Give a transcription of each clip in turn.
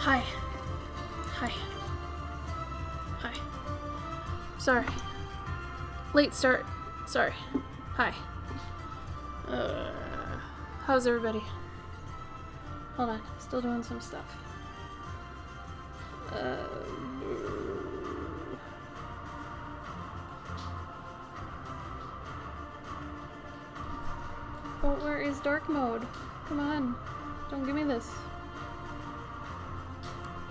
Hi. Hi. Hi. Sorry. Late start. Sorry. Hi. How's everybody? Hold on. Still doing some stuff. Oh, where is dark mode? Come on. Don't give me this.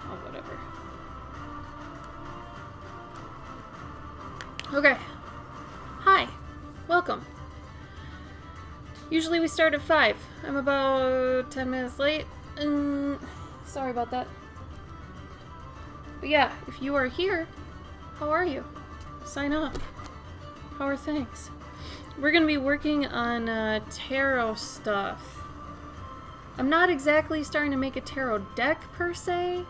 Oh, whatever. Okay. Hi. Welcome. Usually we start at 5. I'm about 10 minutes late. Sorry about that. But yeah, if you are here, how are you? Sign up. How are things? We're going to be working on tarot stuff. I'm not exactly starting to make a tarot deck per se.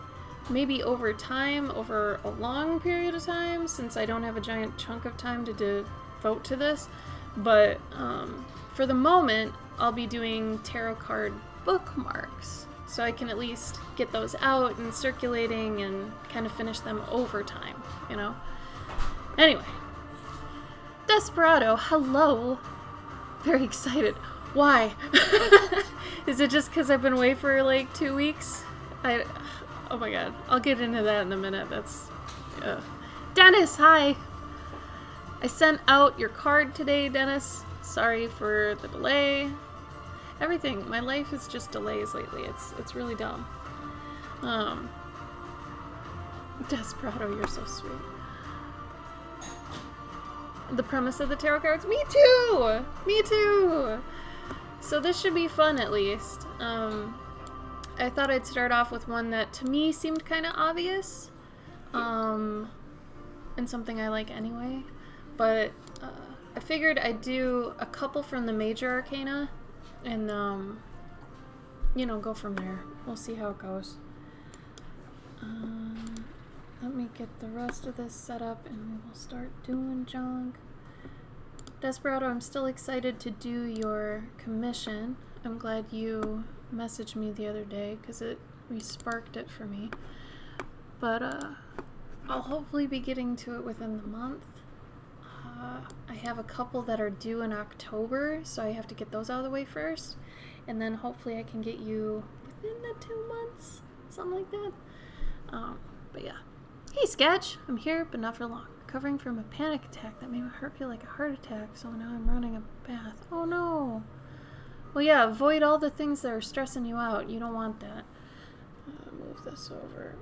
Maybe over time, over a long period of time, since I don't have a giant chunk of time to devote to this. But for the moment, I'll be doing tarot card bookmarks. So I can at least get those out and circulating and kind of finish them over time, you know? Anyway. Desperado, hello. Very excited. Why? Is it just because I've been away for like 2 weeks? Oh my god. I'll get into that in a minute. That's... Dennis, hi! I sent out your card today, Dennis. Sorry for the delay. Everything. My life is just delays lately. It's really dumb. Desperado, you're so sweet. The premise of the tarot cards? Me too! Me too! So this should be fun at least. I thought I'd start off with one that to me seemed kind of obvious. And something I like anyway. But I figured I'd do a couple from the major arcana and, you know, go from there. We'll see how it goes. Let me get the rest of this set up and we will start doing junk. Desperado, I'm still excited to do your commission. I'm glad you messaged me the other day because it re-sparked it for me. But I'll hopefully be getting to it within the month. I have a couple that are due in October, so I have to get those out of the way first. And then hopefully I can get you within the 2 months, something like that. But yeah. Hey, Sketch! I'm here, but not for long. Recovering from a panic attack that made my heart feel like a heart attack, so now I'm running a bath. Oh no! Well, yeah, avoid all the things that are stressing you out. You don't want that. Move this over.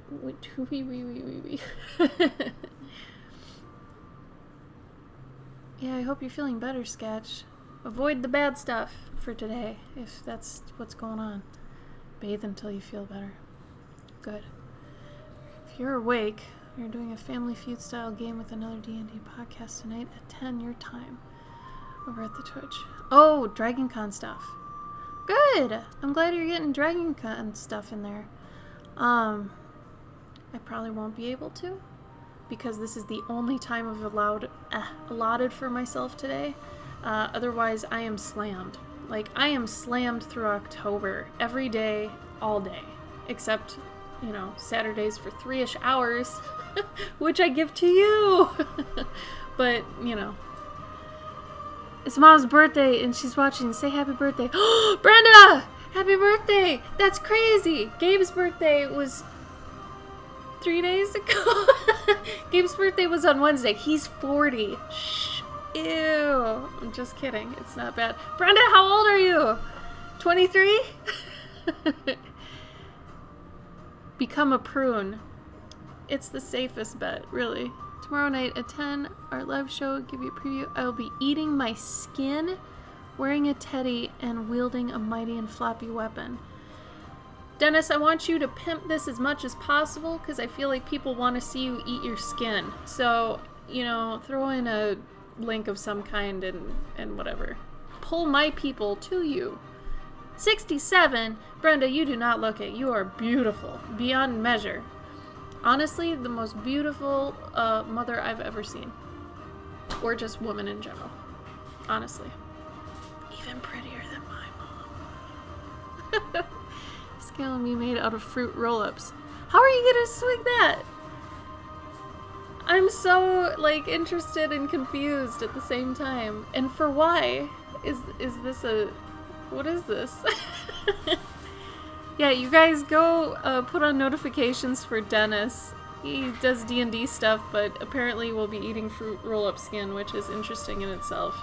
Yeah, I hope you're feeling better, Sketch. Avoid the bad stuff for today, if that's what's going on. Bathe until you feel better. Good. If you're awake, we're doing a Family Feud style game with another D&D podcast tonight at 10 your time over at the Twitch. Oh, Dragon Con stuff. Good! I'm glad you're getting Dragon Con stuff in there. I probably won't be able to because this is the only time I've allotted for myself today. Otherwise, I am slammed. Like, I am slammed through October every day, all day, except, you know, Saturdays for 3-ish hours, which I give to you. But, you know, it's Mom's birthday and she's watching. Say happy birthday. Brenda! Happy birthday! That's crazy! Gabe's birthday was 3 days ago. Gabe's birthday was on Wednesday. He's 40. Shh. Ew. I'm just kidding. It's not bad. Brenda, how old are you? 23? Become a prune. It's the safest bet, really. Tomorrow night at 10, our live show, give you a preview. I will be eating my skin, wearing a teddy, and wielding a mighty and floppy weapon. Dennis, I want you to pimp this as much as possible because I feel like people want to see you eat your skin. So, you know, throw in a link of some kind and whatever. Pull my people to you. 67? Brenda, you do not look it. You are beautiful. Beyond measure. Honestly, the most beautiful mother I've ever seen. Or just woman in general. Honestly. Even prettier than my mom. Scale me made out of fruit roll-ups. How are you gonna swing that? I'm so, like, interested and confused at the same time. And for why? Is this a... What is this? Yeah, you guys go put on notifications for Dennis. He does D&D stuff, but apparently will be eating fruit roll-up skin, which is interesting in itself.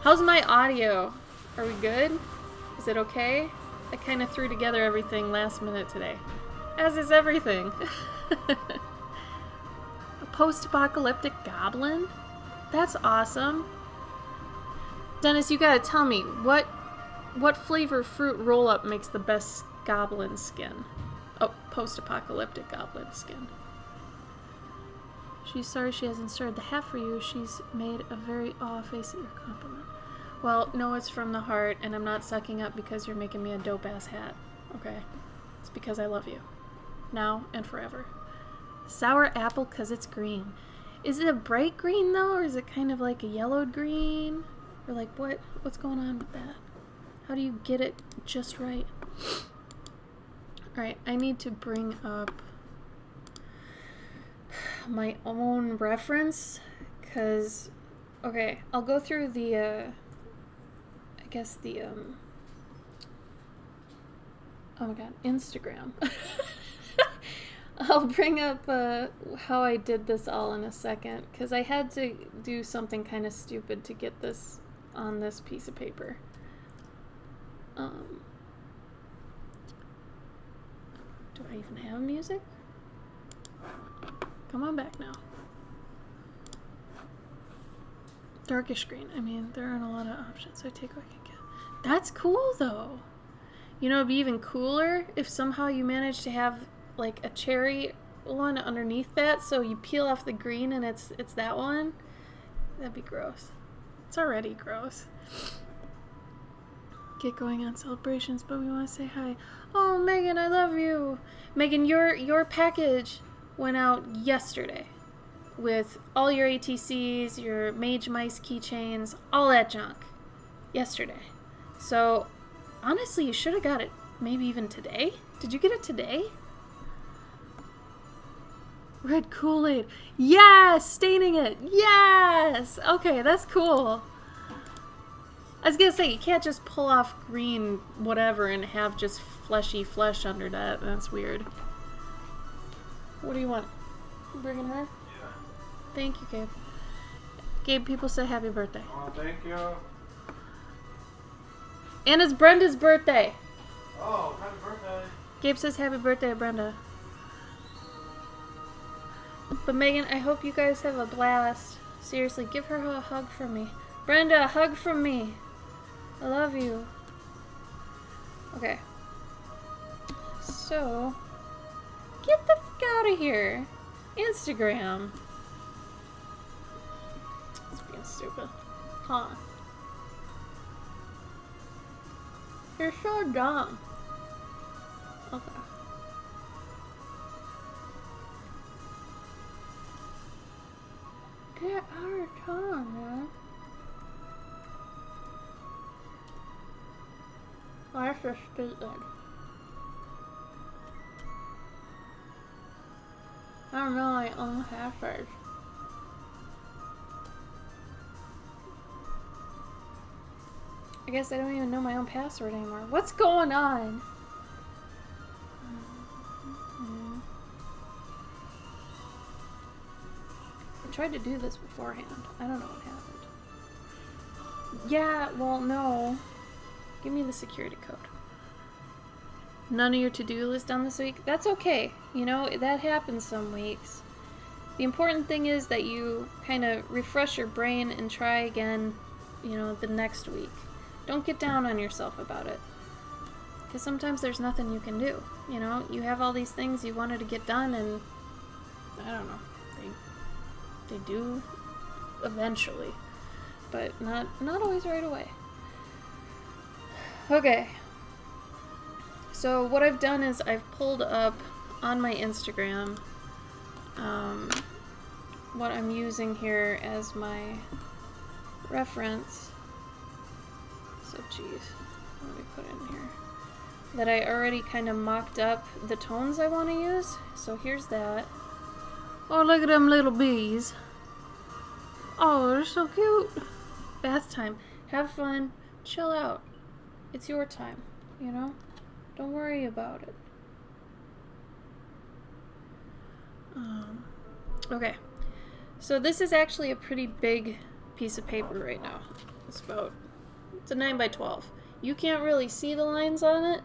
How's my audio? Are we good? Is it okay? I kind of threw together everything last minute today. As is everything. A post-apocalyptic goblin? That's awesome. Dennis, you gotta tell me, what flavor fruit roll-up makes the best goblin skin? Oh, post-apocalyptic goblin skin. She's sorry she hasn't started the hat for you. She's made a very awe-face at your compliment. Well, no, it's from the heart, and I'm not sucking up because you're making me a dope-ass hat. Okay? It's because I love you. Now and forever. Sour apple because it's green. Is it a bright green, though, or is it kind of like a yellowed green? Or like, what's going on with that? How do you get it just right? Alright, I need to bring up my own reference, because, okay, I'll go through the, I guess the, oh my god, Instagram. I'll bring up how I did this all in a second, because I had to do something kind of stupid to get this on this piece of paper. Do I even have music? Come on back now. Darkish green. I mean, there aren't a lot of options, so I take what I can get. That's cool, though. You know, it'd be even cooler if somehow you managed to have, like, a cherry one underneath that, so you peel off the green and it's that one. That'd be gross. It's already gross. Get going on celebrations, but we want to say hi. Oh, Megan, I love you. Megan, your package went out yesterday with all your ATCs, your Mage Mice keychains, all that junk. Yesterday. So, honestly, you should have got it maybe even today. Did you get it today? Red Kool-Aid. Yes! Staining it. Yes! Okay, that's cool. I was gonna say, you can't just pull off green whatever and have just fleshy flesh under that. That's weird. What do you want? You bringing her? Yeah. Thank you, Gabe. Gabe, people say happy birthday. Oh, thank you. And it's Brenda's birthday. Oh, happy birthday. Gabe says happy birthday, Brenda. But Megan, I hope you guys have a blast. Seriously, give her a hug from me. Brenda, a hug from me. I love you. Okay. So, get the fuck out of here. Instagram. It's being stupid. Huh. You're so dumb. Okay. Get out of town, man. Oh, that's just stupid. I don't know my own password. I guess I don't even know my own password anymore. What's going on? I tried to do this beforehand. I don't know what happened. Yeah, well, no. Give me the security code. None of your to-do list done this week? That's okay. You know, that happens some weeks. The important thing is that you kind of refresh your brain and try again, you know, the next week. Don't get down on yourself about it. Because sometimes there's nothing you can do. You know, you have all these things you wanted to get done and, I don't know, they do eventually. But not always right away. Okay. So what I've done is I've pulled up on my Instagram what I'm using here as my reference. So geez, what do we put in here? that I already kind of mocked up the tones I want to use. So here's that. Oh, look at them little bees. Oh, they're so cute. Bath time. Have fun. Chill out. It's your time, you know? Don't worry about it. Okay. So this is actually a pretty big piece of paper right now. It's a 9 by 12. You can't really see the lines on it,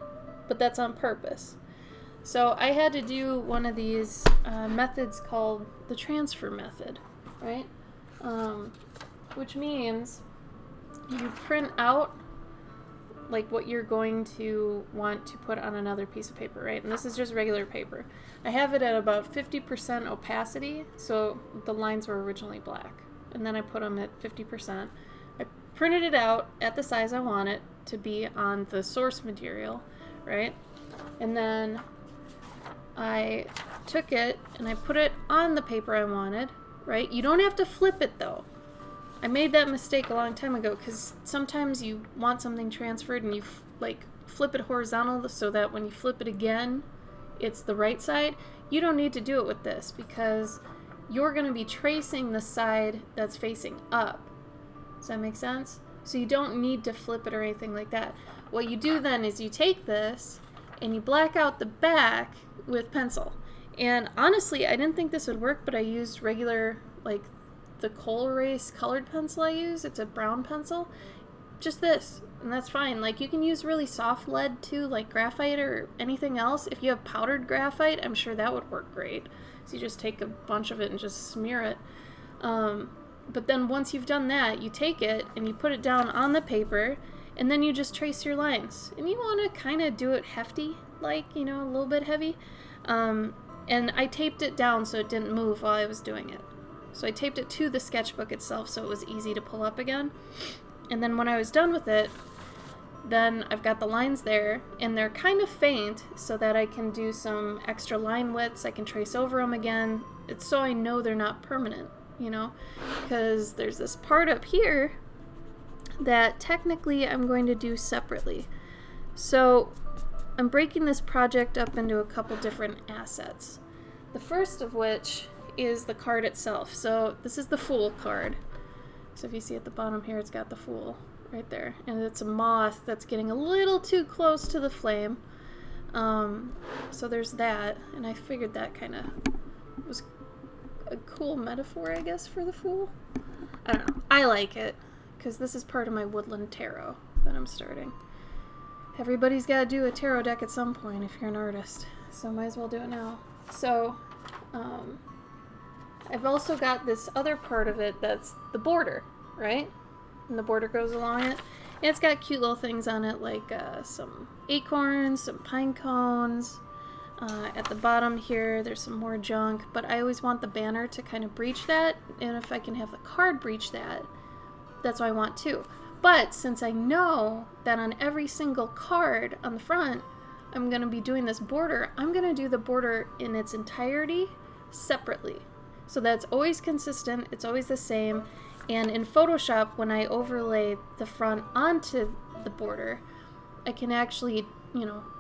but that's on purpose. So I had to do one of these methods called the transfer method, right? Which means you print out like what you're going to want to put on another piece of paper, right? And this is just regular paper. I have it at about 50% opacity, so the lines were originally black. And then I put them at 50%. I printed it out at the size I want it to be on the source material, right? And then I took it and I put it on the paper I wanted, right? You don't have to flip it though. I made that mistake a long time ago because sometimes you want something transferred and you flip it horizontal so that when you flip it again, it's the right side. You don't need to do it with this because you're going to be tracing the side that's facing up. Does that make sense? So you don't need to flip it or anything like that. What you do then is you take this and you black out the back with pencil. And honestly, I didn't think this would work, but I used regular, the Kohl Erase colored pencil I use. It's a brown pencil. Just this, and that's fine. You can use really soft lead too, like graphite or anything else. If you have powdered graphite, I'm sure that would work great. So you just take a bunch of it and just smear it. But then once you've done that, you take it and you put it down on the paper, and then you just trace your lines. And you want to kind of do it hefty, a little bit heavy. And I taped it down so it didn't move while I was doing it. So I taped it to the sketchbook itself so it was easy to pull up again. And then when I was done with it, then I've got the lines there, and they're kind of faint so that I can do some extra line widths. I can trace over them again. It's so I know they're not permanent, because there's this part up here that technically I'm going to do separately. So I'm breaking this project up into a couple different assets. The first of which is the card itself. So this is the Fool card. So if you see at the bottom here, it's got the Fool right there. And it's a moth that's getting a little too close to the flame. So there's that. And I figured that kind of was a cool metaphor, I guess, for the Fool. I don't know. I like it because this is part of my Woodland Tarot that I'm starting. Everybody's got to do a tarot deck at some point if you're an artist. So might as well do it now. So, I've also got this other part of it that's the border, right? And the border goes along it. And it's got cute little things on it like some acorns, some pine cones. At the bottom here, there's some more junk. But I always want the banner to kind of breach that. And if I can have the card breach that, that's what I want too. But since I know that on every single card on the front, I'm going to be doing this border, I'm going to do the border in its entirety separately. So that's always consistent, it's always the same, and in Photoshop, when I overlay the front onto the border, I can actually,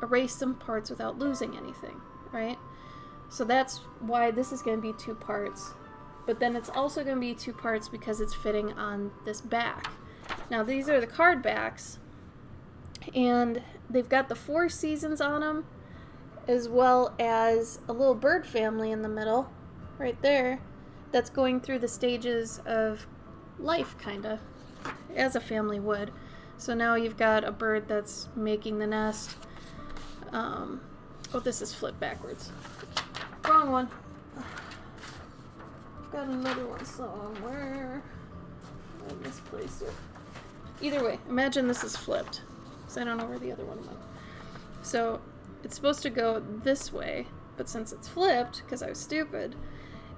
erase some parts without losing anything, right? So that's why this is going to be 2 parts, but then it's also going to be 2 parts because it's fitting on this back. Now these are the card backs, and they've got the 4 seasons on them, as well as a little bird family in the middle, right there, that's going through the stages of life, kinda, as a family would. So now you've got a bird that's making the nest. Oh, this is flipped backwards. Wrong one. I've got another one somewhere. I misplaced it. Either way, imagine this is flipped, because I don't know where the other one went. So it's supposed to go this way, but since it's flipped, because I was stupid,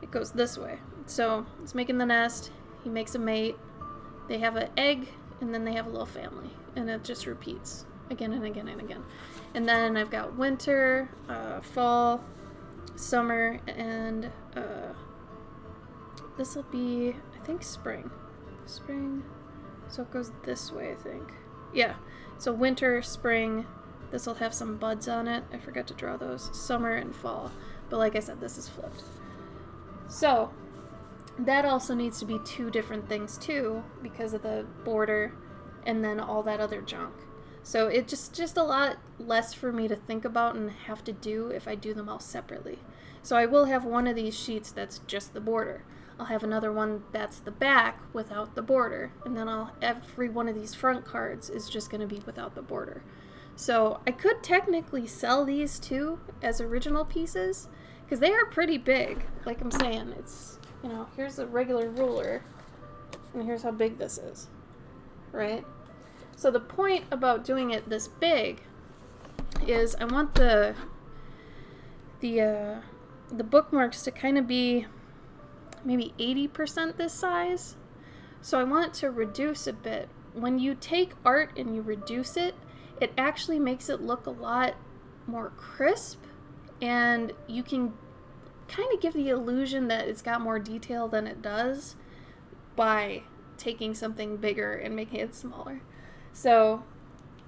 it goes this way. So it's making the nest, he makes a mate, they have an egg, and then they have a little family. And it just repeats again and again and again. And then I've got winter, fall, summer, and this will be, I think, spring. Spring. So it goes this way, I think. Yeah. So winter, spring, This will have some buds on it. I forgot to draw those. Summer and fall. But like I said, this is flipped. So, that also needs to be two different things too, because of the border and then all that other junk. So it just a lot less for me to think about and have to do if I do them all separately. So I will have one of these sheets that's just the border. I'll have another one that's the back without the border. And then every one of these front cards is just going to be without the border. So I could technically sell these too as original pieces, because they are pretty big. Like I'm saying, it's, you know, here's a regular ruler, and here's how big this is, right? So the point about doing it this big is I want the bookmarks to kind of be maybe 80% this size. So I want to reduce a bit. When you take art and you reduce it, it actually makes it look a lot more crisp, and you can kind of give the illusion that it's got more detail than it does by taking something bigger and making it smaller. So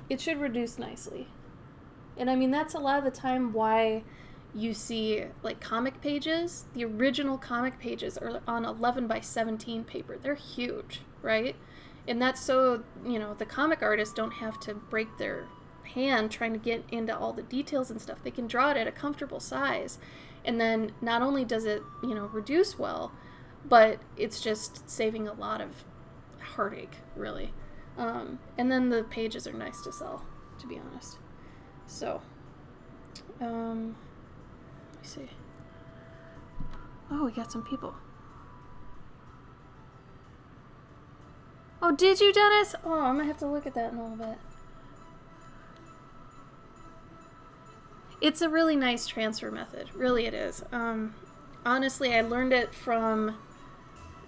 it should reduce nicely. And I mean, that's a lot of the time why you see like comic pages. The original comic pages are on 11 by 17 paper. They're huge, right? And that's so, you know, the comic artists don't have to break their hand trying to get into all the details and stuff. They can draw it at a comfortable size. And then not only does it, you know, reduce well, but it's just saving a lot of heartache, really. And then the pages are nice to sell, to be honest. So, let me see. Oh, we got some people. Oh, did you, Dennis? Oh, I'm gonna have to look at that in a little bit. It's a really nice transfer method. Really it is. Honestly, I learned it from,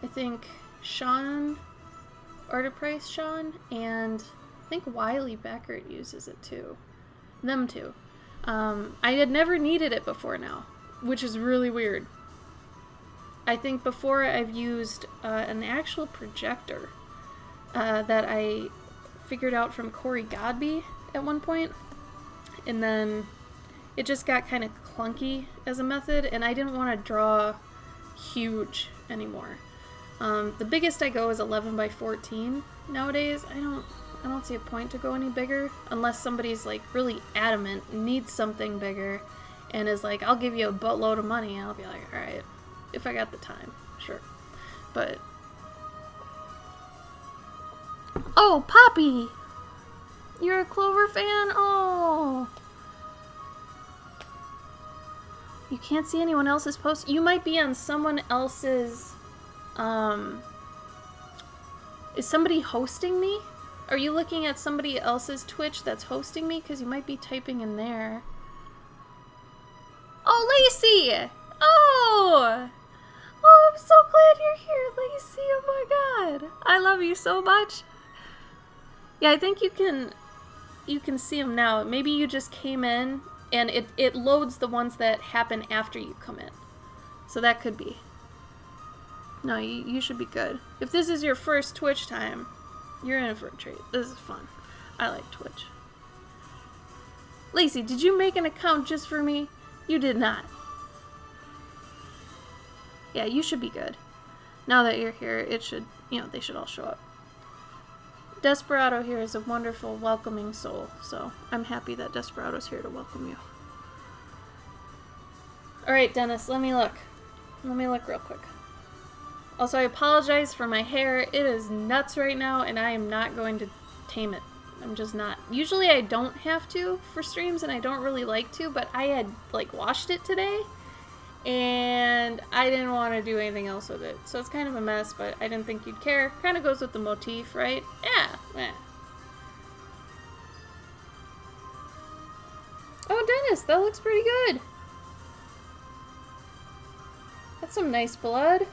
I think, Sean, Artiprice Sean, and I think Wiley Beckert uses it too. Them too. I had never needed it before now, which is really weird. I think before I've used an actual projector that I figured out from Corey Godby at one point, and then it just got kind of clunky as a method, and I didn't want to draw huge anymore. The biggest I go is 11 by 14 nowadays. I don't see a point to go any bigger unless somebody's like really adamant, needs something bigger, and is like, I'll give you a buttload of money, and I'll be like, alright, if I got the time, sure. But oh, Poppy! You're a Clover fan? Oh! You can't see anyone else's post? You might be on someone else's, is somebody hosting me? Are you looking at somebody else's Twitch that's hosting me? Because you might be typing in there. Oh, Lacey! Oh! Oh, I'm so glad you're here, Lacey. Oh my god. I love you so much. Yeah, I think you can see them now. Maybe you just came in and it loads the ones that happen after you come in. So that could be. No, you should be good. If this is your first Twitch time, you're in for a treat. This is fun. I like Twitch. Lacey, did you make an account just for me? You did not. Yeah, you should be good. Now that you're here, it should, they should all show up. Desperado here is a wonderful, welcoming soul, so I'm happy that Desperado's here to welcome you. Alright, Dennis, let me look. Let me look real quick. Also, I apologize for my hair. It is nuts right now, and I am not going to tame it. I'm just not. Usually I don't have to for streams, and I don't really like to, but I had, washed it today, and I didn't want to do anything else with it. So it's kind of a mess, but I didn't think you'd care. Kind of goes with the motif, right? Yeah. Oh, Dennis, that looks pretty good. That's some nice blood.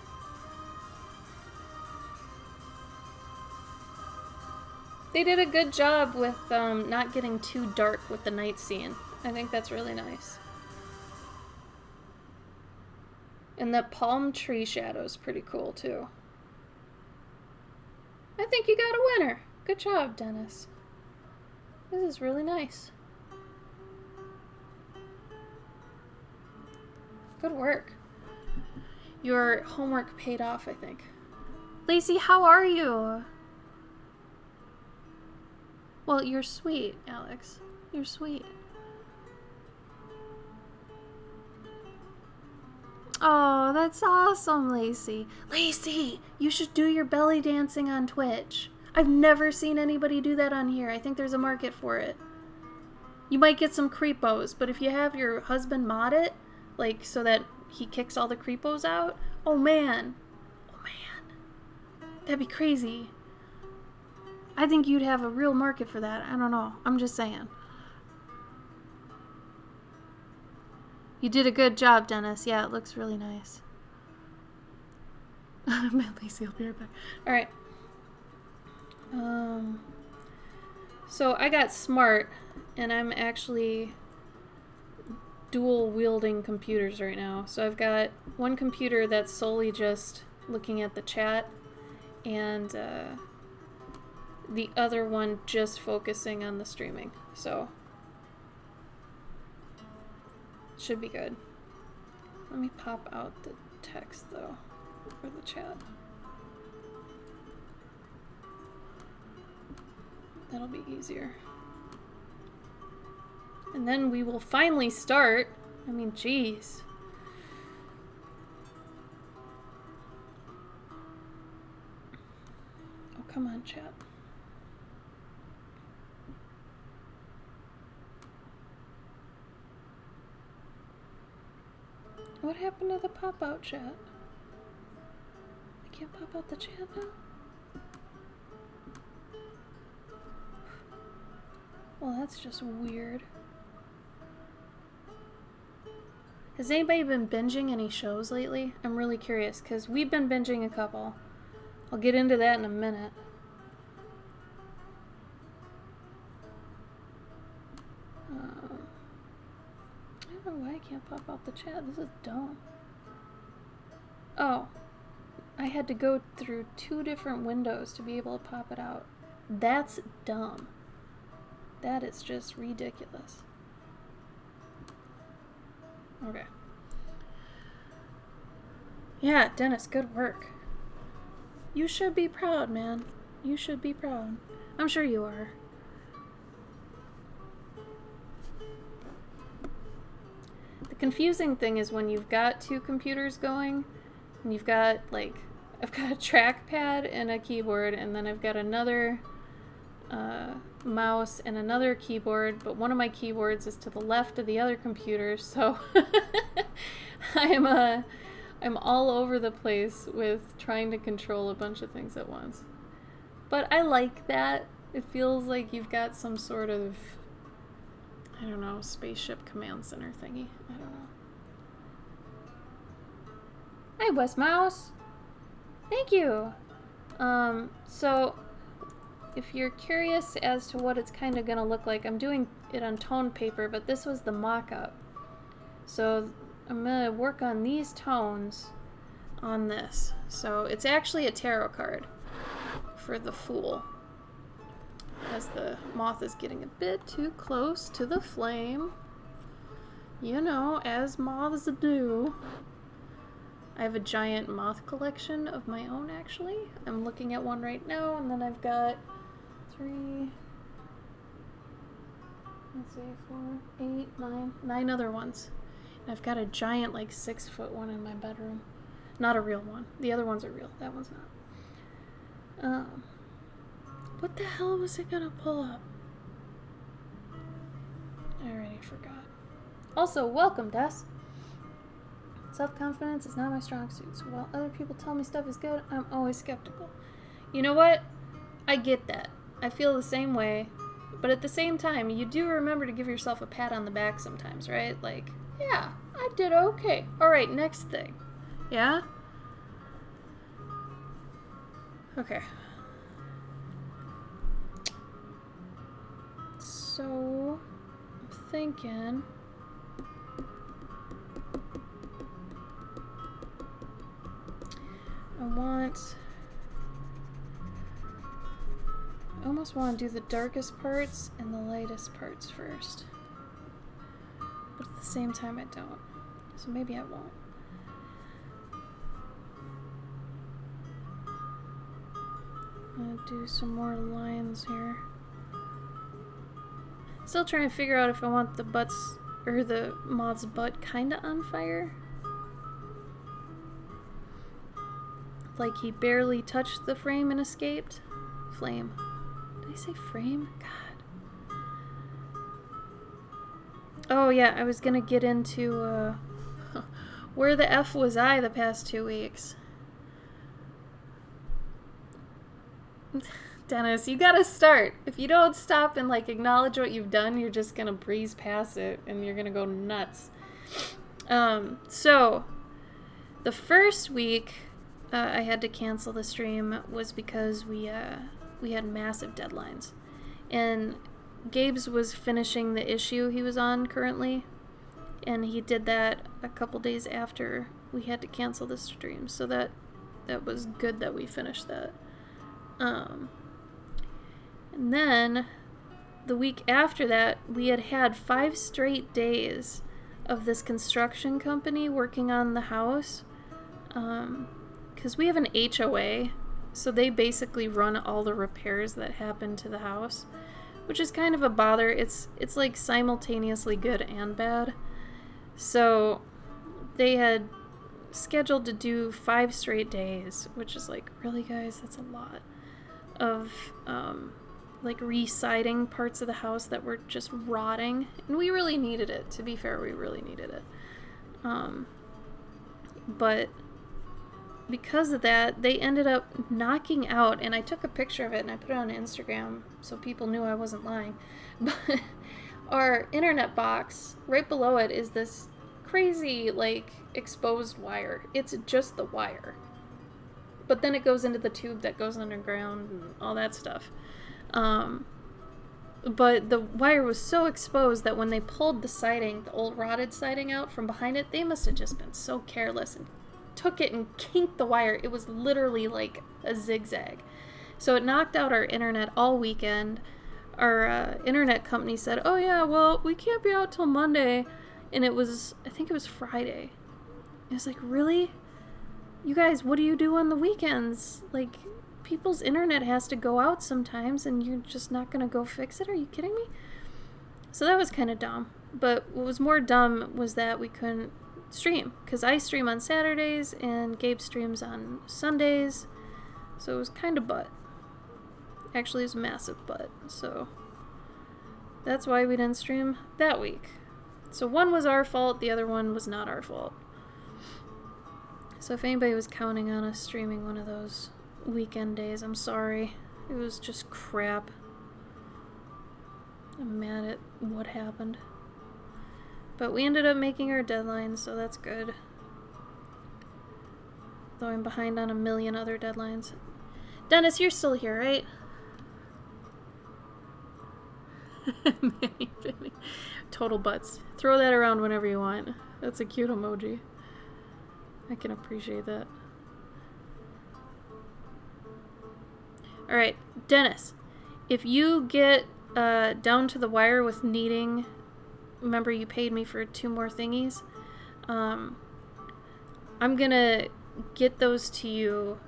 They did a good job with not getting too dark with the night scene. I think that's really nice. And the palm tree shadow's pretty cool, too. I think you got a winner. Good job, Dennis. This is really nice. Good work. Your homework paid off, I think. Lacey, how are you? Well, you're sweet, Alex. You're sweet. Oh, that's awesome, Lacey. Lacey, you should do your belly dancing on Twitch. I've never seen anybody do that on here. I think there's a market for it. You might get some creepos, but if you have your husband mod it, like, so that he kicks all the creepos out, oh man. Oh man. That'd be crazy. I think you'd have a real market for that. I don't know. I'm just saying. You did a good job, Dennis. Yeah, it looks really nice. Lacey, I'll be right back. Alright. So I got smart, and I'm actually dual wielding computers right now. So I've got one computer that's solely just looking at the chat, and the other one just focusing on the streaming. So should be good. Let me pop out the text though for the chat. That'll be easier. And then we will finally start. I mean, geez. Oh, come on, chat. What happened to the pop-out chat? I can't pop out the chat now? Well, that's just weird. Has anybody been binging any shows lately? I'm really curious, because we've been binging a couple. I'll get into that in a minute. I don't know why I can't pop out the chat. This is dumb. Oh. I had to go through 2 different windows to be able to pop it out. That's dumb. That is just ridiculous. Okay. Yeah, Dennis, good work. You should be proud, man. You should be proud. I'm sure you are. The confusing thing is when you've got 2 computers going, and you've got, like, I've got a trackpad and a keyboard, and then I've got another mouse and another keyboard, but one of my keyboards is to the left of the other computer, so I'm all over the place with trying to control a bunch of things at once. But I like that. It feels like you've got some sort of, I don't know, spaceship command center thingy. I don't know. Hi, West Mouse. Thank you. So if you're curious as to what it's kind of gonna look like, I'm doing it on tone paper, but this was the mock-up. So I'm gonna work on these tones on this. So it's actually a tarot card for the Fool. As the moth is getting a bit too close to the flame. You know, as moths do. I have a giant moth collection of my own, actually. I'm looking at one right now, and then I've got 3, let's see, 4, 8, 9 other ones. And I've got a giant, like, 6-foot one in my bedroom. Not a real one. The other ones are real. That one's not. What the hell was it gonna pull up? I already forgot. Also, welcome, Des. Self-confidence is not my strong suit, so while other people tell me stuff is good, I'm always skeptical. You know what? I get that. I feel the same way. But at the same time, you do remember to give yourself a pat on the back sometimes, right? Like, yeah, I did okay. Alright, next thing. Yeah? Okay. So, I'm thinking... I almost want to do the darkest parts and the lightest parts first. But at the same time I don't. so maybe I won't. I'm gonna do some more lines here. Still trying to figure out if I want the butts, or the moth's butt kinda on fire. Like he barely touched the frame and escaped. Flame. Did I say frame? God. Oh yeah, I was gonna get into where the F was I the past 2 weeks. Dennis, you gotta start. If you don't stop and like acknowledge what you've done, you're just gonna breeze past it and you're gonna go nuts. So the first week I had to cancel the stream was because we had massive deadlines, and Gabe's was finishing the issue he was on currently, and he did that a couple days after we had to cancel the stream, so that was good that we finished that. And then the week after that, we had 5 straight days of this construction company working on the house, because we have an HOA, so they basically run all the repairs that happen to the house, which is kind of a bother. It's like simultaneously good and bad. So they had scheduled to do 5 straight days, which is like, really guys, that's a lot of like re-siding parts of the house that were just rotting, and we really needed it. To be fair, we really needed it. But because of that, they ended up knocking out, and I took a picture of it and I put it on Instagram so people knew I wasn't lying. But our internet box, right below it is this crazy, like, exposed wire. It's just the wire. But then it goes into the tube that goes underground and all that stuff. But the wire was so exposed that when they pulled the siding, the old rotted siding out from behind it, they must have just been so careless and took it and kinked the wire. It was literally like a zigzag. So it knocked out our internet all weekend. Our internet company said, oh yeah, well, we can't be out till Monday. And it was, I think it was Friday. It was like, really? You guys, what do you do on the weekends? Like, people's internet has to go out sometimes and you're just not gonna go fix it? Are you kidding me? So that was kind of dumb. But what was more dumb was that we couldn't stream, because I stream on Saturdays and Gabe streams on Sundays, so it was kind of butt. Actually, it was massive butt, so that's why we didn't stream that week. So one was our fault, the other one was not our fault. So if anybody was counting on us streaming one of those weekend days, I'm sorry. It was just crap. I'm mad at what happened. But we ended up making our deadlines, so that's good. Though I'm behind on a million other deadlines. Dennis, you're still here, right? Total butts. Throw that around whenever you want. That's a cute emoji. I can appreciate that. Alright, Dennis. If you get down to the wire with needing... Remember you paid me for 2 more thingies? I'm gonna get those to you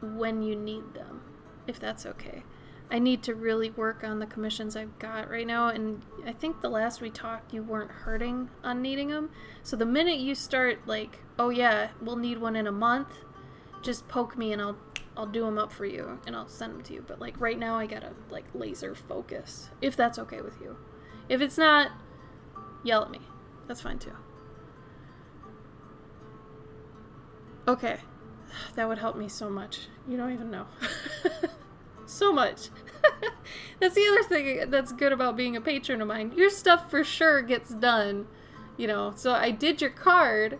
when you need them, if that's okay. I need to really work on the commissions I've got right now, and I think the last we talked you weren't hurting on needing them. So the minute you start like, oh yeah, we'll need one in a month, just poke me and I'll do them up for you and I'll send them to you. But like right now I gotta like laser focus, if that's okay with you. If it's not, yell at me. That's fine too. Okay. That would help me so much. You don't even know. So much. That's the other thing that's good about being a patron of mine. Your stuff for sure gets done, you know. So I did your card,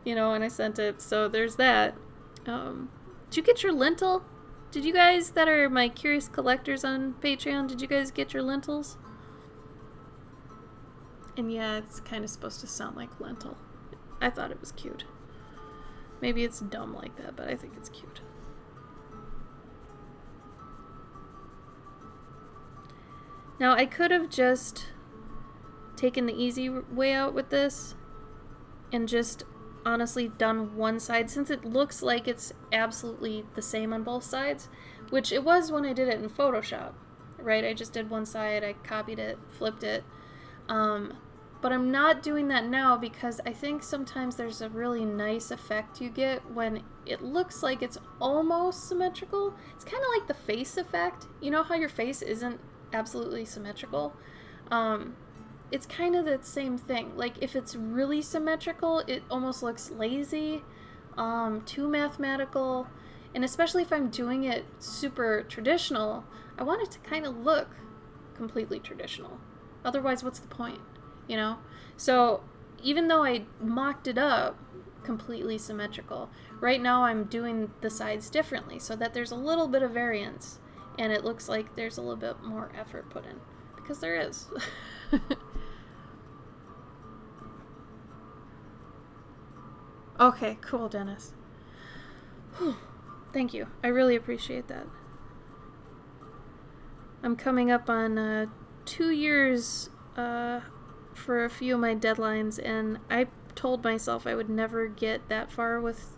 you know, and I sent it. So there's that. Did you get your lentil? Did you guys that are my curious collectors on Patreon, did you guys get your lentils? And yeah, it's kind of supposed to sound like lentil. I thought it was cute. Maybe it's dumb like that, but I think it's cute. Now, I could have just taken the easy way out with this and just honestly done one side, since it looks like it's absolutely the same on both sides, which it was when I did it in Photoshop, right? I just did one side, I copied it, flipped it. But I'm not doing that now because I think sometimes there's a really nice effect you get when it looks like it's almost symmetrical. It's kind of like the face effect. You know how your face isn't absolutely symmetrical? It's kind of the same thing. Like, if it's really symmetrical, it almost looks lazy, too mathematical, and especially if I'm doing it super traditional, I want it to kind of look completely traditional. Otherwise, what's the point? You know? So even though I mocked it up completely symmetrical, right now I'm doing the sides differently so that there's a little bit of variance and it looks like there's a little bit more effort put in, because there is. Okay, cool, Dennis. Whew. Thank you. I really appreciate that. I'm coming up on 2 years for a few of my deadlines, and I told myself I would never get that far with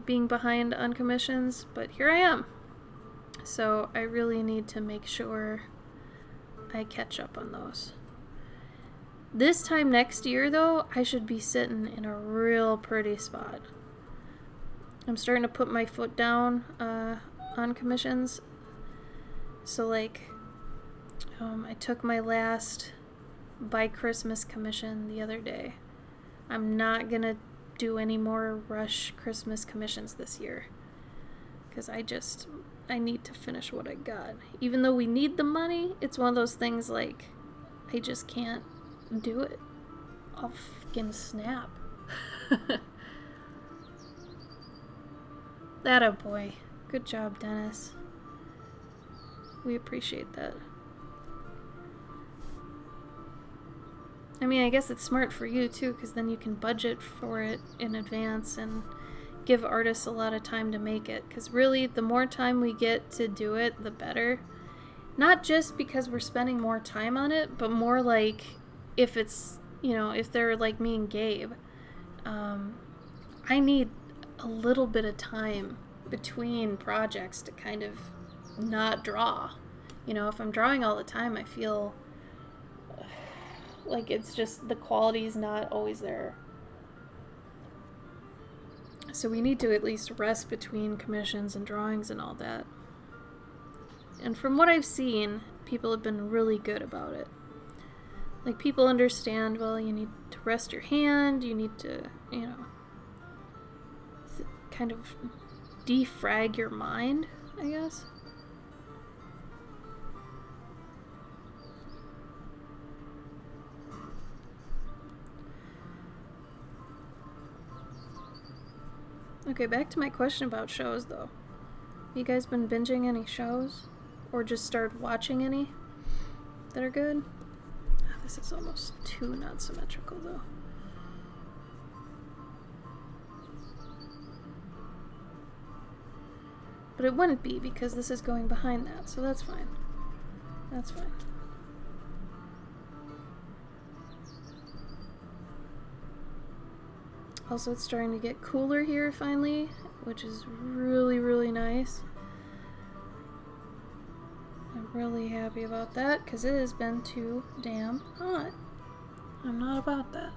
being behind on commissions, but here I am. So I really need to make sure I catch up on those. This time next year, though, I should be sitting in a real pretty spot. I'm starting to put my foot down on commissions. So, like, I took my last by Christmas commission the other day. I'm not gonna do any more rush Christmas commissions this year, because I need to finish what I got. Even though we need the money, it's one of those things like, I just can't do it. I'll fucking snap. That a boy. Good job, Dennis. We appreciate that. I mean, I guess it's smart for you too, because then you can budget for it in advance and give artists a lot of time to make it. Because really, the more time we get to do it, the better. Not just because we're spending more time on it, but more like if it's, you know, if they're like me and Gabe, I need a little bit of time between projects to kind of not draw. You know, if I'm drawing all the time, I feel like it's just the quality's not always there. So we need to at least rest between commissions and drawings and all that. And from what I've seen, people have been really good about it. Like, people understand, well, you need to rest your hand, you need to, you know, kind of defrag your mind, I guess. Okay, back to my question about shows, though. Have you guys been binging any shows? Or just started watching any that are good? Oh, this is almost too not symmetrical, though. But it wouldn't be, because this is going behind that, so that's fine. That's fine. Also, it's starting to get cooler here finally, which is really, really nice. I'm really happy about that, because it has been too damn hot. I'm not about that.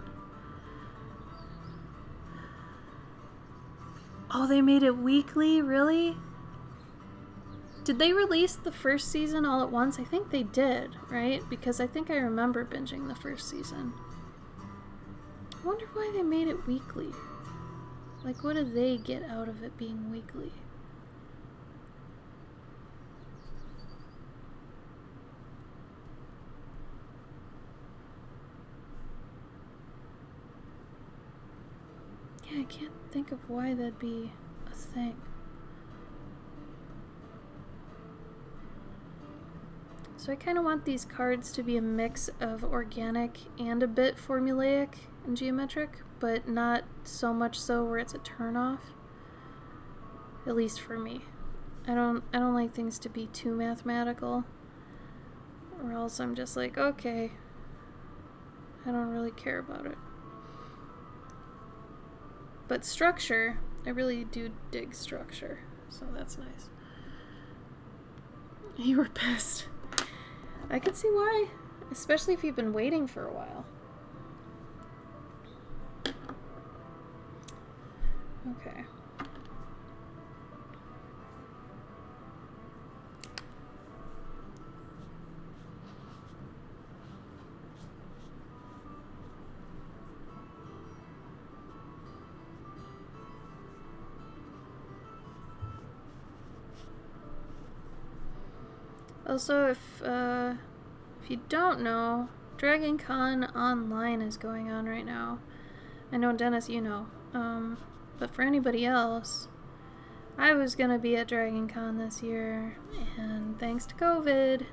Oh, they made it weekly? Really? Did they release the first season all at once? I think they did, right? Because I think I remember binging the first season. I wonder why they made it weekly. Like, what do they get out of it being weekly? Yeah, I can't think of why that'd be a thing. So I kind of want these cards to be a mix of organic and a bit formulaic and geometric, but not so much so where it's a turnoff. At least for me. I don't like things to be too mathematical, or else I'm just like, okay, I don't really care about it. But structure, I really do dig structure, so that's nice. You were pissed. I could see why, especially if you've been waiting for a while. Okay. Also, if you don't know, Dragon Con Online is going on right now. I know, Dennis, you know. But for anybody else, I was gonna be at Dragon Con this year, and thanks to COVID,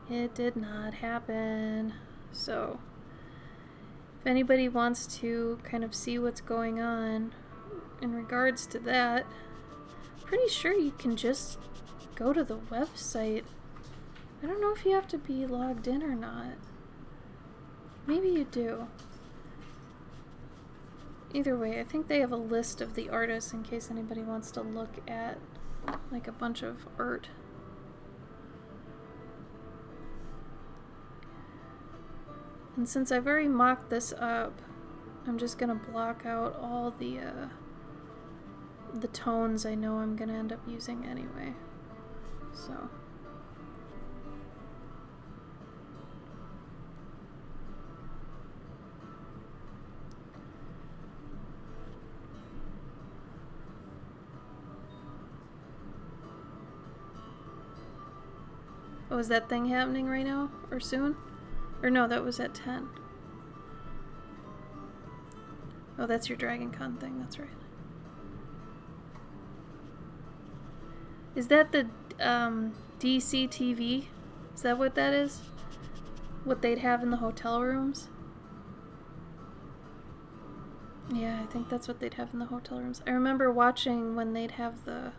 it did not happen. So, if anybody wants to kind of see what's going on in regards to that, pretty sure you can just go to the website. I don't know if you have to be logged in or not. Maybe you do. Either way, I think they have a list of the artists in case anybody wants to look at like a bunch of art. And since I've already mocked this up, I'm just gonna block out all the tones I know I'm gonna end up using anyway. So. Oh, is that thing happening right now? Or soon? Or no, that was at 10. Oh, that's your Dragon Con thing, that's right. Is that the DC TV? Is that what that is? What they'd have in the hotel rooms? Yeah, I think that's what they'd have in the hotel rooms. I remember watching when they'd have the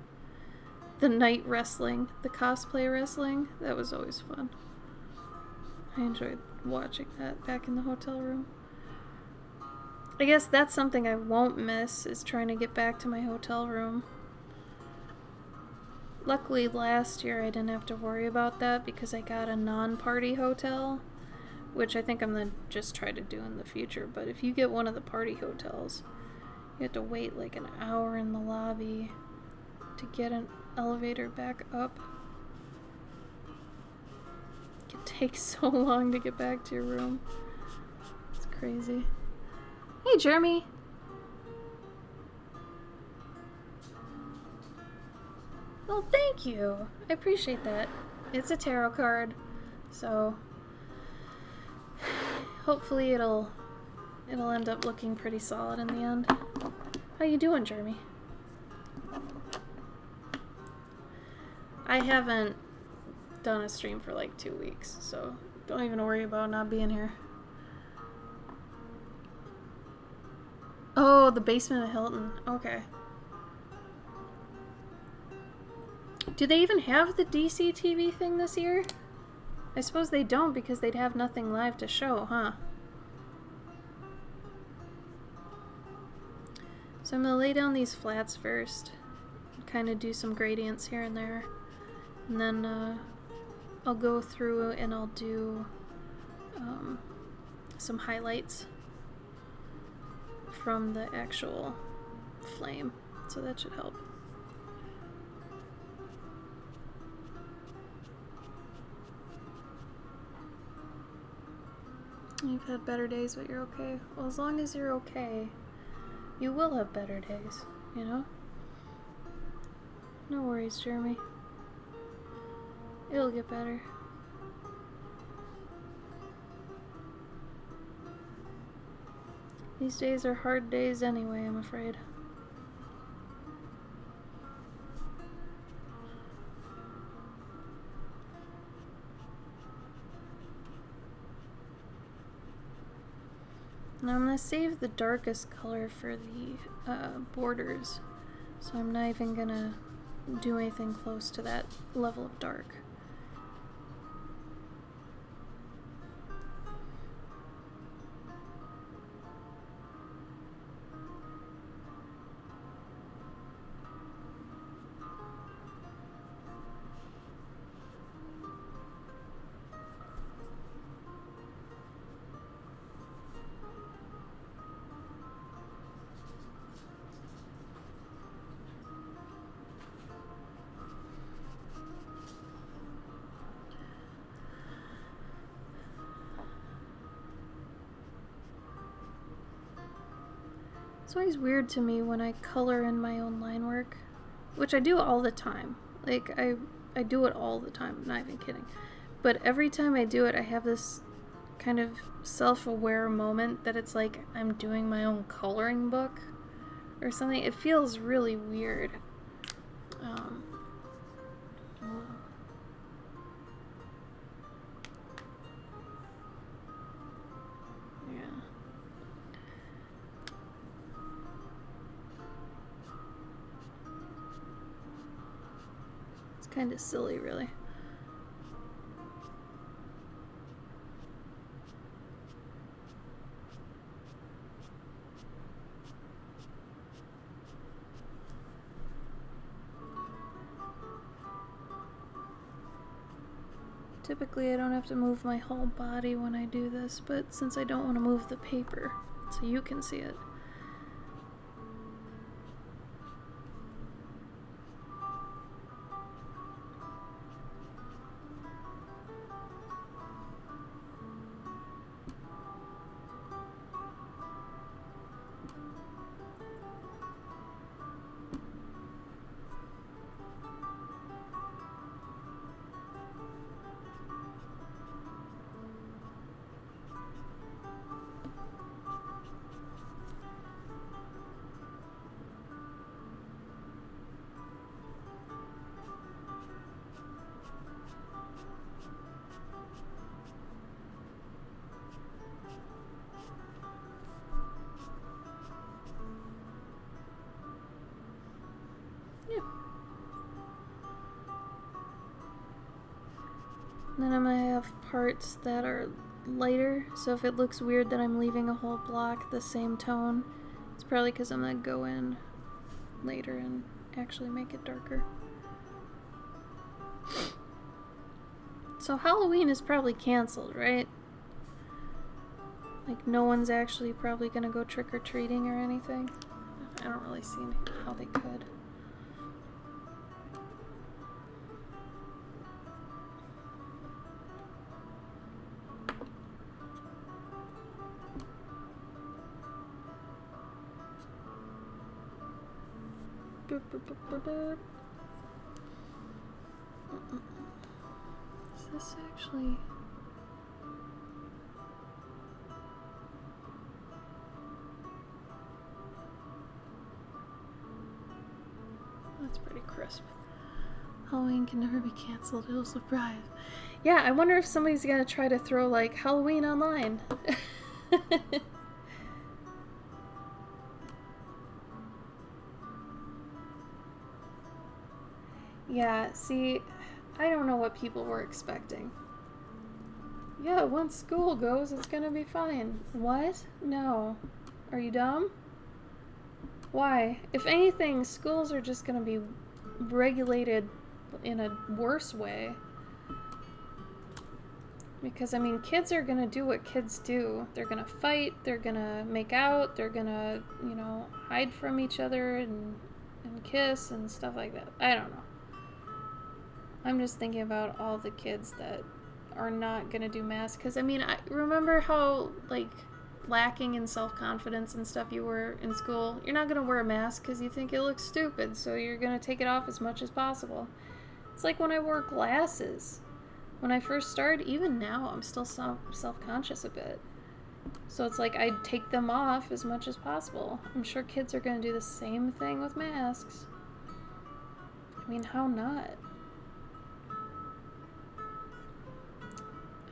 night wrestling, the cosplay wrestling. That was always fun. I enjoyed watching that back in the hotel room. I guess that's something I won't miss, is trying to get back to my hotel room. Luckily last year I didn't have to worry about that because I got a non-party hotel, which I think I'm going to just try to do in the future. But if you get one of the party hotels, you have to wait like an hour in the lobby to get an elevator back up. It takes so long to get back to your room. It's crazy. Hey, Jeremy. Well, thank you. I appreciate that. It's a tarot card, so hopefully it'll end up looking pretty solid in the end. How you doing, Jeremy? I haven't done a stream for like 2 weeks, so don't even worry about not being here. Oh, the basement of Hilton. Okay. Do they even have the DC TV thing this year? I suppose they don't because they'd have nothing live to show, huh? So I'm gonna lay down these flats first. Kind of do some gradients here and there. And then I'll go through and I'll do some highlights from the actual flame. So that should help. You've had better days, but you're okay. Well, as long as you're okay, you will have better days, you know? No worries, Jeremy. It'll get better. These days are hard days anyway, I'm afraid. Now I'm going to save the darkest color for the borders, so I'm not even going to do anything close to that level of dark. It's always weird to me when I color in my own line work, which I do all the time. Like, I do it all the time, not even kidding. But every time I do it, I have this kind of self-aware moment that it's like I'm doing my own coloring book or something. It feels really weird. Yeah. It's kind of silly, really. Typically, I don't have to move my whole body when I do this, but since I don't want to move the paper, so you can see it. Yeah. Then I'm gonna have parts that are lighter, so if it looks weird that I'm leaving a whole block the same tone, it's probably because I'm gonna go in later and actually make it darker. So Halloween is probably canceled, right? Like, no one's actually probably gonna go trick-or-treating or anything. I don't really see how they could. Boop, boop, boop, boop, boop. Is this actually... That's pretty crisp. Halloween can never be canceled. It'll surprise. Yeah, I wonder if somebody's gonna try to throw, like, Halloween online. Yeah, see, I don't know what people were expecting. Yeah, once school goes, it's gonna be fine. What? No. Are you dumb? Why? If anything, schools are just gonna be regulated in a worse way. Because, I mean, kids are gonna do what kids do. They're gonna fight, they're gonna make out, they're gonna, you know, hide from each other and kiss and stuff like that. I don't know. I'm just thinking about all the kids that are not gonna do masks. Because, I mean, I remember how, like, lacking in self-confidence and stuff you were in school. You're not gonna wear a mask because you think it looks stupid, so you're gonna take it off as much as possible. It's like when I wore glasses. When I first started, even now, I'm still self-conscious a bit. So it's like I take them off as much as possible. I'm sure kids are gonna do the same thing with masks. I mean, how not?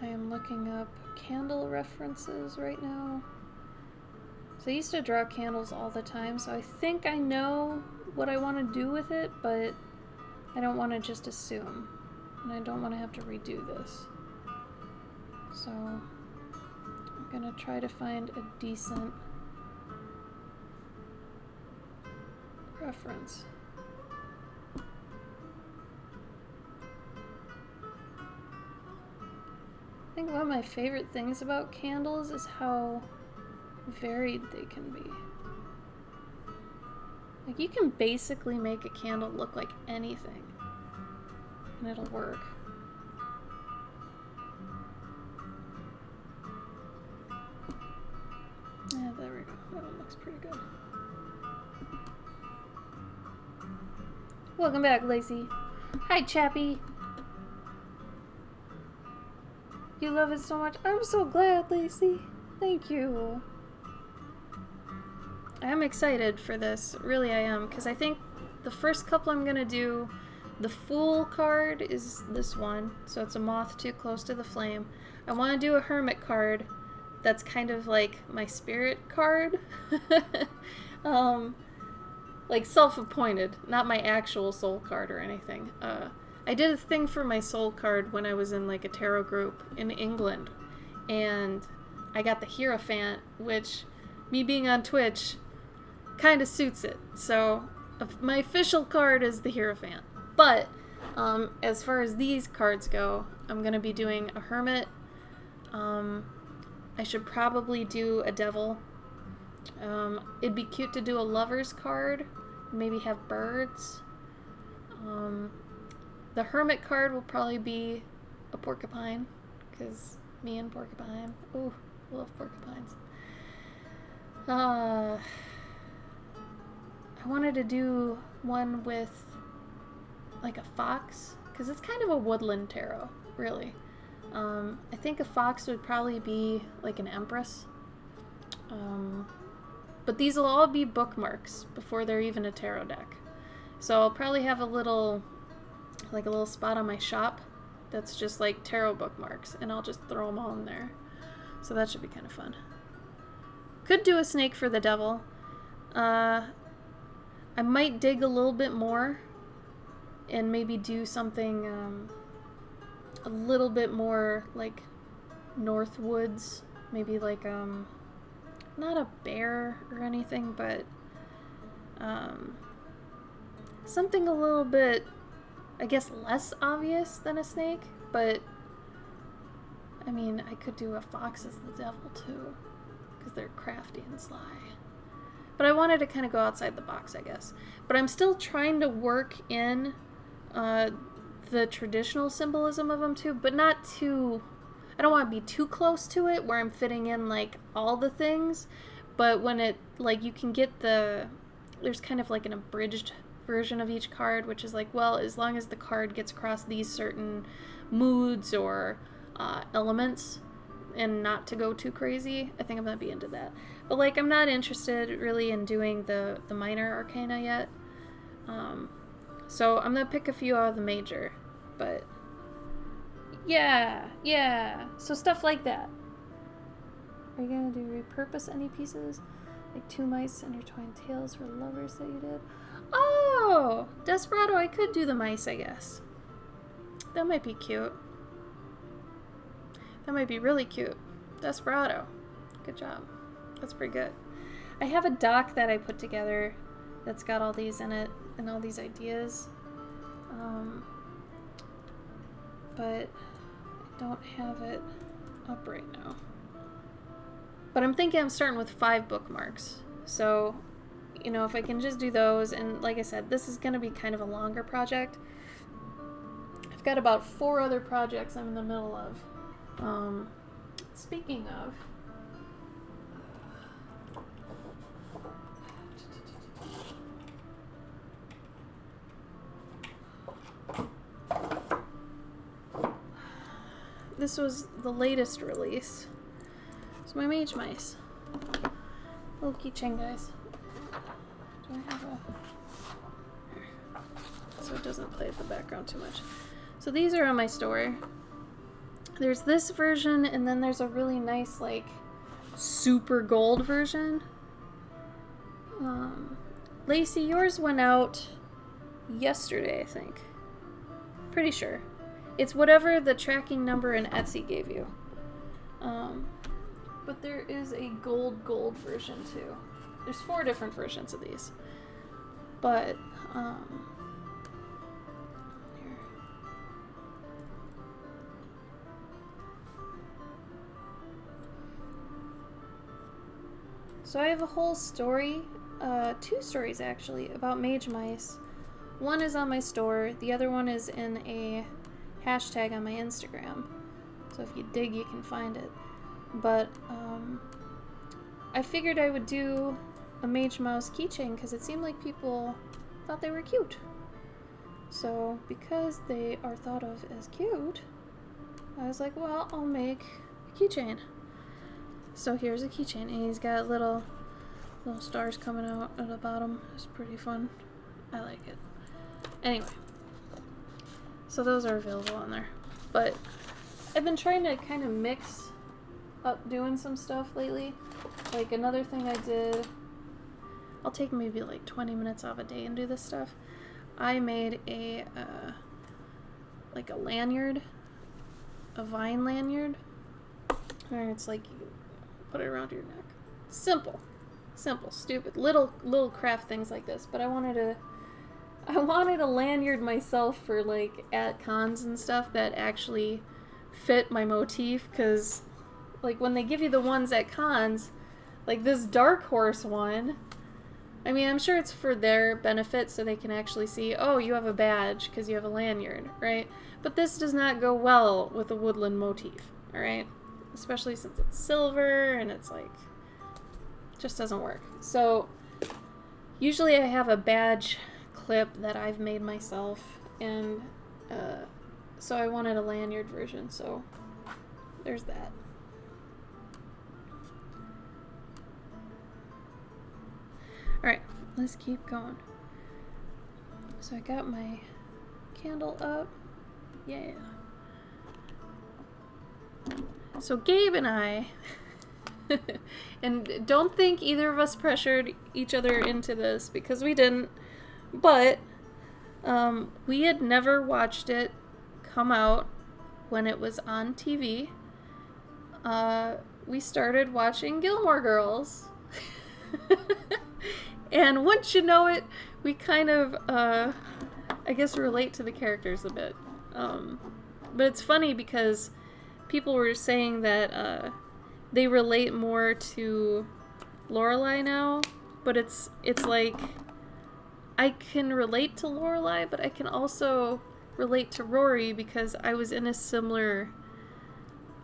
I am looking up candle references right now. So I used to draw candles all the time, so I think I know what I want to do with it, but I don't want to just assume. And I don't want to have to redo this. So I'm gonna try to find a decent reference. I think one of my favorite things about candles is how varied they can be. Like, you can basically make a candle look like anything, and it'll work. Yeah, there we go. That one looks pretty good. Welcome back, Lacey. Hi, Chappie. You love it so much. I'm so glad, Lacey. Thank you. I'm excited for this. Really, I am. Because I think the first couple I'm going to do, the Fool card is this one. So it's a moth too close to the flame. I want to do a Hermit card that's kind of like my spirit card. Like self-appointed, not my actual soul card or anything. I did a thing for my soul card when I was in like a tarot group in England, and I got the Hierophant, which, me being on Twitch, kind of suits it. So my official card is the Hierophant. But as far as these cards go, I'm going to be doing a Hermit. I should probably do a Devil. It'd be cute to do a Lover's card, maybe have birds. The Hermit card will probably be a Porcupine, because me and Porcupine. Ooh, I love porcupines. I wanted to do one with like a fox, because it's kind of a woodland tarot, really. I think a fox would probably be like an empress. But these will all be bookmarks before they're even a tarot deck. So I'll probably have a little spot on my shop that's just like tarot bookmarks, and I'll just throw them all in there. So that should be kind of fun. Could do a snake for the devil. I might dig a little bit more and maybe do something a little bit more like North Woods. Maybe like not a bear or anything, but something a little bit, I guess, less obvious than a snake. But I mean, I could do a fox as the devil too, because they're crafty and sly. But I wanted to kind of go outside the box, I guess. But I'm still trying to work in the traditional symbolism of them too, but not too... I don't want to be too close to it where I'm fitting in like all the things, but when it, like, you can get there's kind of like an abridged version of each card, which is like, well, as long as the card gets across these certain moods or elements and not to go too crazy, I think I'm going to be into that. But like, I'm not interested really in doing the minor arcana yet. So I'm going to pick a few out of the major, but yeah. So stuff like that. Are you going to do repurpose any pieces? Like 2 mice intertwined tails for lovers that you did? Oh! Desperado, I could do the mice, I guess. That might be cute. That might be really cute. Desperado. Good job. That's pretty good. I have a doc that I put together that's got all these in it and all these ideas. But I don't have it up right now. But I'm thinking I'm starting with 5 bookmarks. So, you know, if I can just do those, and like I said, this is going to be kind of a longer project. I've got about 4 other projects I'm in the middle of. Speaking of, this was the latest release. It's my mage mice. Little keychain, guys. Do I have a... Here. So it doesn't play at the background too much. So these are on my store. There's this version, and then there's a really nice, like, super gold version. Lacey, yours went out yesterday, I think. Pretty sure. It's whatever the tracking number in Etsy gave you. But there is a gold version too. There's 4 different versions of these. But, here. So I have a whole story, 2 stories actually, about mage mice. One is on my store, the other one is in a hashtag on my Instagram. So if you dig, you can find it. But I figured I would do a mage mouse keychain because it seemed like people thought they were cute. So because they are thought of as cute, I was like, well, I'll make a keychain. So here's a keychain, and he's got little stars coming out at the bottom. It's pretty fun. I like it. Anyway, so those are available on there. But I've been trying to kind of mix up doing some stuff lately. Like another thing I did, I'll take maybe like 20 minutes off a day and do this stuff. I made a like a lanyard, a vine lanyard, where it's like you put it around your neck. Simple, stupid, little craft things like this. But I wanted a lanyard myself for like at cons and stuff that actually fit my motif, because like when they give you the ones at cons, like this Dark Horse one, I mean, I'm sure it's for their benefit so they can actually see, oh, you have a badge because you have a lanyard, right? But this does not go well with a woodland motif, all right? Especially since it's silver and it's like, just doesn't work. So usually I have a badge clip that I've made myself, and so I wanted a lanyard version, so there's that. Alright, let's keep going. So I got my candle up. Yeah. So Gabe and I, and don't think either of us pressured each other into this, because we didn't, but we had never watched it come out when it was on TV. We started watching Gilmore Girls. And once you know it, we kind of, I guess, relate to the characters a bit. But it's funny because people were saying that they relate more to Lorelai now, but it's like I can relate to Lorelai, but I can also relate to Rory because I was in a similar,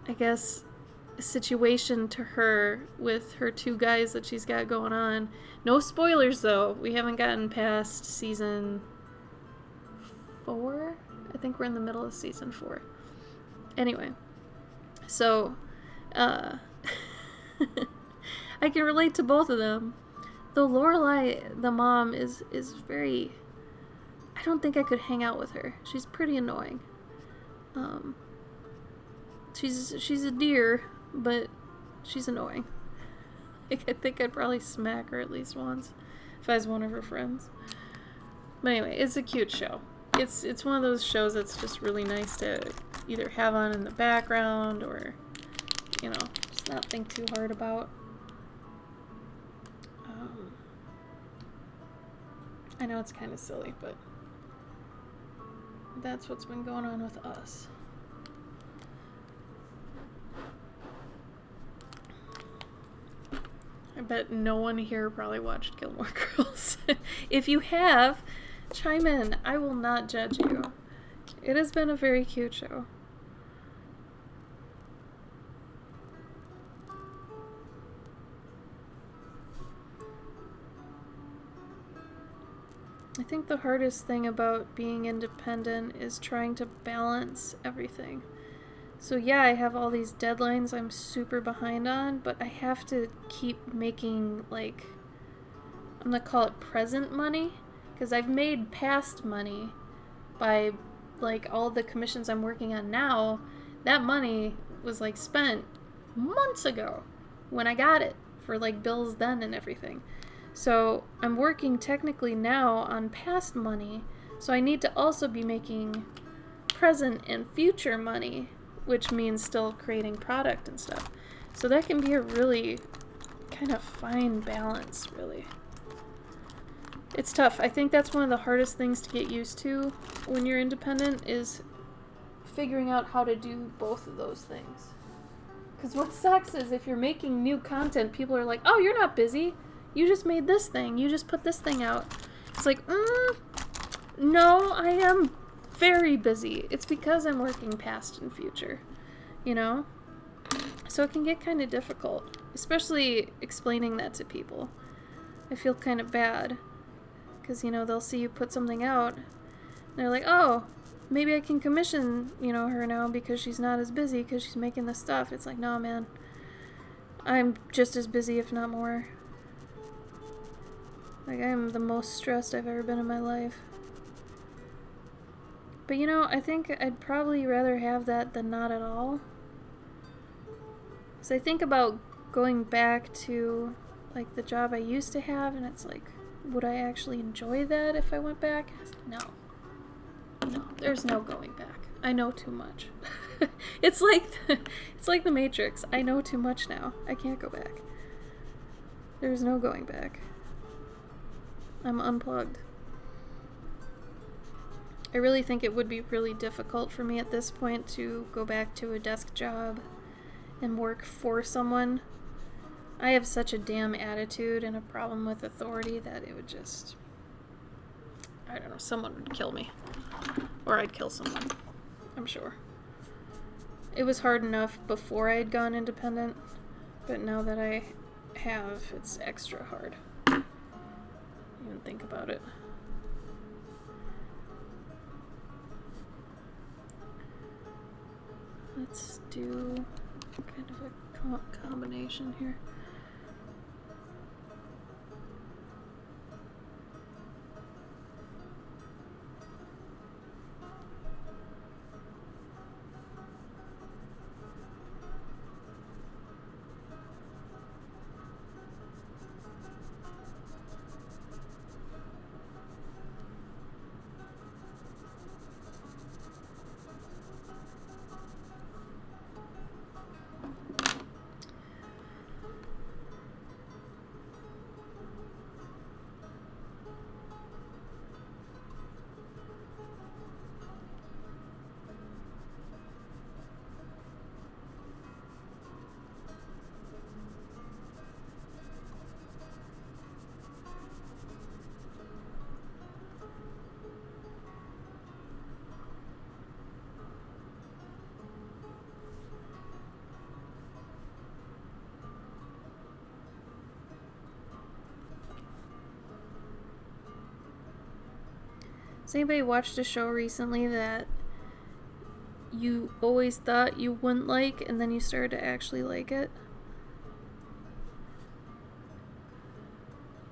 I guess, situation to her with her two guys that she's got going on. No spoilers though. We haven't gotten past season 4. I think we're in the middle of season 4. Anyway, so I can relate to both of them. Though Lorelai, the mom, is very, I don't think I could hang out with her. She's pretty annoying. She's a dear, but she's annoying. Like, I think I'd probably smack her at least once if I was one of her friends. But anyway, it's a cute show. It's one of those shows that's just really nice to either have on in the background or, you know, just not think too hard about. I know it's kind of silly, but that's what's been going on with us. I bet no one here probably watched Gilmore Girls. If you have, chime in. I will not judge you. It has been a very cute show. I think the hardest thing about being independent is trying to balance everything. So yeah, I have all these deadlines I'm super behind on, but I have to keep making, like, I'm gonna call it present money, because I've made past money by, like, all the commissions I'm working on now. That money was, like, spent months ago when I got it for, like, bills then and everything. So I'm working technically now on past money, so I need to also be making present and future money, which means still creating product and stuff. So that can be a really kind of fine balance, really. It's tough. I think that's one of the hardest things to get used to when you're independent, is figuring out how to do both of those things. Because what sucks is if you're making new content, people are like, oh, you're not busy. You just made this thing. You just put this thing out. It's like, no, I am very busy. It's because I'm working past and future, you know? So it can get kind of difficult, especially explaining that to people. I feel kind of bad because, you know, they'll see you put something out They're like, oh, maybe I can commission, her now because she's not as busy because she's making this stuff. It's like, no, man. I'm just as busy, if not more. Like, I am the most stressed I've ever been in my life. But I think I'd probably rather have that than not at all. Because I think about going back to, like, the job I used to have, and it's like, would I actually enjoy that if I went back? No. No, there's no going back. I know too much. It's like the Matrix. I know too much now. I can't go back. There's no going back. I'm unplugged. I really think it would be really difficult for me at this point to go back to a desk job and work for someone. I have such a damn attitude and a problem with authority that it would just... I don't know, someone would kill me. Or I'd kill someone. I'm sure. It was hard enough before I'd gone independent, but now that I have, it's extra hard. Even think about it. Let's do kind of a combination here. Has anybody watched a show recently that you always thought you wouldn't like and then you started to actually like it?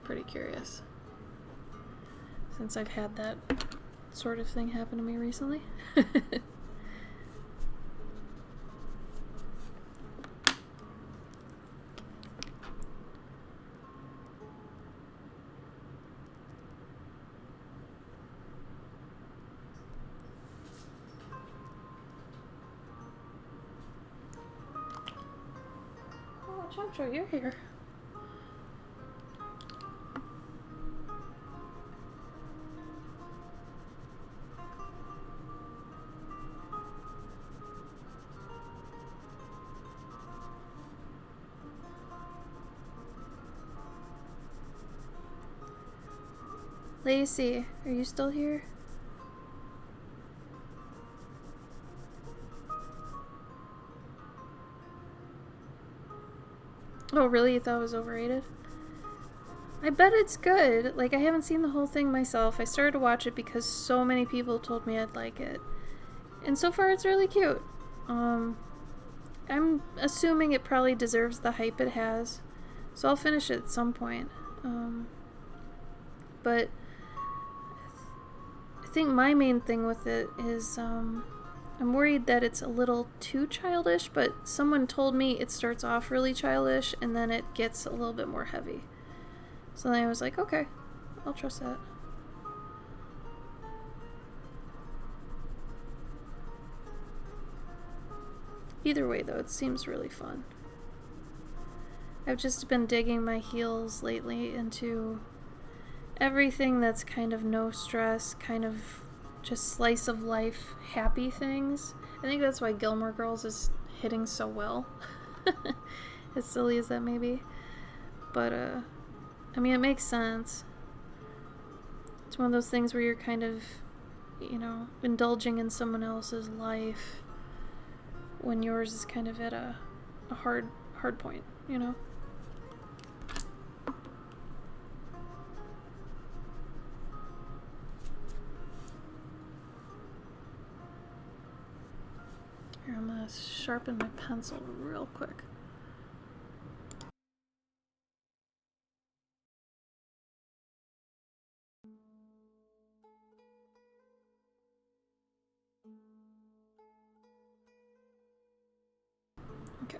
Pretty curious. Since I've had that sort of thing happen to me recently. Chancho, you're here. Lacey, are you still here? Oh, really? You thought it was overrated? I bet it's good. Like, I haven't seen the whole thing myself. I started to watch it because so many people told me I'd like it. And so far, it's really cute. I'm assuming it probably deserves the hype it has. So I'll finish it at some point. But I think my main thing with it is I'm worried that it's a little too childish, but someone told me it starts off really childish and then it gets a little bit more heavy. So then I was like, okay, I'll trust that. Either way, though, it seems really fun. I've just been digging my heels lately into everything that's kind of no stress, kind of just slice of life happy things. I think that's why Gilmore Girls is hitting so well. As silly as that may be. But, I mean, it makes sense. It's one of those things where you're kind of, indulging in someone else's life when yours is kind of at a hard point, Here, I'm gonna sharpen my pencil real quick. Okay.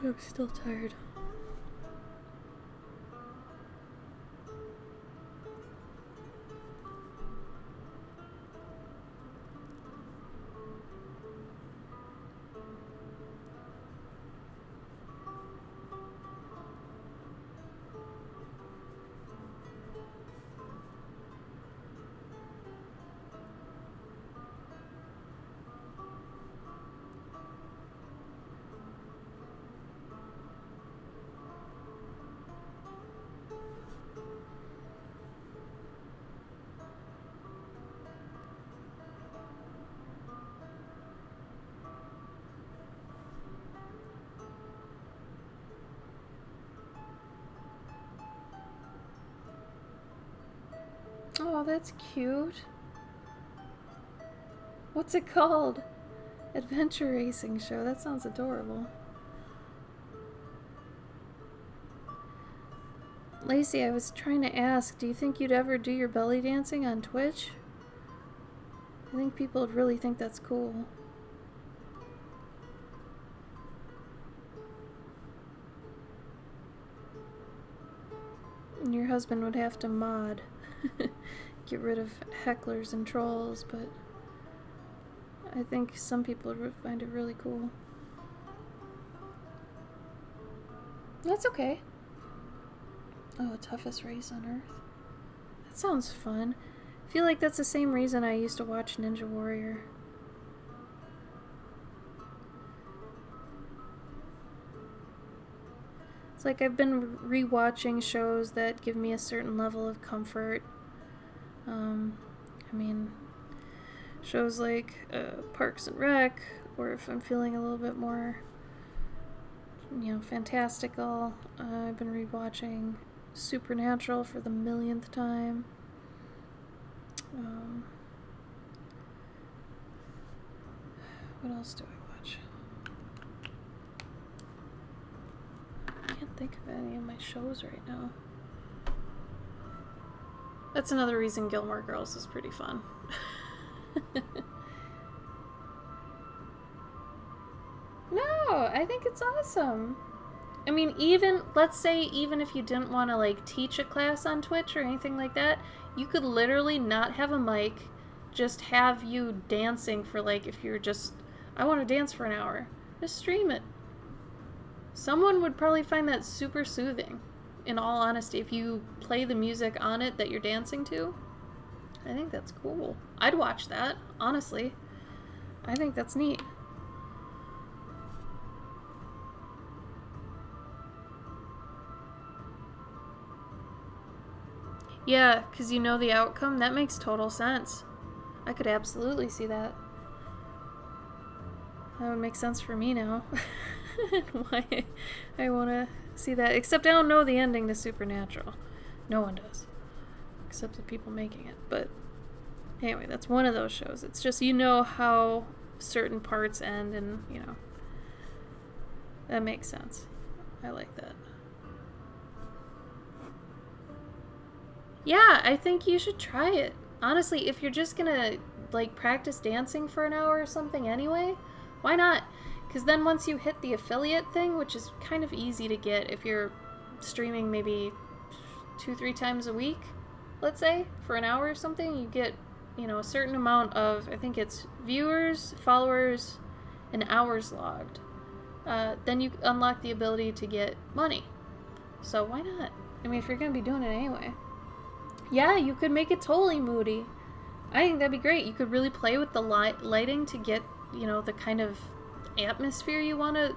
I'm still tired. Oh, that's cute. What's it called? Adventure Racing Show. That sounds adorable. Lacey, I was trying to ask, do you think you'd ever do your belly dancing on Twitch? I think people would really think that's cool. And your husband would have to mod. Get rid of hecklers and trolls, but I think some people would find it really cool. That's okay. Oh, toughest race on Earth. That sounds fun. I feel like that's the same reason I used to watch Ninja Warrior. It's like I've been rewatching shows that give me a certain level of comfort. I mean, shows like Parks and Rec, or if I'm feeling a little bit more, fantastical, I've been rewatching Supernatural for the millionth time. What else do I watch? I can't think of any of my shows right now. That's another reason Gilmore Girls is pretty fun. No, I think it's awesome. I mean, let's say even if you didn't want to like teach a class on Twitch or anything like that, you could literally not have a mic, just have you dancing for like, if you're just, I want to dance for an hour, just stream it. Someone would probably find that super soothing, in all honesty, if you play the music on it that you're dancing to. I think that's cool. I'd watch that, honestly. I think that's neat. Yeah, because you know the outcome. That makes total sense. I could absolutely see that. That would make sense for me now. Why I want to see that. Except I don't know the ending to Supernatural. No one does. except the people making it. But anyway, that's one of those shows. It's just, you know how certain parts end, and, you know, that makes sense. I like that. Yeah, I think you should try it. Honestly, if you're just gonna, like, practice dancing for an hour or something anyway, why not? Because then once you hit the affiliate thing, which is kind of easy to get if you're streaming maybe 2-3 times a week, let's say, for an hour or something, you get, you know, a certain amount of, I think it's viewers, followers, and hours logged. Then you unlock the ability to get money. So why not? I mean, if you're going to be doing it anyway. Yeah, you could make it totally moody. I think that'd be great. You could really play with the lighting to get, you know, the kind of atmosphere you want to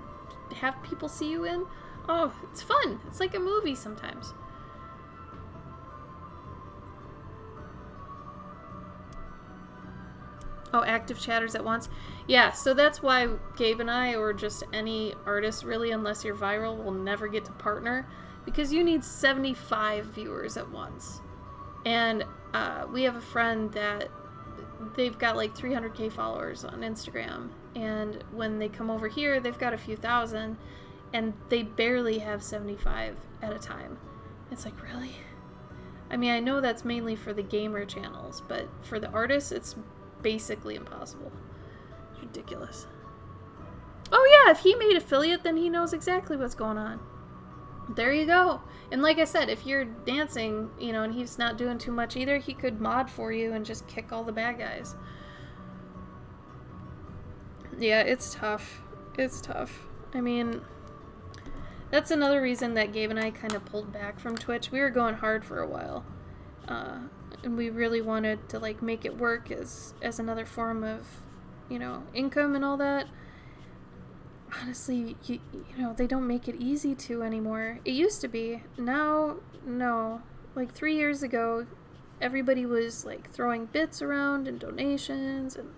have people see you in. Oh, it's fun. It's like a movie sometimes. Oh, active chatters at once. Yeah, so that's why Gabe and I, or just any artist really, unless you're viral, will never get to partner, because you need 75 viewers at once. And we have a friend that they've got like 300k followers on Instagram, and when they come over here, they've got a few thousand, and they barely have 75 at a time. It's like, really? I mean, I know that's mainly for the gamer channels, but for the artists, it's basically impossible. It's ridiculous. Oh yeah, if he made affiliate, then he knows exactly what's going on. There you go. And like I said, if you're dancing, you know, and he's not doing too much either, he could mod for you and just kick all the bad guys. Yeah, it's tough. It's tough. I mean, that's another reason that Gabe and I kind of pulled back from Twitch. We were going hard for a while. And we really wanted to, like, make it work as another form of, you know, income and all that. Honestly, you know, they don't make it easy to anymore. It used to be. Now, no. Like 3 years ago, everybody was, like, throwing bits around and donations and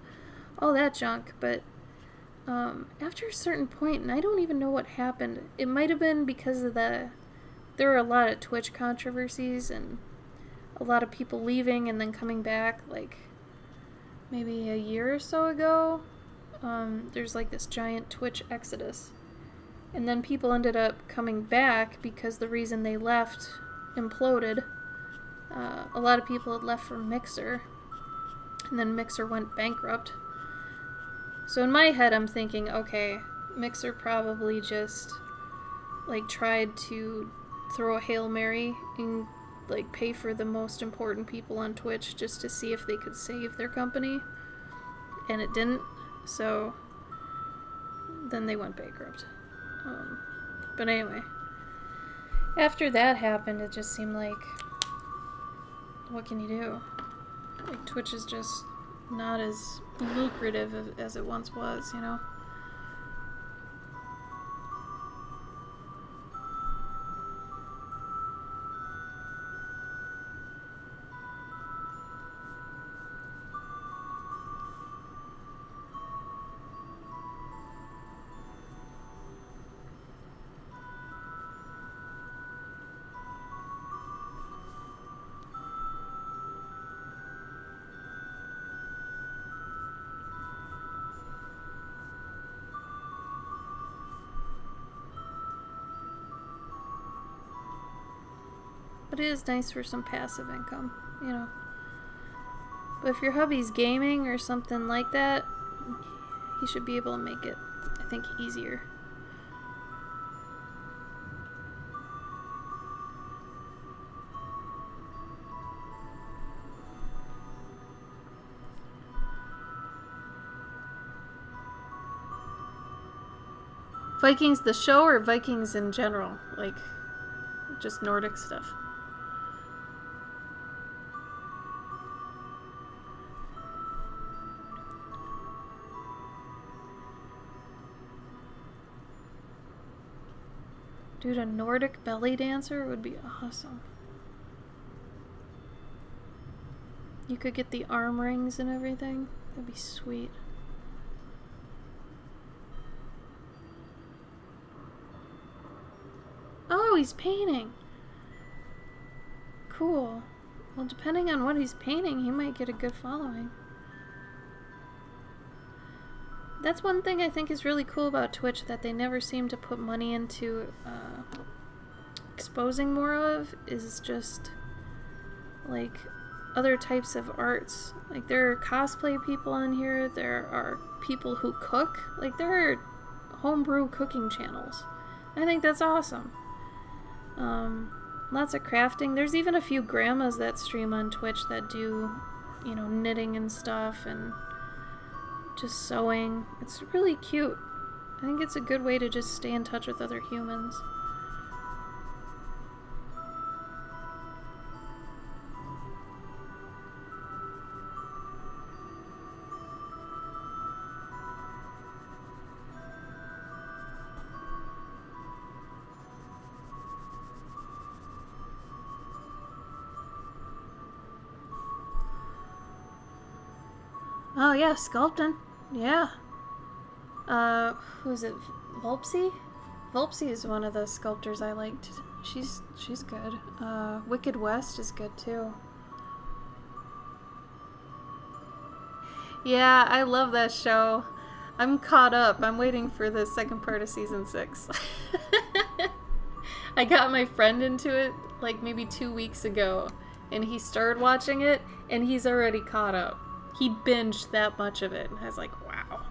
all that junk. But after a certain point, and I don't even know what happened, it might have been because of there were a lot of Twitch controversies and a lot of people leaving and then coming back, like, maybe a year or so ago. There's like this giant Twitch exodus. And then people ended up coming back because the reason they left imploded. A lot of people had left for Mixer, and then Mixer went bankrupt. So in my head, I'm thinking, okay, Mixer probably just, like, tried to throw a Hail Mary and, like, pay for the most important people on Twitch just to see if they could save their company. And it didn't. So then they went bankrupt. But anyway, after that happened, it just seemed like, what can you do? Like, Twitch is just not as lucrative as it once was, you know? But it is nice for some passive income, you know. But if your hobby's gaming or something like that, you should be able to make it, I think, easier. Vikings the show or Vikings in general? Like, just Nordic stuff? Dude, a Nordic belly dancer would be awesome. You could get the arm rings and everything. That'd be sweet. Oh, he's painting. Cool. Well, depending on what he's painting, he might get a good following. That's one thing I think is really cool about Twitch, that they never seem to put money into exposing more of, is just like other types of arts. Like, there are cosplay people on here, there are people who cook, like there are homebrew cooking channels. I think that's awesome. Lots of crafting. There's even a few grandmas that stream on Twitch that do, you know, knitting and stuff and just sewing. It's really cute. I think it's a good way to just stay in touch with other humans. Oh yeah, sculpting. Yeah. Who is it? Volpsy? Volpsy is one of the sculptors I liked. She's good. Wicked West is good too. Yeah, I love that show. I'm caught up. I'm waiting for the second part of season 6. I got my friend into it like maybe 2 weeks ago, and he started watching it, and he's already caught up. He binged that much of it, and I was like, wow.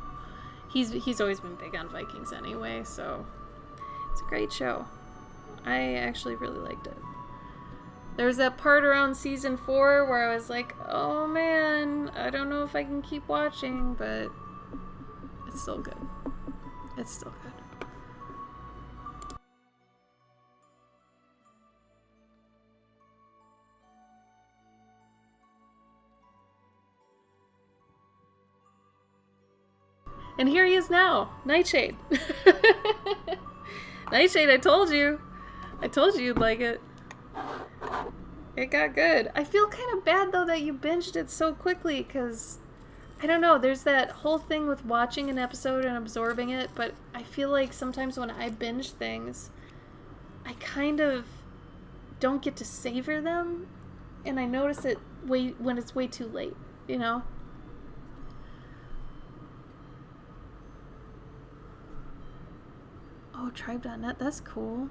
He's always been big on Vikings anyway, so it's a great show. I actually really liked it. There was that part around season 4 where I was like, oh man, I don't know if I can keep watching, but it's still good. It's still good. And here he is now, Nightshade. Nightshade, I told you. I told you you'd like it. It got good. I feel kind of bad, though, that you binged it so quickly, because, I don't know, there's that whole thing with watching an episode and absorbing it, but I feel like sometimes when I binge things, I kind of don't get to savor them, and I notice it when it's way too late, you know? Oh, Tribe.net, that's cool.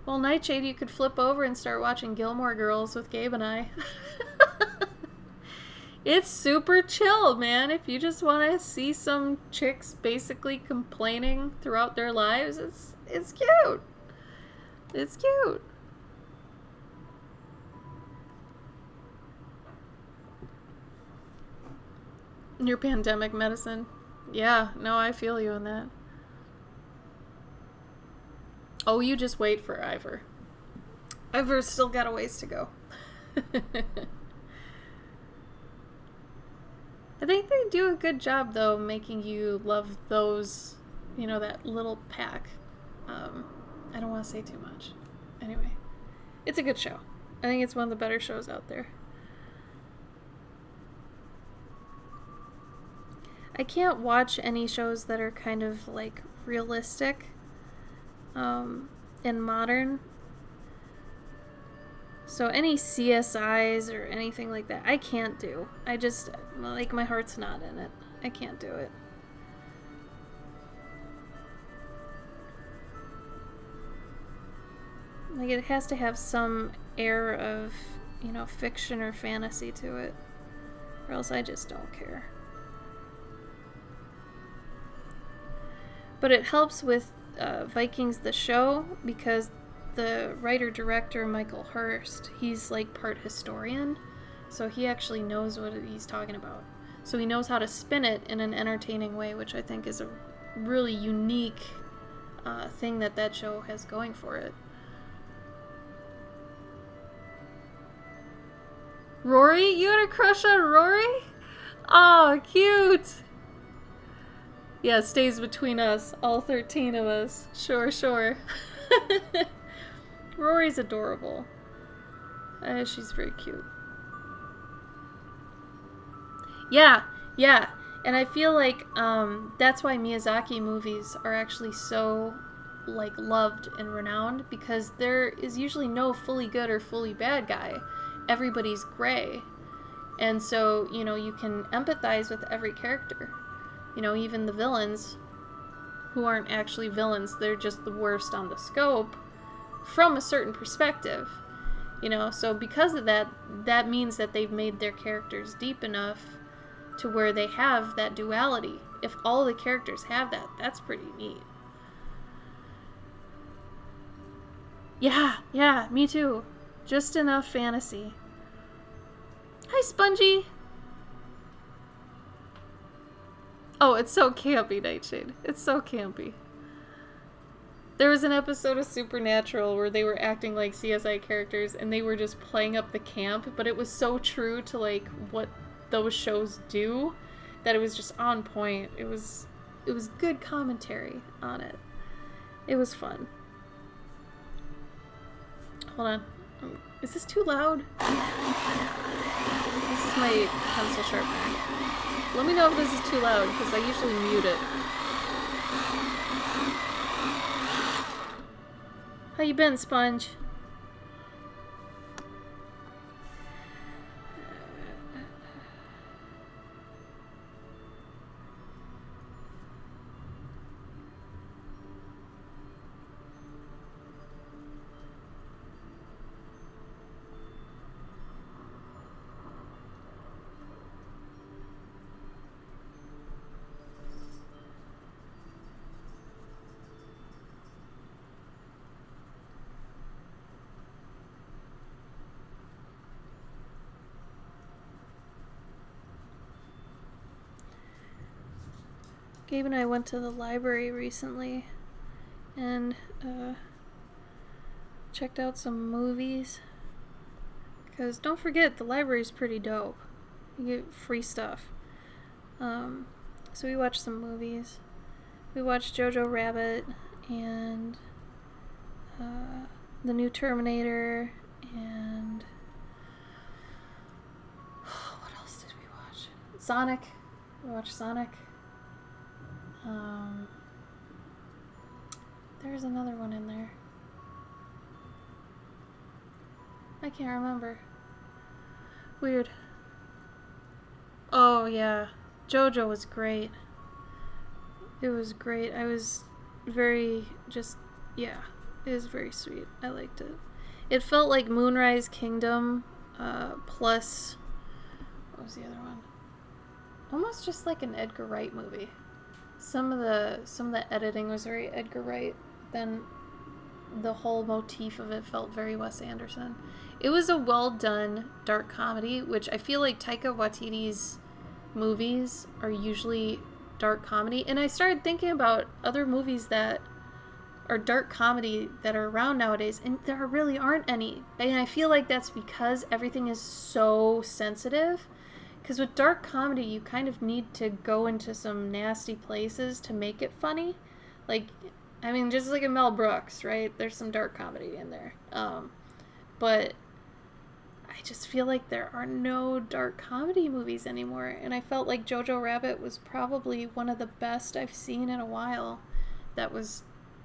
Well, Nightshade, you could flip over and start watching Gilmore Girls with Gabe and I. It's super chill, man. If you just want to see some chicks basically complaining throughout their lives, it's cute. It's cute. Your pandemic medicine. Yeah, no, I feel you on that. Oh, you just wait for Ivor. Ivor's still got a ways to go. I think they do a good job, though, making you love those, you know, that little pack. I don't want to say too much. Anyway, it's a good show. I think it's one of the better shows out there. I can't watch any shows that are kind of like realistic and modern. So any CSIs or anything like that, I can't do. I just, like, my heart's not in it. I can't do it. Like, it has to have some air of, you know, fiction or fantasy to it, or else I just don't care. But it helps with Vikings the show, because the writer-director Michael Hurst, he's like part historian, so he actually knows what he's talking about. So he knows how to spin it in an entertaining way, which I think is a really unique thing that show has going for it. Rory? You had a crush on Rory? Oh, cute! Yeah, it stays between us, all 13 of us. Sure, sure. Rory's adorable. She's very cute. Yeah. And I feel like that's why Miyazaki movies are actually so like loved and renowned, because there is usually no fully good or fully bad guy. Everybody's gray. And so, you know, you can empathize with every character. You know, even the villains, who aren't actually villains, they're just the worst on the scope from a certain perspective. You know, so because of that, that means that they've made their characters deep enough to where they have that duality. If all the characters have that, that's pretty neat. Yeah, me too. Just enough fantasy. Hi, Spongy! Oh, it's so campy, Nightshade. It's so campy. There was an episode of Supernatural where they were acting like CSI characters and they were just playing up the camp, but it was so true to, like, what those shows do that it was just on point. It was good commentary on it. It was fun. Hold on. Is this too loud? This is my pencil sharpener. Let me know if this is too loud, because I usually mute it. How you been, Sponge? Gabe and I went to the library recently and checked out some movies. Because don't forget, the library's pretty dope. You get free stuff. So we watched some movies. We watched Jojo Rabbit and the new Terminator and what else did we watch? Sonic. We watched Sonic. There's another one in there. I can't remember. Weird. Oh, yeah. JoJo was great. It was great. I was very yeah. It was very sweet. I liked it. It felt like Moonrise Kingdom, plus, what was the other one? Almost just like an Edgar Wright movie. Some of the editing was very Edgar Wright. Then the whole motif of it felt very Wes Anderson. It was a well done dark comedy, which I feel like Taika Waititi's movies are usually dark comedy. And I started thinking about other movies that are dark comedy that are around nowadays, and there really aren't any. And I feel like that's because everything is so sensitive. Because with dark comedy, you kind of need to go into some nasty places to make it funny. Like, I mean, just like in Mel Brooks, right? There's some dark comedy in there. But I just feel like there are no dark comedy movies anymore. And I felt like Jojo Rabbit was probably one of the best I've seen in a while that was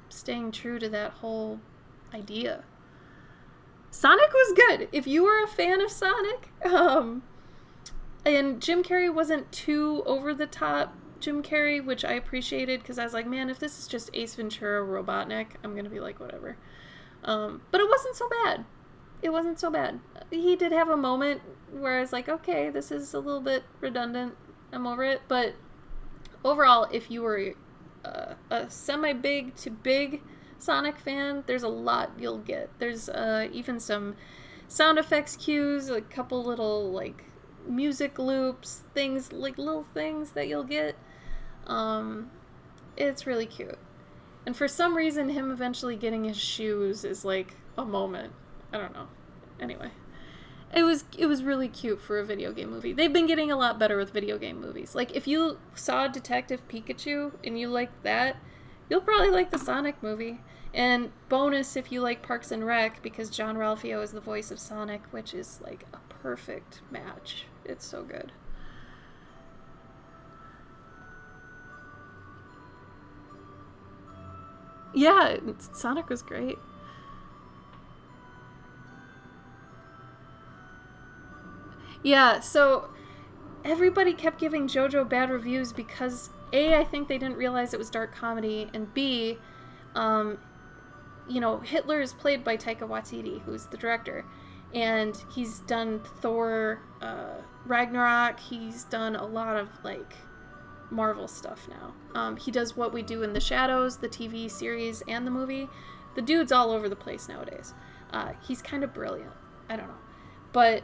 staying true to that whole idea. Sonic was good. If you were a fan of Sonic, and Jim Carrey wasn't too over the top Jim Carrey, which I appreciated, because I was like, man, if this is just Ace Ventura Robotnik, I'm gonna be like, whatever. But it wasn't so bad. It wasn't so bad. He did have a moment where I was like, okay, this is a little bit redundant. I'm over it. But overall, if you were a semi-big to big Sonic fan, there's a lot you'll get. There's even some sound effects cues, a couple little, like, music loops, things, like little things that you'll get. It's really cute. And for some reason, him eventually getting his shoes is like a moment. I don't know. Anyway, it was really cute for a video game movie. They've been getting a lot better with video game movies. Like, if you saw Detective Pikachu and you liked that, you'll probably like the Sonic movie. And bonus if you like Parks and Rec, because John Ralphio is the voice of Sonic, which is like a perfect match. It's so good. Yeah, Sonic was great. Yeah, so everybody kept giving JoJo bad reviews because A, I think they didn't realize it was dark comedy, and B, um, Hitler is played by Taika Waititi, who's the director, and he's done Thor, Ragnarok. He's done a lot of like Marvel stuff now. He does What We Do in the Shadows, the TV series, and the movie. The dude's all over the place nowadays. He's kind of brilliant. I don't know, but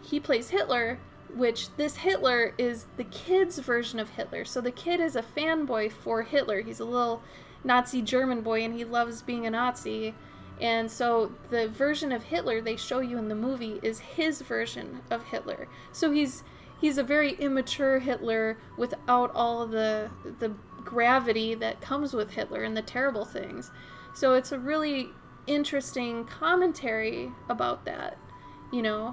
he plays Hitler, which this Hitler is the kid's version of Hitler. So the kid is a fanboy for Hitler. He's a little Nazi German boy, and he loves being a Nazi. And so the version of Hitler they show you in the movie is his version of Hitler. So he's a very immature Hitler without all the gravity that comes with Hitler and the terrible things. So it's a really interesting commentary about that.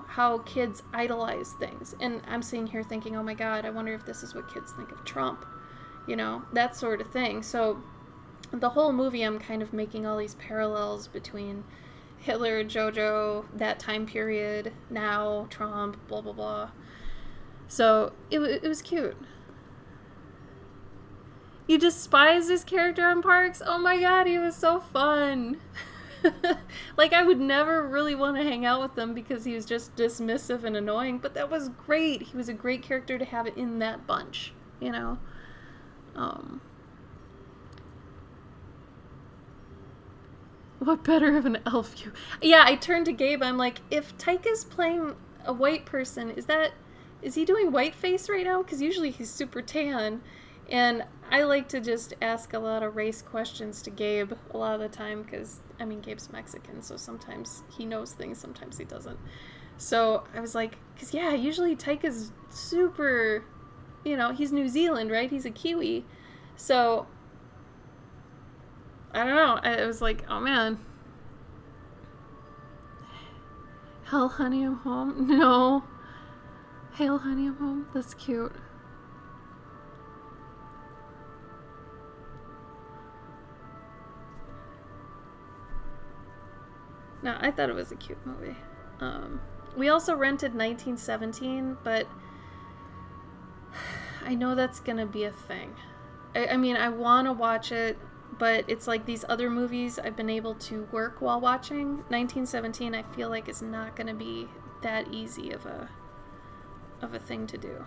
How kids idolize things. And I'm sitting here thinking, oh my God, I wonder if this is what kids think of Trump. That sort of thing. So the whole movie, I'm kind of making all these parallels between Hitler, JoJo, that time period, now, Trump, blah, blah, blah. So it was cute. You despise this character on Parks? Oh my God, he was so fun. Like, I would never really want to hang out with him because he was just dismissive and annoying, but that was great. He was a great character to have in that bunch, What better of an elf view? Yeah, I turned to Gabe. I'm like, if Taika's playing a white person, is he doing whiteface right now? Because usually he's super tan. And I like to just ask a lot of race questions to Gabe a lot of the time because, Gabe's Mexican, so sometimes he knows things, sometimes he doesn't. So I was like, because, yeah, usually Taika's super, he's New Zealand, right? He's a Kiwi. So, I don't know. I was like, oh, man. Hell, honey, I'm home? No. Hail, honey, I'm home? That's cute. No, I thought it was a cute movie. We also rented 1917, but I know that's gonna be a thing. I want to watch it, but it's like these other movies I've been able to work while watching. 1917, I feel like it's not gonna be that easy of a thing to do.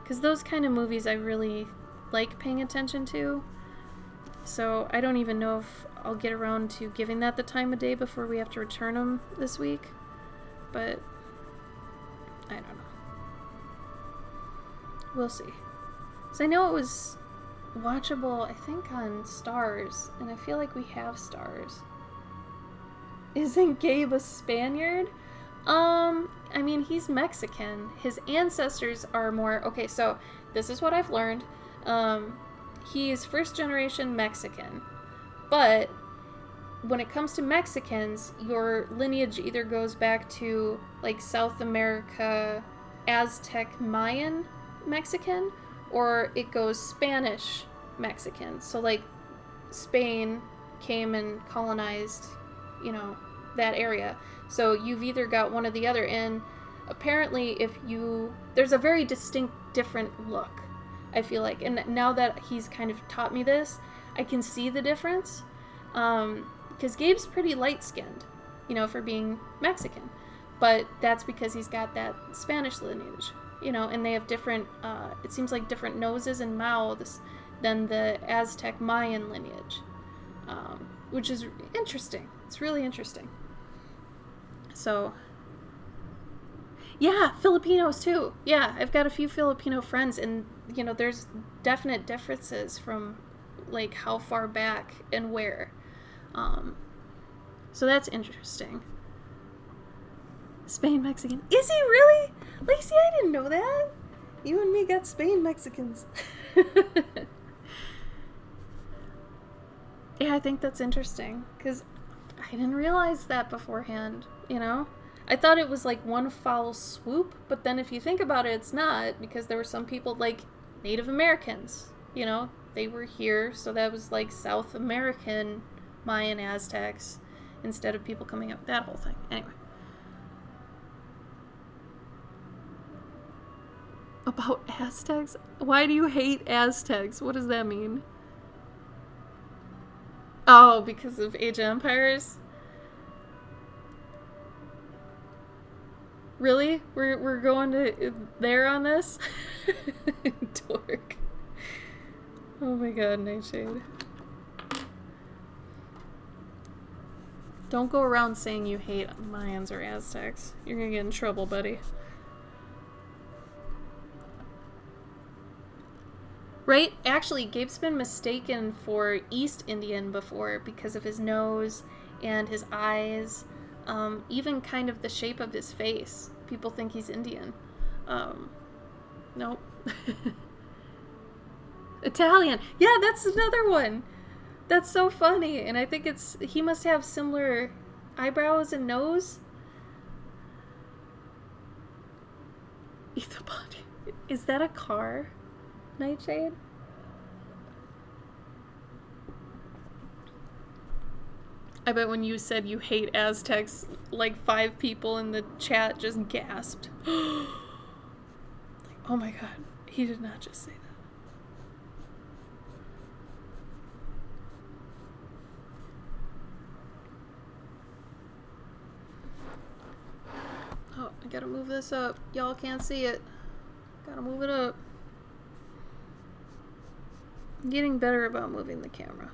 Because those kind of movies I really like paying attention to. So I don't even know if I'll get around to giving that the time of day before we have to return them this week. But I don't know. We'll see. So I know it was watchable, I think, on Stars, and I feel like we have Stars. Isn't Gabe a Spaniard? He's Mexican. His ancestors are more... Okay, so this is what I've learned. He is first generation Mexican. But when it comes to Mexicans, your lineage either goes back to, like, South America, Aztec, Mayan Mexican, or it goes Spanish Mexican. So, like, Spain came and colonized, that area. So you've either got one or the other. And apparently there's a very distinct different look, I feel like. And now that he's kind of taught me this, I can see the difference. Because Gabe's pretty light-skinned, for being Mexican. But that's because he's got that Spanish lineage, and they have different, it seems like different noses and mouths than the Aztec Mayan lineage, which is interesting. It's really interesting. So, yeah, Filipinos too. Yeah, I've got a few Filipino friends, and, there's definite differences from, like, how far back and where. So that's interesting. Spain Mexican. Is he really? Lacey, I didn't know that. You and me got Spain Mexicans. Yeah, I think that's interesting, because I didn't realize that beforehand, I thought it was like one foul swoop, but then if you think about it, it's not, because there were some people, like Native Americans, they were here, so that was like South American Mayan Aztecs instead of people coming up. That whole thing. Anyway. About Aztecs? Why do you hate Aztecs? What does that mean? Oh, because of Age of Empires? Really? We're going to there on this? Dork. Oh my god, Nightshade. Don't go around saying you hate Mayans or Aztecs. You're gonna get in trouble, buddy. Right? Actually, Gabe's been mistaken for East Indian before because of his nose and his eyes, even kind of the shape of his face. People think he's Indian. Nope. Italian. Yeah, that's another one. That's so funny. And I think he must have similar eyebrows and nose. Ethobot. Is that a car? Nightshade? I bet when you said you hate Aztecs, like 5 people in the chat just gasped. Like, oh my god, he did not just say that. Oh, I gotta move this up. Y'all can't see it. Gotta move it up. I'm getting better about moving the camera.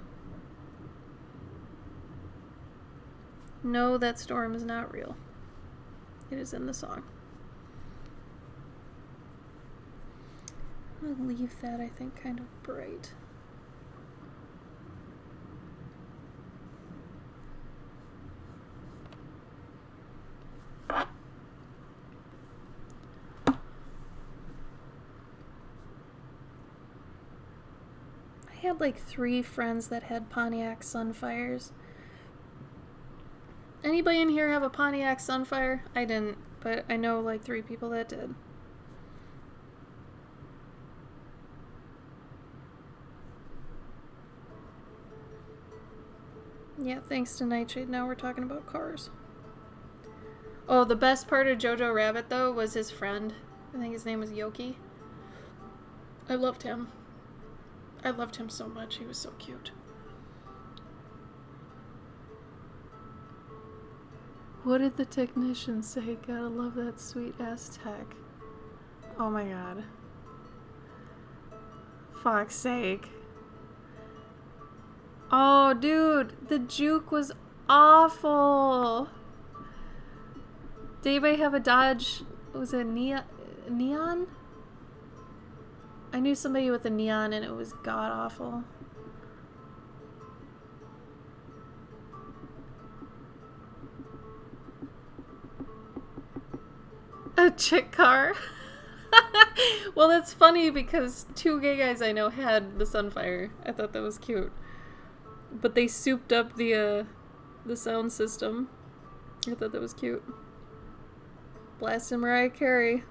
No, that storm is not real. It is in the song. I'm gonna leave that, I think, kind of bright. I had like 3 friends that had Pontiac Sunfires. Anybody in here have a Pontiac Sunfire? I didn't, but I know like 3 people that did. Yeah, thanks to Nightshade, now we're talking about cars. Oh, the best part of Jojo Rabbit, though, was his friend. I think his name was Yoki. I loved him. I loved him so much. He was so cute. What did the technician say? Gotta love that sweet ass tech. Oh my god. Fuck's sake. Oh, dude, the juke was awful. Did anybody have a Dodge? Was it Neon? I knew somebody with a Neon and it was god awful. A chick car? Well, that's funny because 2 gay guys I know had the Sunfire. I thought that was cute. But they souped up the sound system. I thought that was cute. Blasting Mariah Carey.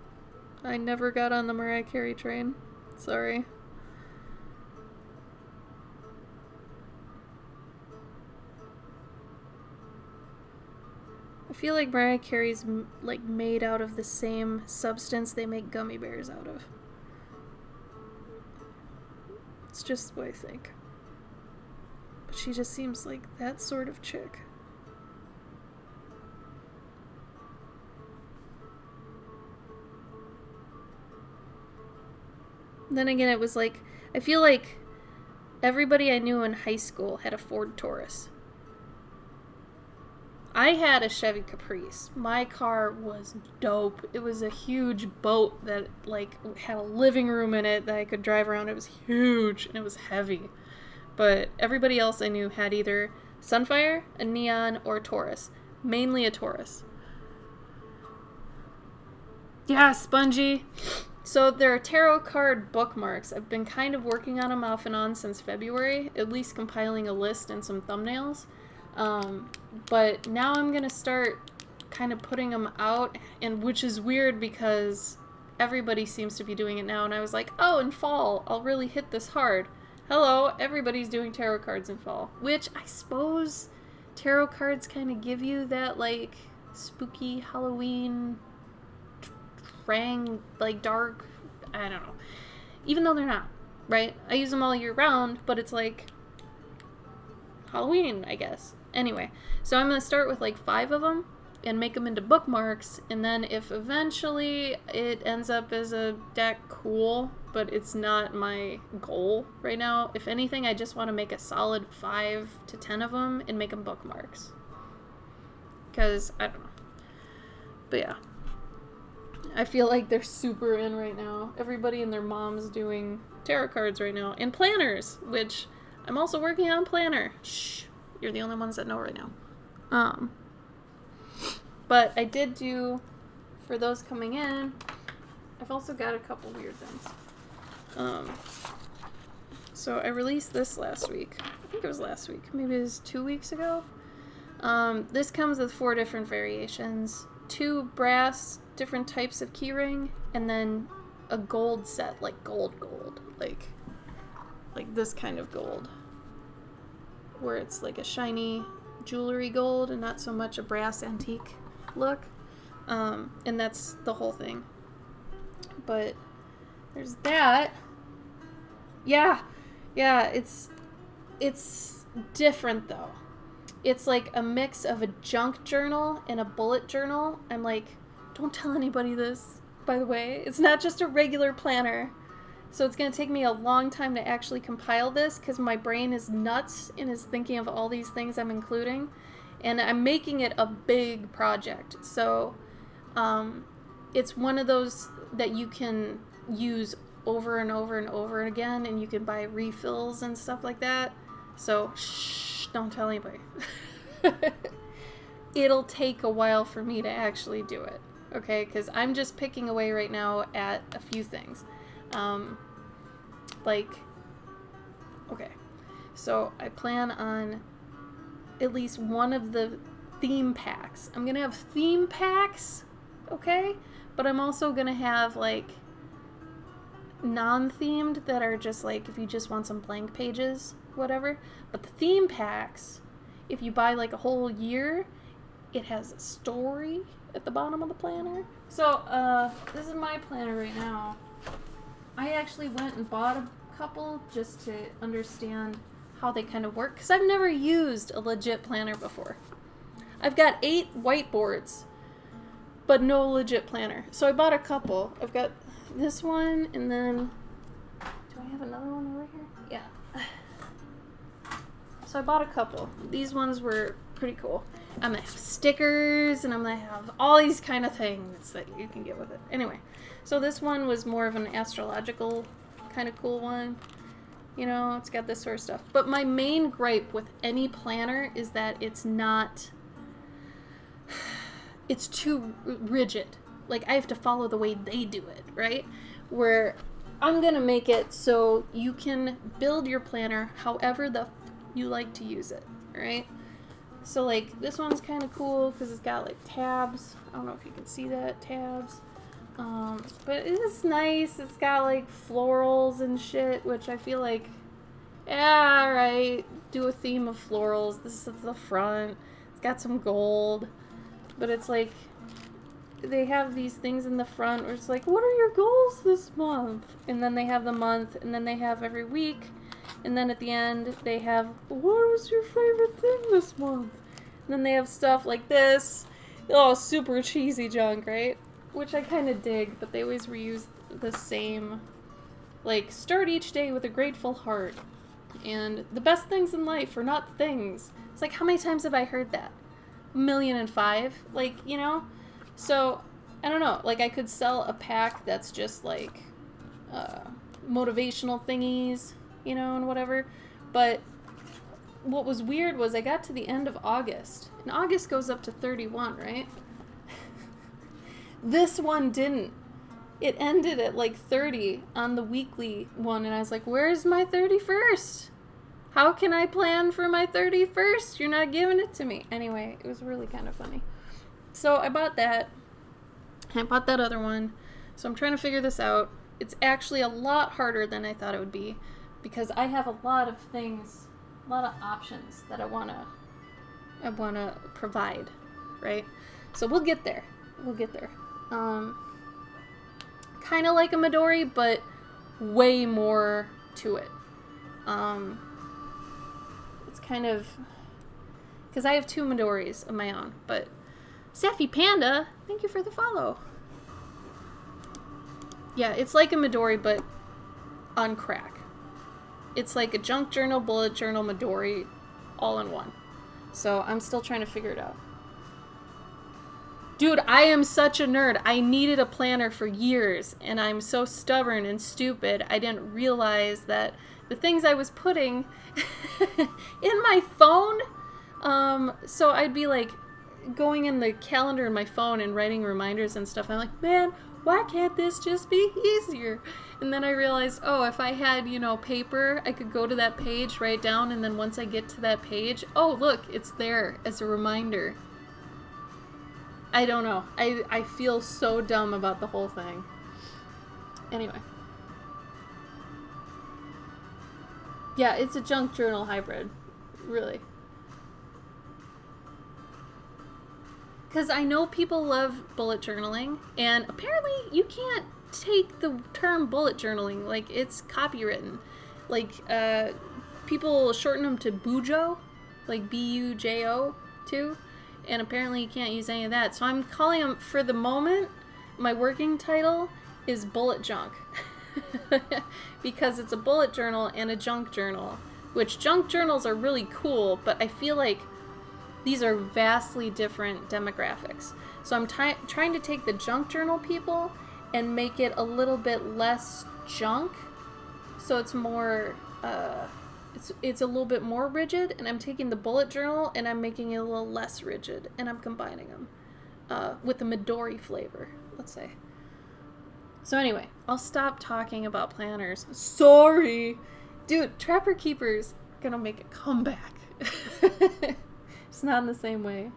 I never got on the Mariah Carey train. Sorry. I feel like Mariah Carey's like made out of the same substance they make gummy bears out of. It's just what I think. But she just seems like that sort of chick. Then again, it was like, I feel like everybody I knew in high school had a Ford Taurus. I had a Chevy Caprice. My car was dope. It was a huge boat that like had a living room in it that I could drive around. It was huge and it was heavy. But everybody else I knew had either Sunfire, a Neon, or a Taurus. Mainly a Taurus. Yeah, Spongy. So there are tarot card bookmarks. I've been kind of working on them off and on since February, at least compiling a list and some thumbnails. But now I'm going to start kind of putting them out, and which is weird because everybody seems to be doing it now. And I was like, oh, in fall, I'll really hit this hard. Hello, everybody's doing tarot cards in fall, which I suppose tarot cards kind of give you that, like, spooky Halloween, like, dark, I don't know. Even though they're not, right? I use them all year round, but it's like Halloween, I guess. Anyway, so I'm going to start with like 5 of them and make them into bookmarks, and then if eventually it ends up as a deck, cool, but it's not my goal right now. If anything, I just want to make a solid 5 to 10 of them and make them bookmarks. Because, I don't know. But yeah. I feel like they're super in right now. Everybody and their mom's doing tarot cards right now. And planners, which I'm also working on planner. Shh. You're the only ones that know right now. But I did do, for those coming in, I've also got a couple weird things. So I released this last week. I think it was last week. Maybe it was 2 weeks ago. This comes with 4 different variations. 2 brass, different types of keyring, and then a gold set, like gold. Like this kind of gold. Where it's like a shiny jewelry gold and not so much a brass antique look. And that's the whole thing. But there's that. Yeah, it's different though. It's like a mix of a junk journal and a bullet journal. I'm like, don't tell anybody this, by the way. It's not just a regular planner. So it's going to take me a long time to actually compile this because my brain is nuts and is thinking of all these things I'm including. And I'm making it a big project. So it's one of those that you can use over and over and over again, and you can buy refills and stuff like that. So, shh, don't tell anybody. It'll take a while for me to actually do it, okay? Because I'm just picking away right now at a few things. Okay, so I plan on at least one of the theme packs. I'm gonna have theme packs, okay? But I'm also gonna have, like, non-themed that are just, like, if you just want some blank pages, whatever. But the theme packs, if you buy, like, a whole year, it has a story at the bottom of the planner. So, this is my planner right now. I actually went and bought a couple just to understand how they kind of work, because I've never used a legit planner before. I've got 8 whiteboards, but no legit planner. So I bought a couple. I've got this one, and then, do I have another one over here? Yeah. So I bought a couple. These ones were pretty cool. I'm going to have stickers, and I'm going to have all these kind of things that you can get with it. Anyway, so this one was more of an astrological kind of cool one. You know, it's got this sort of stuff. But my main gripe with any planner is that it's not... It's too rigid. Like, I have to follow the way they do it, right? Where I'm going to make it so you can build your planner however the you like to use it, right? So, like, this one's kind of cool because it's got, like, tabs. I don't know if you can see that, tabs. But it is nice. It's got, like, florals and shit, which I feel like, yeah, alright, do a theme of florals. This is at the front. It's got some gold. But it's like, they have these things in the front where it's like, what are your goals this month? And then they have the month, and then they have every week. And then at the end, they have, what was your favorite thing this month? And then they have stuff like this. Oh, super cheesy junk, right? Which I kind of dig, but they always reuse the same, like, start each day with a grateful heart. And the best things in life are not things. It's like, how many times have I heard that? 1,000,005? Like, you know? So, I don't know. Like, I could sell a pack that's just, like, motivational thingies, you know, and whatever. But what was weird was I got to the end of August. And August goes up to 31, right? This one didn't. It ended at like 30 on the weekly one, and I was like, where's my 31st? How can I plan for my 31st? You're not giving it to me. Anyway, it was really kind of funny. So I bought that. I bought that other one. So I'm trying to figure this out. It's actually a lot harder than I thought it would be. because I have a lot of things, a lot of options that I wanna provide, right? So we'll get there. We'll get there. Kind of like a Midori, but way more to it. It's kind of, because I have 2 Midoris of my own, but Sappy Panda, thank you for the follow. Yeah, it's like a Midori, but on crack. It's like a junk journal, bullet journal, Midori, all in one. So I'm still trying to figure it out. Dude, I am such a nerd. I needed a planner for years, and I'm so stubborn and stupid. I didn't realize that the things I was putting in my phone, so I'd be like going in the calendar in my phone and writing reminders and stuff. I'm like, man, why can't this just be easier? And then I realized, oh, if I had, paper, I could go to that page, write down, and then once I get to that page, oh, look, it's there as a reminder. I don't know. I feel so dumb about the whole thing. Anyway. Yeah, it's a junk journal hybrid. Really. Because I know people love bullet journaling, and apparently you can't take the term bullet journaling. Like, it's copywritten. Like, people shorten them to Bujo, like B-U-J-O, too. And apparently you can't use any of that. So I'm calling them, for the moment, my working title is Bullet Junk. Because it's a bullet journal and a junk journal. Which junk journals are really cool, but I feel like these are vastly different demographics. So I'm trying to take the junk journal people and make it a little bit less junk. So it's more... It's a little bit more rigid, and I'm taking the bullet journal and I'm making it a little less rigid, and I'm combining them with the Midori flavor, let's say. So anyway, I'll stop talking about planners. Sorry! Dude, Trapper Keeper's gonna make a comeback. It's not in the same way.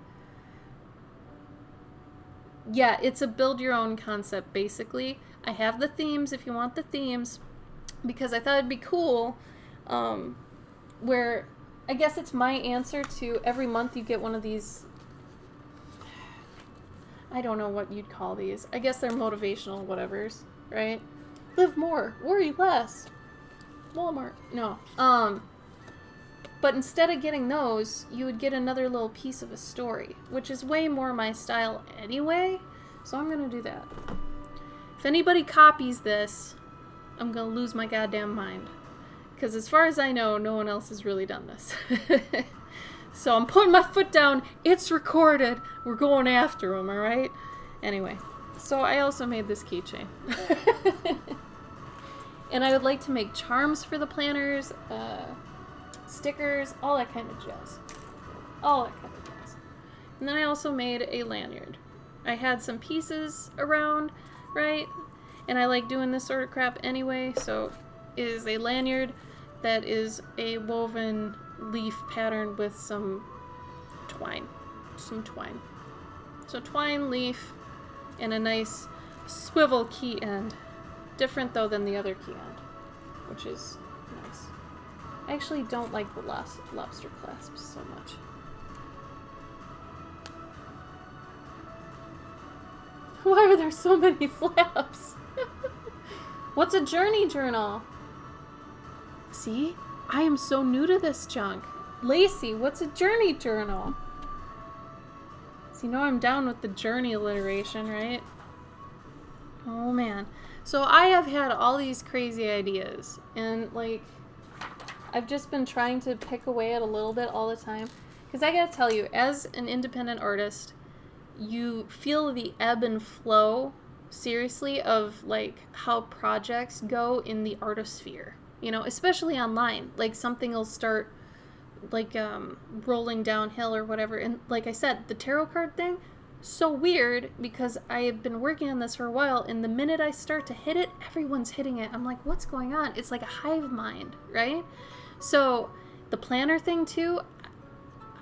Yeah, it's a build your own concept, basically. I have the themes if you want the themes, because I thought it'd be cool. Where I guess it's my answer to every month you get one of these. I don't know what you'd call these. I guess they're motivational whatevers, right? Live more, worry less. Walmart. No. But instead of getting those, you would get another little piece of a story, which is way more my style anyway. So I'm gonna do that. If anybody copies this, I'm gonna lose my goddamn mind. Because as far as I know, no one else has really done this. So I'm putting my foot down. It's recorded. We're going after them, alright? Anyway, so I also made this keychain. And I would like to make charms for the planners, stickers, all that kind of jazz. All that kind of jazz. And then I also made a lanyard. I had some pieces around, right? And I like doing this sort of crap anyway, so it is a lanyard that is a woven leaf pattern with some twine. So twine, leaf, and a nice swivel key end. Different though than the other key end, which is nice. I actually don't like the lobster clasps so much. Why are there so many flaps? What's a journey journal? See? I am so new to this junk. Lacey, what's a journey journal? So you know I'm down with the journey alliteration, right? Oh man. So I have had all these crazy ideas, and like, I've just been trying to pick away at a little bit all the time. Because I gotta tell you, as an independent artist, you feel the ebb and flow, seriously, of like how projects go in the artosphere. You know, especially online. Like, something will start, like, rolling downhill or whatever. And like I said, the tarot card thing, so weird, because I have been working on this for a while, and the minute I start to hit it, everyone's hitting it. I'm like, what's going on? It's like a hive mind, right? So, the planner thing, too,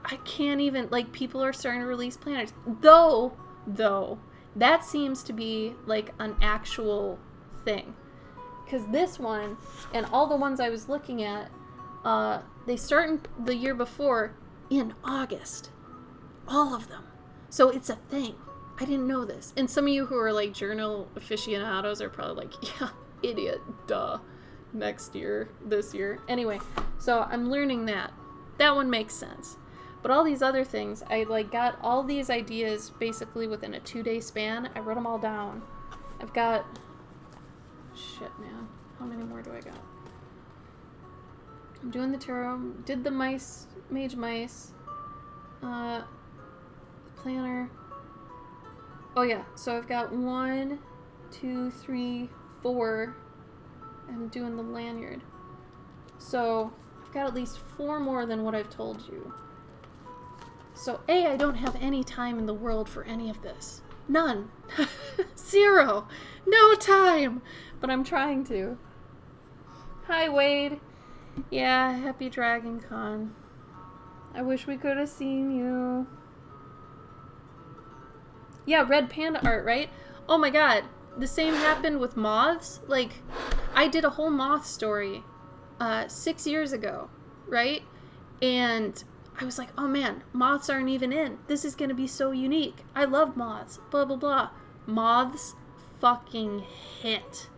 I can't even, like, people are starting to release planners. Though, that seems to be, like, an actual thing. Because this one, and all the ones I was looking at, they start in the year before in August. All of them. So it's a thing. I didn't know this. And some of you who are like journal aficionados are probably like, yeah, idiot, duh. Next year, this year. Anyway, so I'm learning that. That one makes sense. But all these other things, I like got all these ideas basically within a 2-day span. I wrote them all down. I've got... Shit, man. How many more do I got? I'm doing the tarot. Did the mice, mage mice. Planner. Oh yeah, so I've got 1, 2, 3, 4. I'm doing the lanyard. So I've got at least 4 more than what I've told you. So A, I don't have any time in the world for any of this. None. 0. No time. But I'm trying to. Hi, Wade. Yeah, happy Dragon Con. I wish we could have seen you. Yeah, red panda art, right? Oh my god. The same happened with moths. Like, I did a whole moth story 6 years ago, right? And I was like, oh man, moths aren't even in. This is going to be so unique. I love moths, blah, blah, blah. Moths fucking hit.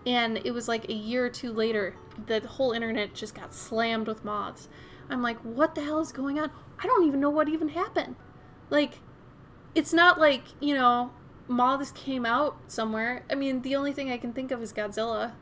And it was like a year or 2 later, the whole internet just got slammed with moths. I'm like, what the hell is going on? I don't even know what even happened. Like, it's not like, you know, moths came out somewhere. I mean, the only thing I can think of is Godzilla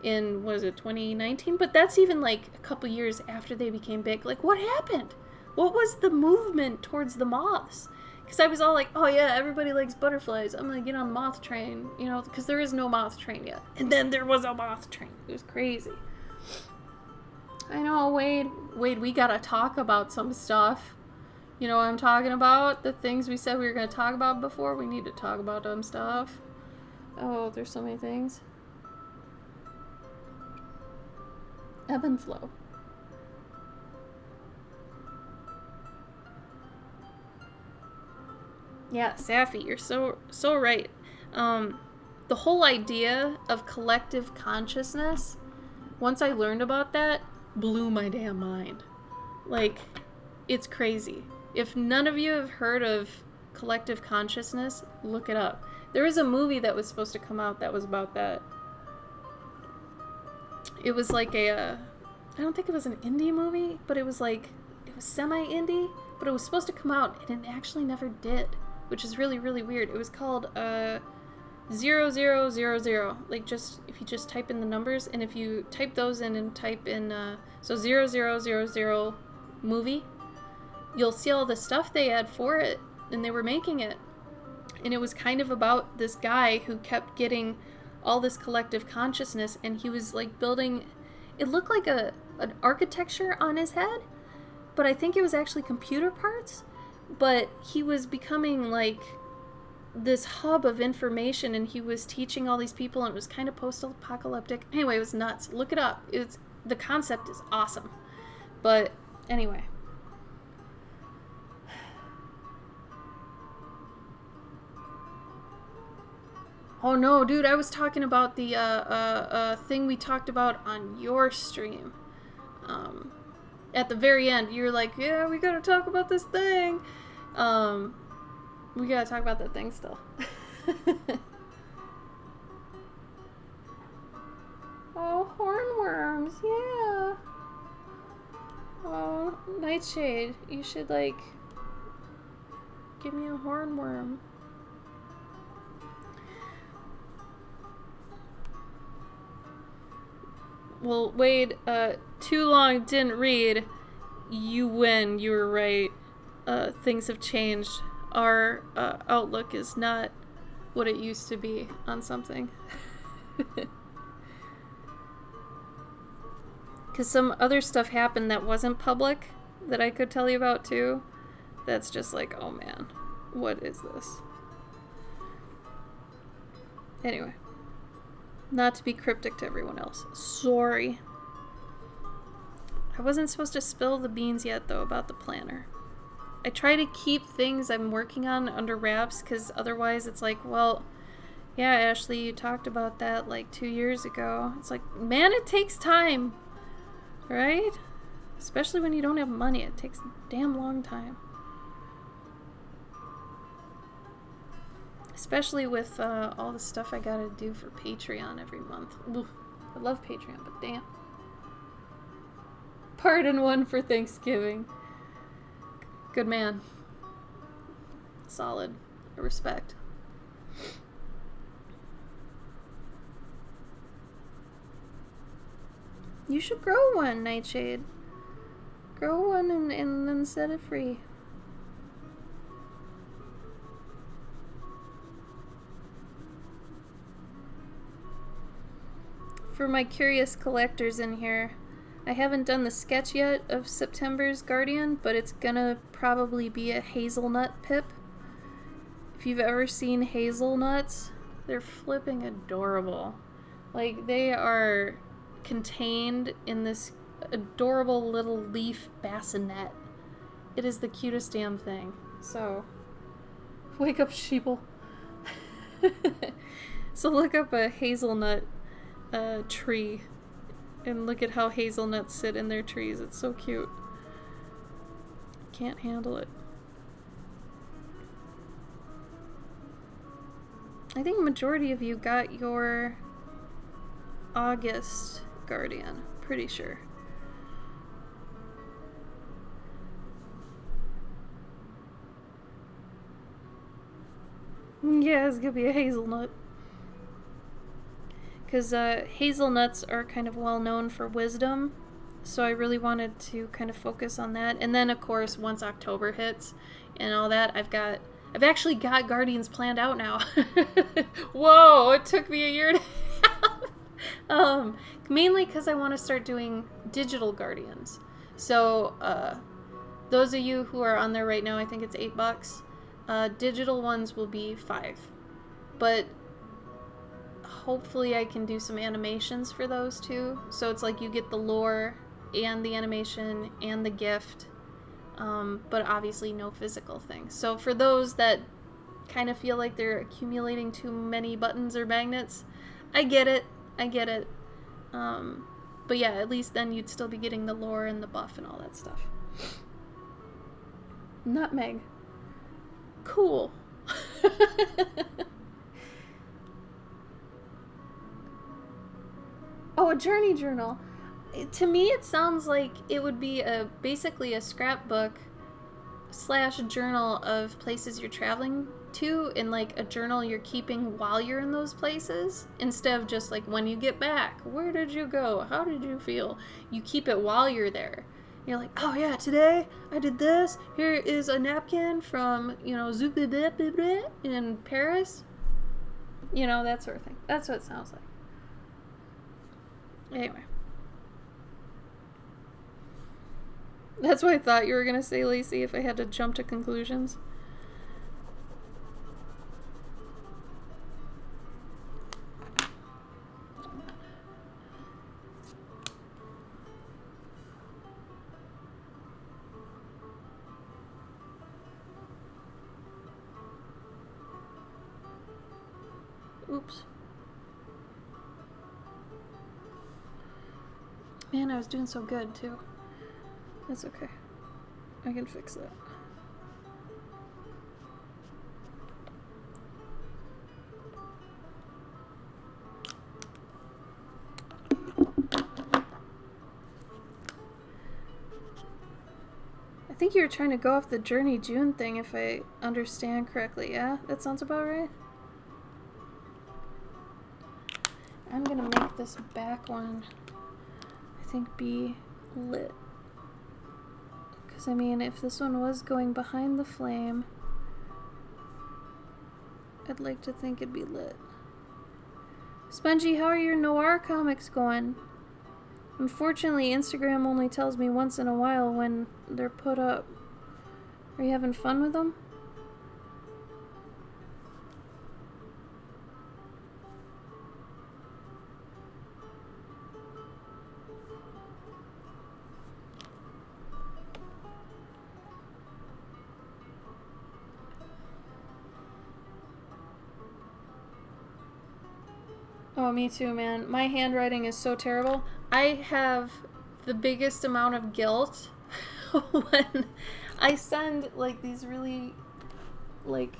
in, what is it, 2019? But that's even like a couple years after they became big. Like, what happened? What was the movement towards the moths? Because I was all like, oh yeah, everybody likes butterflies. I'm gonna get on the moth train, you know, because there is no moth train yet. And then there was a moth train. It was crazy. I know, Wade, we gotta talk about some stuff. You know what I'm talking about? The things we said we were gonna talk about before? We need to talk about them stuff. Oh, there's so many things. Ebb and flow. Yeah, Safi, you're so right. The whole idea of collective consciousness, once I learned about that, blew my damn mind. Like, it's crazy. If none of you have heard of collective consciousness, look it up. There was a movie that was supposed to come out that was about that. It was like I don't think it was an indie movie, but it was semi-indie, but it was supposed to come out, and it actually never did, which is really, really weird. It was called 0000, like just, if you just type in the numbers, and if you type those in and type in, so 0000 movie, you'll see all the stuff they had for it, and they were making it. And it was kind of about this guy who kept getting all this collective consciousness, and he was like building, it looked like an architecture on his head, but I think it was actually computer parts. But he was becoming like this hub of information, and he was teaching all these people, and it was kind of post-apocalyptic. Anyway, it was nuts. Look it up. The concept is awesome. But anyway. Oh no, dude, I was talking about the thing we talked about on your stream. At the very end, you're like, yeah, we gotta talk about this thing. We gotta talk about that thing still. Oh, hornworms, yeah. Oh, Nightshade, you should, like, give me a hornworm. Well, Wade, too long didn't read. You win. You were right. Things have changed. Our outlook is not what it used to be on something. Because some other stuff happened that wasn't public that I could tell you about too. That's just like, oh man, what is this? Anyway. Not to be cryptic to everyone else. Sorry. I wasn't supposed to spill the beans yet, though, about the planner. I try to keep things I'm working on under wraps, because otherwise it's like, well, Yeah, Ashley, you talked about that like 2 years ago. It's like, man, it takes time, right? Especially when you don't have money. It takes a damn long time. Especially with all the stuff I gotta do for Patreon every month. Oof. I love Patreon, but damn. Pardon one for Thanksgiving. Good man. Solid. Respect. You should grow one, Nightshade. Grow one and then set it free. For my curious collectors in here, I haven't done the sketch yet of September's Guardian, but it's gonna probably be a hazelnut pip. If you've ever seen hazelnuts, they're flipping adorable. Like, they are contained in this adorable little leaf bassinet. It is the cutest damn thing. So, wake up, sheeple. So look up a hazelnut tree and look at how hazelnuts sit in their trees. It's so cute. Can't handle it. I think majority of you got your August Guardian. Pretty sure. Yeah, it's gonna be a hazelnut. Because hazelnuts are kind of well known for wisdom, so I really wanted to kind of focus on that. And then, of course, once October hits and all that, I've actually got Guardians planned out now. Whoa, it took me a year and a half. Mainly because I want to start doing digital Guardians. So, those of you who are on there right now, I think it's $8. Digital ones will be $5. But hopefully I can do some animations for those too. So it's like you get the lore and the animation and the gift, but obviously no physical things. So for those that kind of feel like they're accumulating too many buttons or magnets, I get it. But yeah, at least then you'd still be getting the lore and the buff and all that stuff. Nutmeg. Cool. Oh, a journey journal. To me, it sounds like it would be basically a scrapbook / journal of places you're traveling to, and like a journal you're keeping while you're in those places, instead of just like when you get back. Where did you go? How did you feel? You keep it while you're there. You're like, oh yeah, today I did this. Here is a napkin from, in Paris. That sort of thing. That's what it sounds like. Anyway. That's what I thought you were going to say, Lacey, if I had to jump to conclusions. Oops. Man, I was doing so good, too. That's okay. I can fix that. I think you were trying to go off the Journey June thing, if I understand correctly, yeah? That sounds about right? I'm gonna make this back one, I think, be lit. Because, I mean, if this one was going behind the flame, I'd like to think it'd be lit. Spongy, how are your noir comics going? Unfortunately, Instagram only tells me once in a while when they're put up. Are you having fun with them? Oh, me too, man. My handwriting is so terrible. I have the biggest amount of guilt when I send like these really like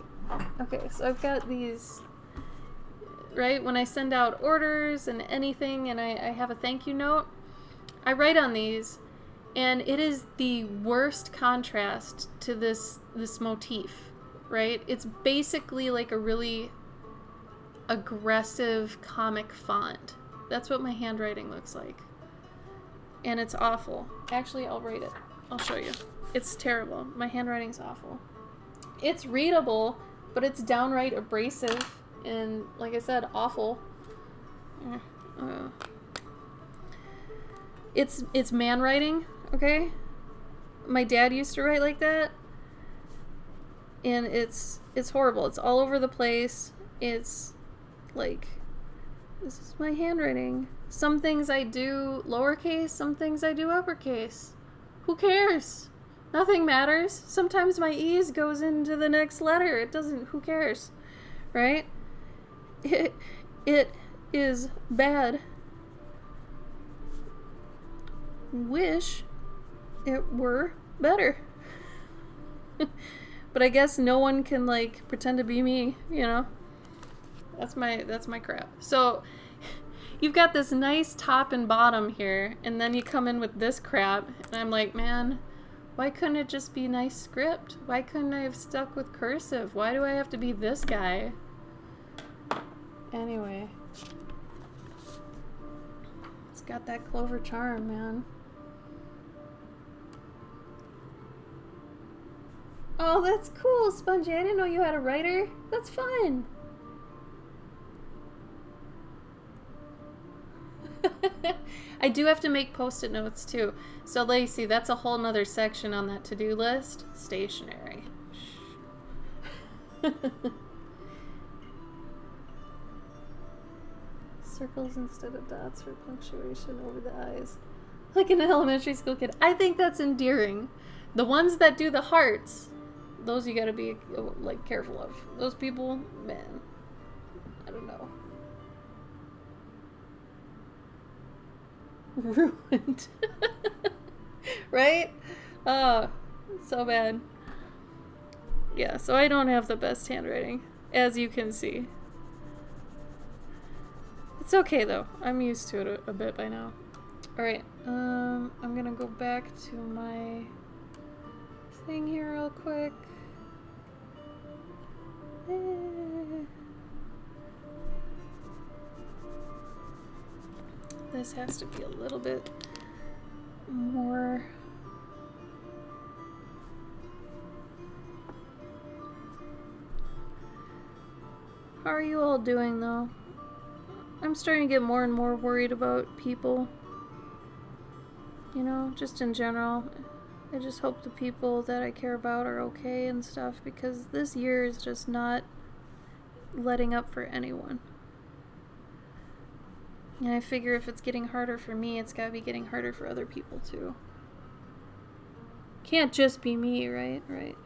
okay, so I've got these right when I send out orders and anything and I have a thank you note, I write on these and it is the worst contrast to this motif, right? It's basically like a really aggressive comic font. That's what my handwriting looks like. And it's awful. Actually, I'll write it. I'll show you. It's terrible. My handwriting's awful. It's readable, but it's downright abrasive and, like I said, awful. It's man writing, okay? My dad used to write like that, and it's horrible. It's all over the place. It's like, this is my handwriting. Some things I do lowercase, some things I do uppercase. Who cares? Nothing matters. Sometimes my E's goes into the next letter. It doesn't, who cares? Right? It is bad. Wish it were better. But I guess no one can like pretend to be me, you know? That's my crap. So you've got this nice top and bottom here, and then you come in with this crap, and I'm like, man, why couldn't it just be nice script? Why couldn't I have stuck with cursive? Why do I have to be this guy? Anyway. It's got that Clover charm, man. Oh, that's cool, Spongy. I didn't know you had a writer. That's fun. I do have to make post-it notes too. So Lacey, that's a whole nother section on that to-do list. Stationery. Circles instead of dots for punctuation over the eyes. Like an elementary school kid. I think that's endearing. The ones that do the hearts, those you gotta be like careful of. Those people, man, I don't know. Ruined. Right? Oh, so bad. Yeah, so I don't have the best handwriting, as you can see. It's okay though. I'm used to it a bit by now. Alright, I'm gonna go back to my thing here real quick. This has to be a little bit more. How are you all doing though? I'm starting to get more and more worried about people. You know, just in general. I just hope the people that I care about are okay and stuff, because this year is just not letting up for anyone. And I figure if it's getting harder for me, it's gotta be getting harder for other people too. Can't just be me, right? Right.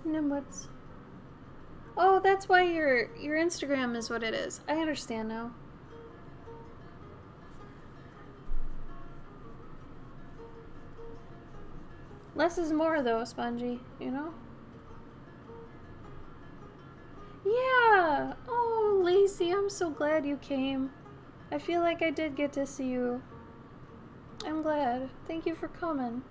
Nimwits. Oh, that's why your Instagram is what it is. I understand now. Less is more though, Spongy, you know? Yeah! Oh, Lacey, I'm so glad you came. I feel like I did get to see you. I'm glad. Thank you for coming.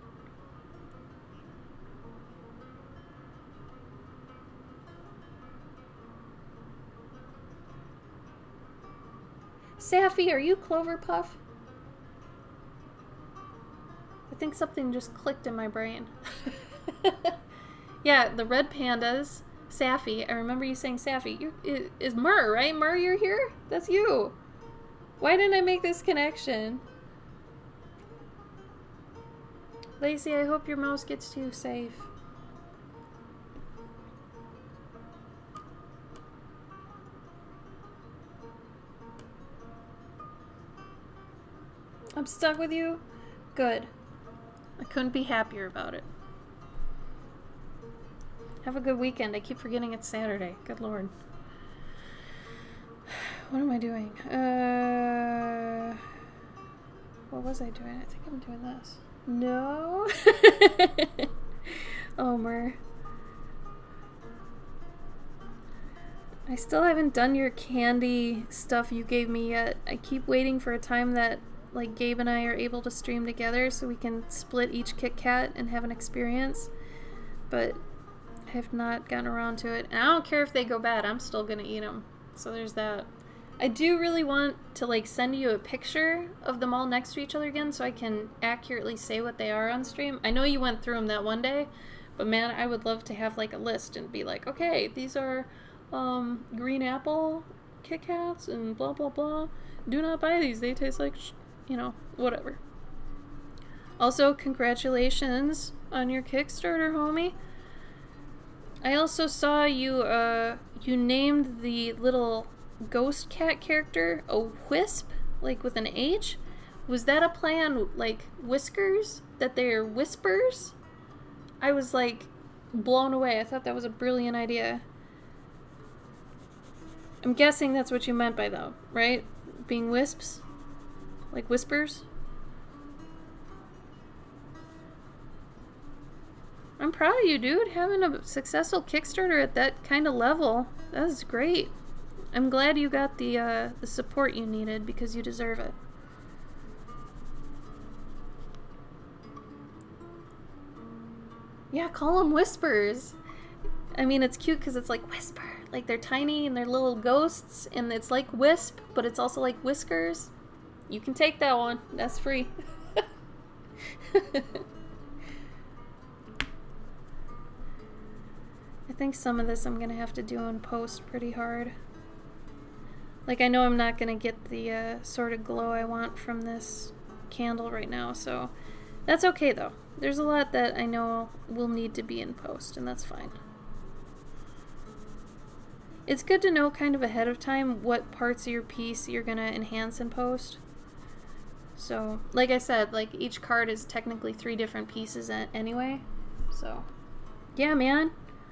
Safi, are you Cloverpuff? I think something just clicked in my brain. Yeah, the red pandas. Safi, I remember you saying Safi. Is Mur, right? Mur, you're here? That's you. Why didn't I make this connection? Lacey, I hope your mouse gets to you safe. I'm stuck with you? Good. I couldn't be happier about it. Have a good weekend. I keep forgetting it's Saturday. Good lord. What am I doing? What was I doing? I think I'm doing this. No. Omer. I still haven't done your candy stuff you gave me yet. I keep waiting for a time that like Gabe and I are able to stream together so we can split each Kit Kat and have an experience. But I have not gotten around to it. And I don't care if they go bad. I'm still gonna eat them. So there's that. I do really want to like send you a picture of them all next to each other again so I can accurately say what they are on stream. I know you went through them that one day, but man, I would love to have like a list and be like, okay, these are green apple Kit Kats and blah blah blah. Do not buy these. They taste like, you know, whatever. Also, congratulations on your Kickstarter, homie. I also saw you, you named the little ghost cat character a Wisp, like with an H. Was that a play on, like, whiskers? That they're whispers? I was, like, blown away. I thought that was a brilliant idea. I'm guessing that's what you meant by that, right? Being wisps? Like whispers? I'm proud of you, dude. Having a successful Kickstarter at that kind of level. That is great. I'm glad you got the support you needed because you deserve it. Yeah, call them whispers. I mean, it's cute because it's like whisper. Like they're tiny and they're little ghosts and it's like wisp, but it's also like whiskers. You can take that one. That's free. I think some of this I'm going to have to do in post pretty hard. Like, I know I'm not going to get the sort of glow I want from this candle right now, so that's okay, though. There's a lot that I know will need to be in post, and that's fine. It's good to know kind of ahead of time what parts of your piece you're going to enhance in post. So, like I said, like, each card is technically 3 different pieces anyway, so. Yeah, man.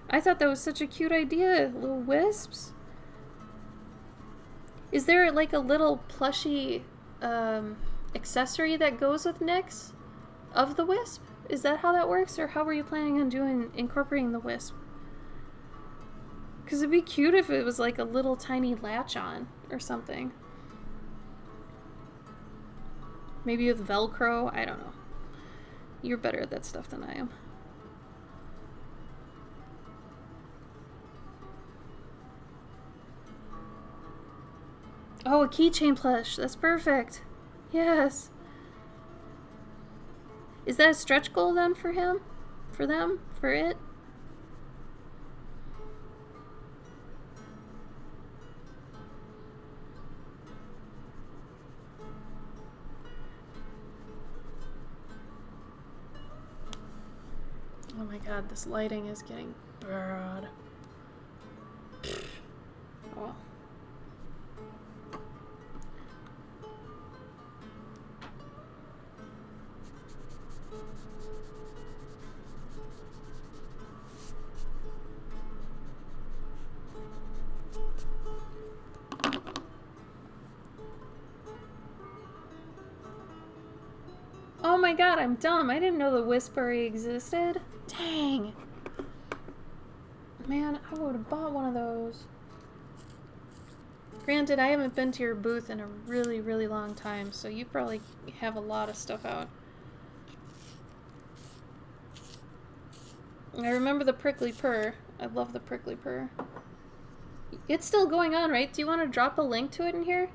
I thought that was such a cute idea, little wisps. Is there like a little plushy accessory that goes with Nyx of the wisp? Is that how that works, or how were you planning on incorporating the wisp? Because it'd be cute if it was like a little tiny latch on or something. Maybe with Velcro, I don't know. You're better at that stuff than I am. Oh, a keychain plush. That's perfect. Yes. Is that a stretch goal then for him? For them? For it? Oh my god, this lighting is getting bad. Oh. Oh my god, I'm dumb. I didn't know the Whispery existed. Dang. Man, I would have bought one of those. Granted, I haven't been to your booth in a really, really long time, so you probably have a lot of stuff out. I remember the prickly purr. I love the prickly purr. It's still going on, right? Do you want to drop a link to it in here?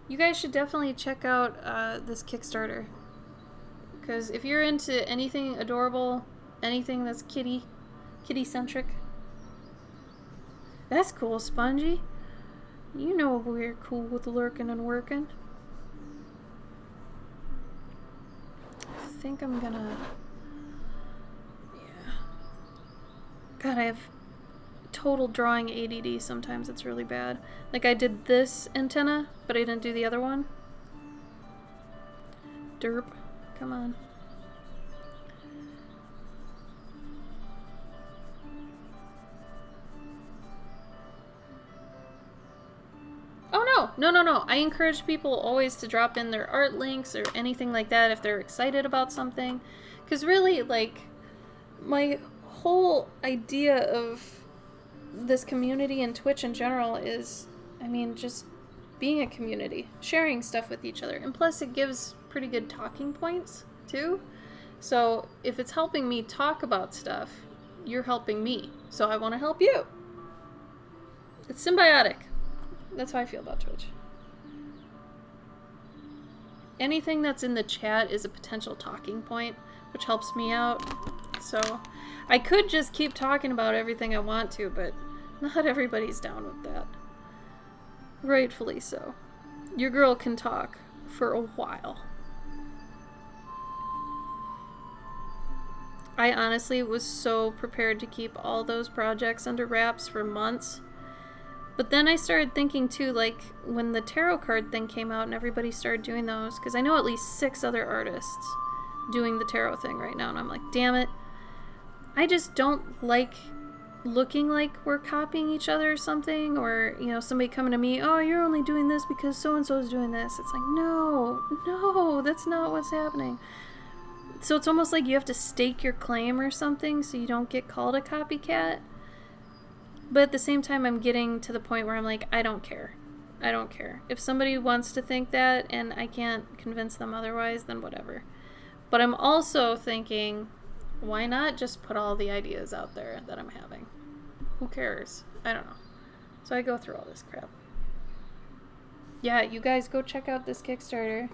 You guys should definitely check out this Kickstarter. Because if you're into anything adorable, anything that's kitty-centric. That's cool, Spongy. You know we're cool with lurking and working. I think I'm gonna... Yeah. God, I have total drawing ADD sometimes. It's really bad. Like, I did this antenna, but I didn't do the other one. Derp. Come on. No. I encourage people always to drop in their art links or anything like that if they're excited about something. Because really, like, my whole idea of this community and Twitch in general is, I mean, just being a community, sharing stuff with each other. And plus, it gives pretty good talking points, too. So if it's helping me talk about stuff, you're helping me. So I want to help you. It's symbiotic. That's how I feel about Twitch. Anything that's in the chat is a potential talking point, which helps me out. So I could just keep talking about everything I want to, but not everybody's down with that. Rightfully so. Your girl can talk for a while. I honestly was so prepared to keep all those projects under wraps for months. But then I started thinking too, like, when the tarot card thing came out and everybody started doing those, because I know at least 6 other artists doing the tarot thing right now, and I'm like, damn it. I just don't like looking like we're copying each other or something, or, you know, somebody coming to me, oh, you're only doing this because so-and-so's doing this. It's like, no, that's not what's happening. So it's almost like you have to stake your claim or something so you don't get called a copycat. But at the same time, I'm getting to the point where I'm like, I don't care. If somebody wants to think that and I can't convince them otherwise, then whatever. But I'm also thinking, why not just put all the ideas out there that I'm having? Who cares? I don't know. So I go through all this crap. Yeah, you guys go check out this Kickstarter.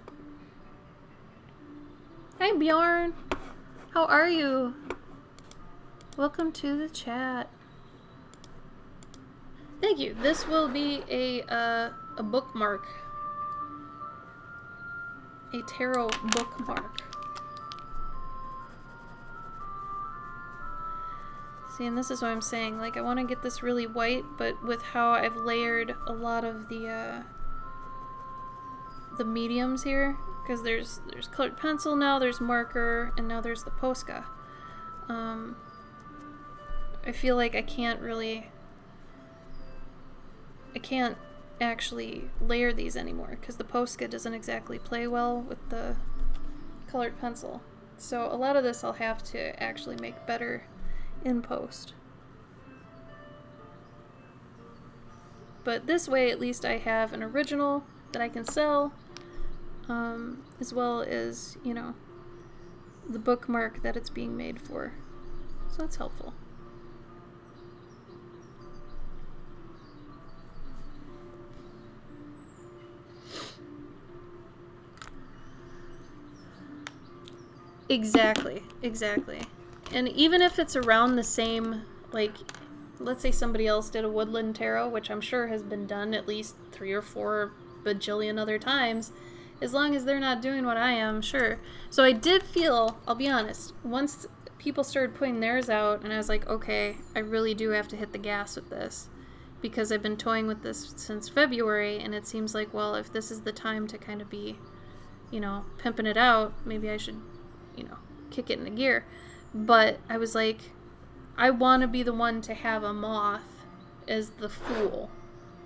Hi, Bjorn. How are you? Welcome to the chat. Thank you. This will be a bookmark. A tarot bookmark. See, and this is what I'm saying. Like, I want to get this really white, but with how I've layered a lot of the mediums here, because there's colored pencil now, there's marker, and now there's the Posca. I feel like I can't actually layer these anymore because the Posca doesn't exactly play well with the colored pencil. So a lot of this I'll have to actually make better in post. But this way at least I have an original that I can sell, as well as, you know, the bookmark that it's being made for. So that's helpful. Exactly. And even if it's around the same, like, let's say somebody else did a woodland tarot, which I'm sure has been done at least 3 or 4 bajillion other times, as long as they're not doing what I am, sure. So I did feel, I'll be honest, once people started putting theirs out, and I was like, okay, I really do have to hit the gas with this, because I've been toying with this since February, and it seems like, well, if this is the time to kind of be, you know, pimping it out, maybe I should, you know, kick it into gear. But I was like, I want to be the one to have a moth as the fool.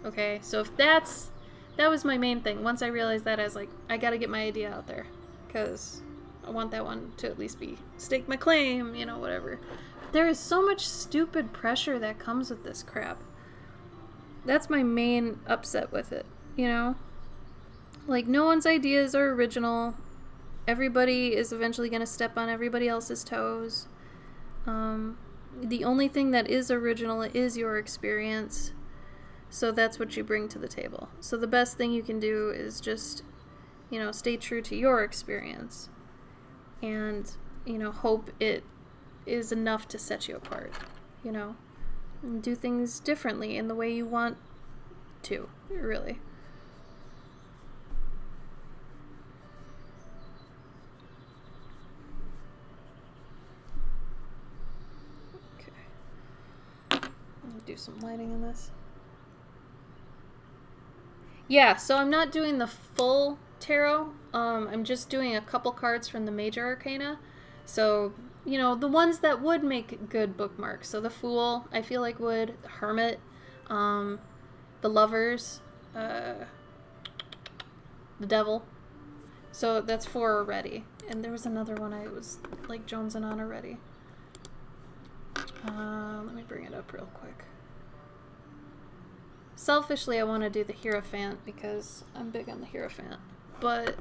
Okay, so if that was my main thing. Once I realized that, I was like, I gotta get my idea out there, because I want that one to at least be stake my claim, you know, whatever. There is so much stupid pressure that comes with this crap. That's my main upset with it, you know? Like, no one's ideas are original. Everybody is eventually going to step on everybody else's toes. The only thing that is original is your experience. So that's what you bring to the table. So the best thing you can do is just, you know, stay true to your experience. And, you know, hope it is enough to set you apart, you know? And do things differently in the way you want to, really. Do some lighting in this. Yeah, so I'm not doing the full tarot. I'm just doing a couple cards from the major arcana. So, you know, the ones that would make good bookmarks. So the Fool, I feel like would. Hermit, the Lovers, the devil. So that's 4 already. And there was another one I was like jonesing on already. Let me bring it up real quick. Selfishly, I want to do the Hierophant because I'm big on the Hierophant. But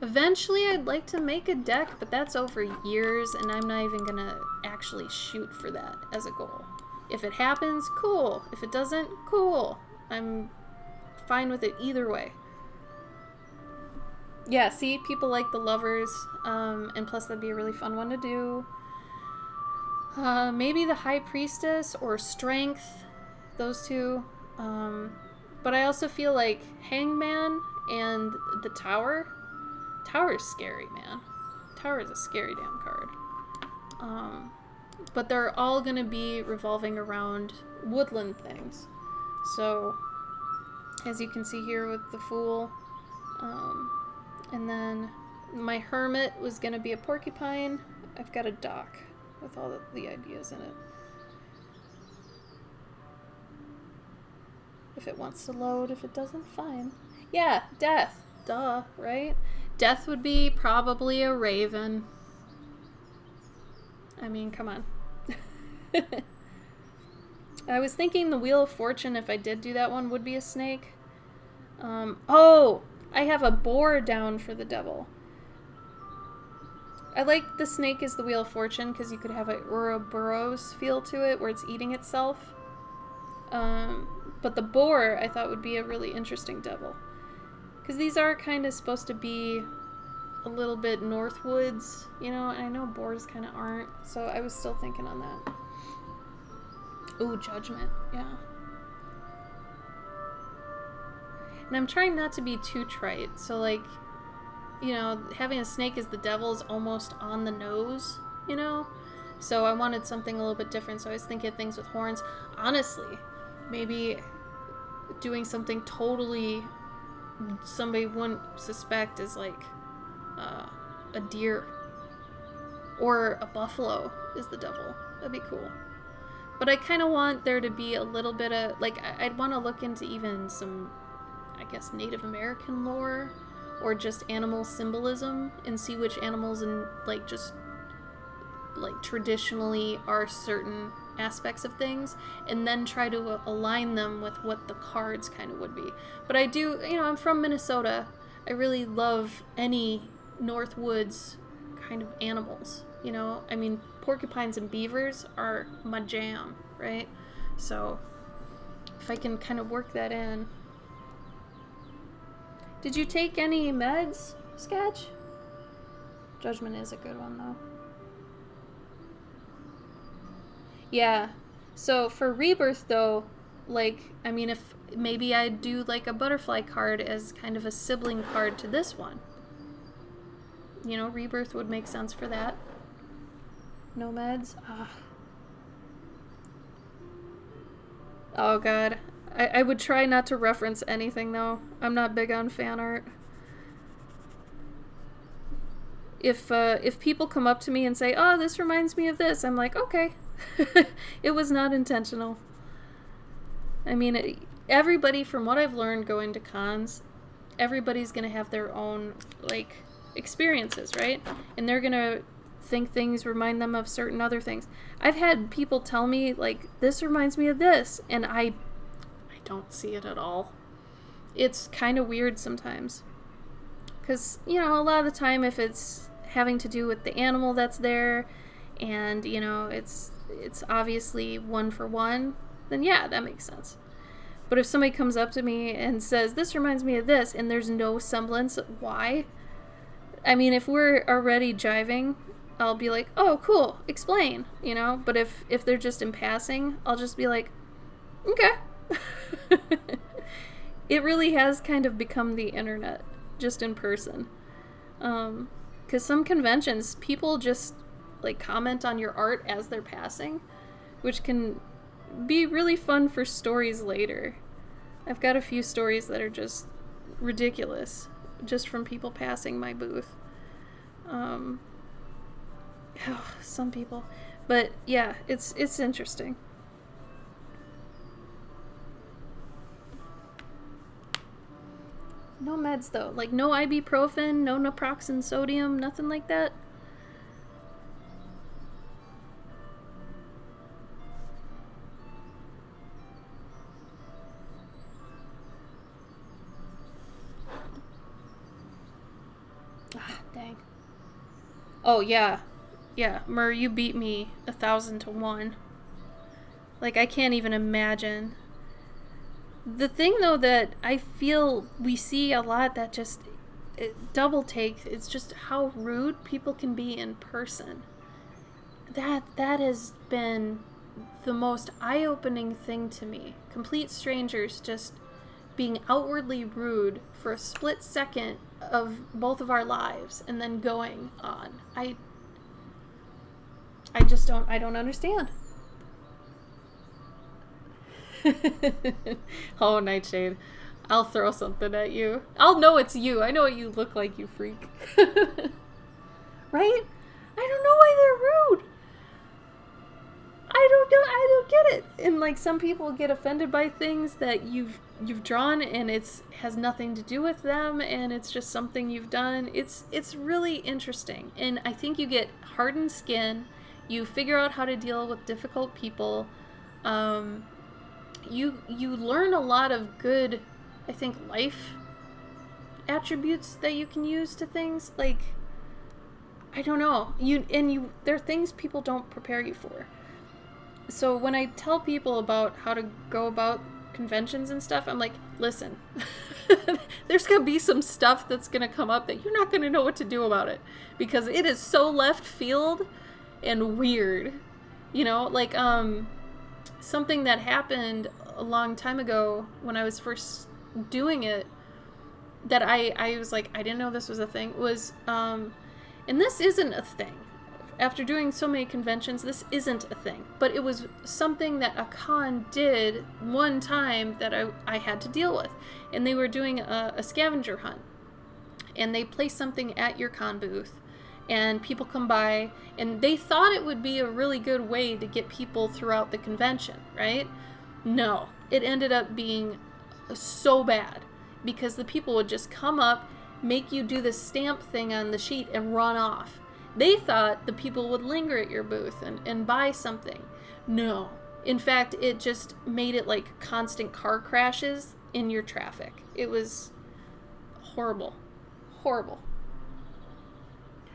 eventually I'd like to make a deck, but that's over years, and I'm not even gonna actually shoot for that as a goal. If it happens, cool. If it doesn't, cool. I'm fine with it either way. Yeah, see, people like the Lovers, and plus that'd be a really fun one to do. Maybe the High Priestess or Strength, those two. But I also feel like Hangman and the Tower. Tower's scary, man. Tower is a scary damn card. But they're all gonna be revolving around woodland things. So, as you can see here with the Fool, and then my Hermit was gonna be a porcupine. I've got a dock with all the ideas in it. If it wants to load, if it doesn't, fine. Yeah, Death. Duh, right? Death would be probably a raven. I mean, come on. I was thinking the Wheel of Fortune, if I did do that one, would be a snake. Oh! I have a boar down for the devil. I like the snake as the Wheel of Fortune because you could have an Ouroboros feel to it where it's eating itself. But the boar I thought would be a really interesting devil. Because these are kind of supposed to be a little bit Northwoods, you know, and I know boars kind of aren't, so I was still thinking on that. Ooh, Judgment, yeah. And I'm trying not to be too trite, so like, you know, having a snake as the devil is almost on the nose, you know? So I wanted something a little bit different, so I was thinking of things with horns. Honestly, maybe doing something totally somebody wouldn't suspect is like a deer or a buffalo is the devil. That'd be cool. But I kind of want there to be a little bit of, like, I'd want to look into even some, I guess, Native American lore or just animal symbolism and see which animals and like just like traditionally are certain aspects of things and then try to align them with what the cards kind of would be. But I do, you know, I'm from Minnesota. I really love any Northwoods kind of animals, you know? I mean, porcupines and beavers are my jam, right? So if I can kind of work that in. Did you take any meds, Sketch? Judgment is a good one, though. Yeah. So for Rebirth, though, like, I mean, if maybe I'd do like a butterfly card as kind of a sibling card to this one. You know, Rebirth would make sense for that. No meds? Ah. Oh, God. I would try not to reference anything, though. I'm not big on fan art. If people come up to me and say, oh, this reminds me of this, I'm like, okay. It was not intentional. I mean, everybody, from what I've learned going to cons, everybody's going to have their own, like, experiences, right? And they're going to think things remind them of certain other things. I've had people tell me, like, this reminds me of this, and I don't see it at all. It's kind of weird sometimes. Because, you know, a lot of the time if it's having to do with the animal that's there, and, you know, it's obviously one for one, then yeah, that makes sense. But if somebody comes up to me and says, this reminds me of this, and there's no semblance of why, I mean, if we're already jiving, I'll be like, oh, cool, explain, you know? But if they're just in passing, I'll just be like, okay. It really has kind of become the internet, just in person. Because some conventions, people just, like, comment on your art as they're passing, which can be really fun for stories later. I've got a few stories that are just ridiculous, just from people passing my booth. Some people. But, yeah, it's interesting. No meds, though. Like, no ibuprofen, no naproxen sodium, nothing like that? Ah, dang. Oh, yeah. Yeah, Mur, you beat me 1,000 to 1. Like, I can't even imagine. The thing, though, that I feel we see a lot that just double take, it's just how rude people can be in person. That has been the most eye-opening thing to me. Complete strangers just being outwardly rude for a split second of both of our lives and then going on. I don't understand. Oh, Nightshade. I'll throw something at you. I'll know it's you. I know what you look like, you freak. Right? I don't know why they're rude. I don't get it. And like some people get offended by things that you've drawn and it's has nothing to do with them and it's just something you've done. It's really interesting. And I think you get hardened skin. You figure out how to deal with difficult people. You learn a lot of good, I think, life attributes that you can use to things. Like, I don't know. There are things people don't prepare you for. So when I tell people about how to go about conventions and stuff, I'm like, listen, there's going to be some stuff that's going to come up that you're not going to know what to do about it. Because it is so left field and weird. You know, like, something that happened a long time ago when I was first doing it that I was like, I didn't know this was a thing, was, and this isn't a thing. After doing so many conventions, this isn't a thing. But it was something that a con did one time that I had to deal with. And they were doing a scavenger hunt. And they placed something at your con booth. And people come by. And they thought it would be a really good way to get people throughout the convention, right? No. It ended up being so bad. Because the people would just come up, make you do the stamp thing on the sheet, and run off. They thought the people would linger at your booth and buy something. No. In fact, it just made it like constant car crashes in your traffic. It was horrible. Horrible.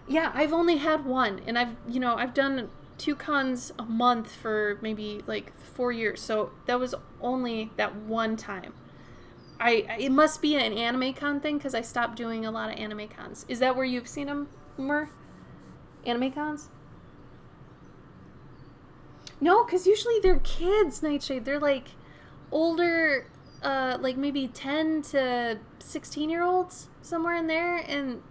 Yeah, I've only had one. And I've done 2 cons a month for maybe like 4 years. So that was only that one time. It must be an anime con thing because I stopped doing a lot of anime cons. Is that where you've seen them, Mer? Anime cons? No, because usually they're kids, Nightshade. They're like older, like maybe 10 to 16-year-olds, somewhere in there. And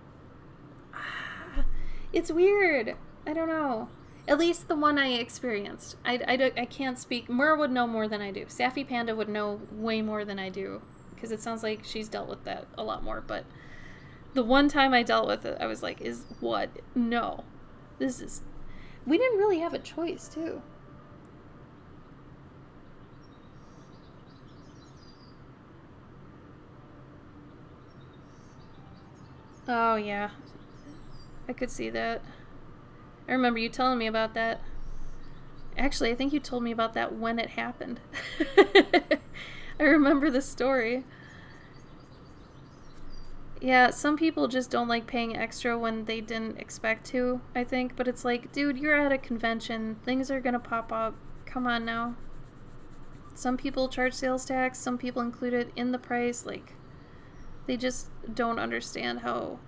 it's weird. I don't know. At least the one I experienced. I can't speak. Mer would know more than I do. Safi Panda would know way more than I do. Because it sounds like she's dealt with that a lot more. But the one time I dealt with it, I was like, no. We didn't really have a choice, too. Oh, yeah. I could see that. I remember you telling me about that. Actually, I think you told me about that when it happened. I remember the story. Yeah, some people just don't like paying extra when they didn't expect to, I think. But it's like, dude, you're at a convention. Things are gonna pop up. Come on now. Some people charge sales tax. Some people include it in the price. Like, they just don't understand how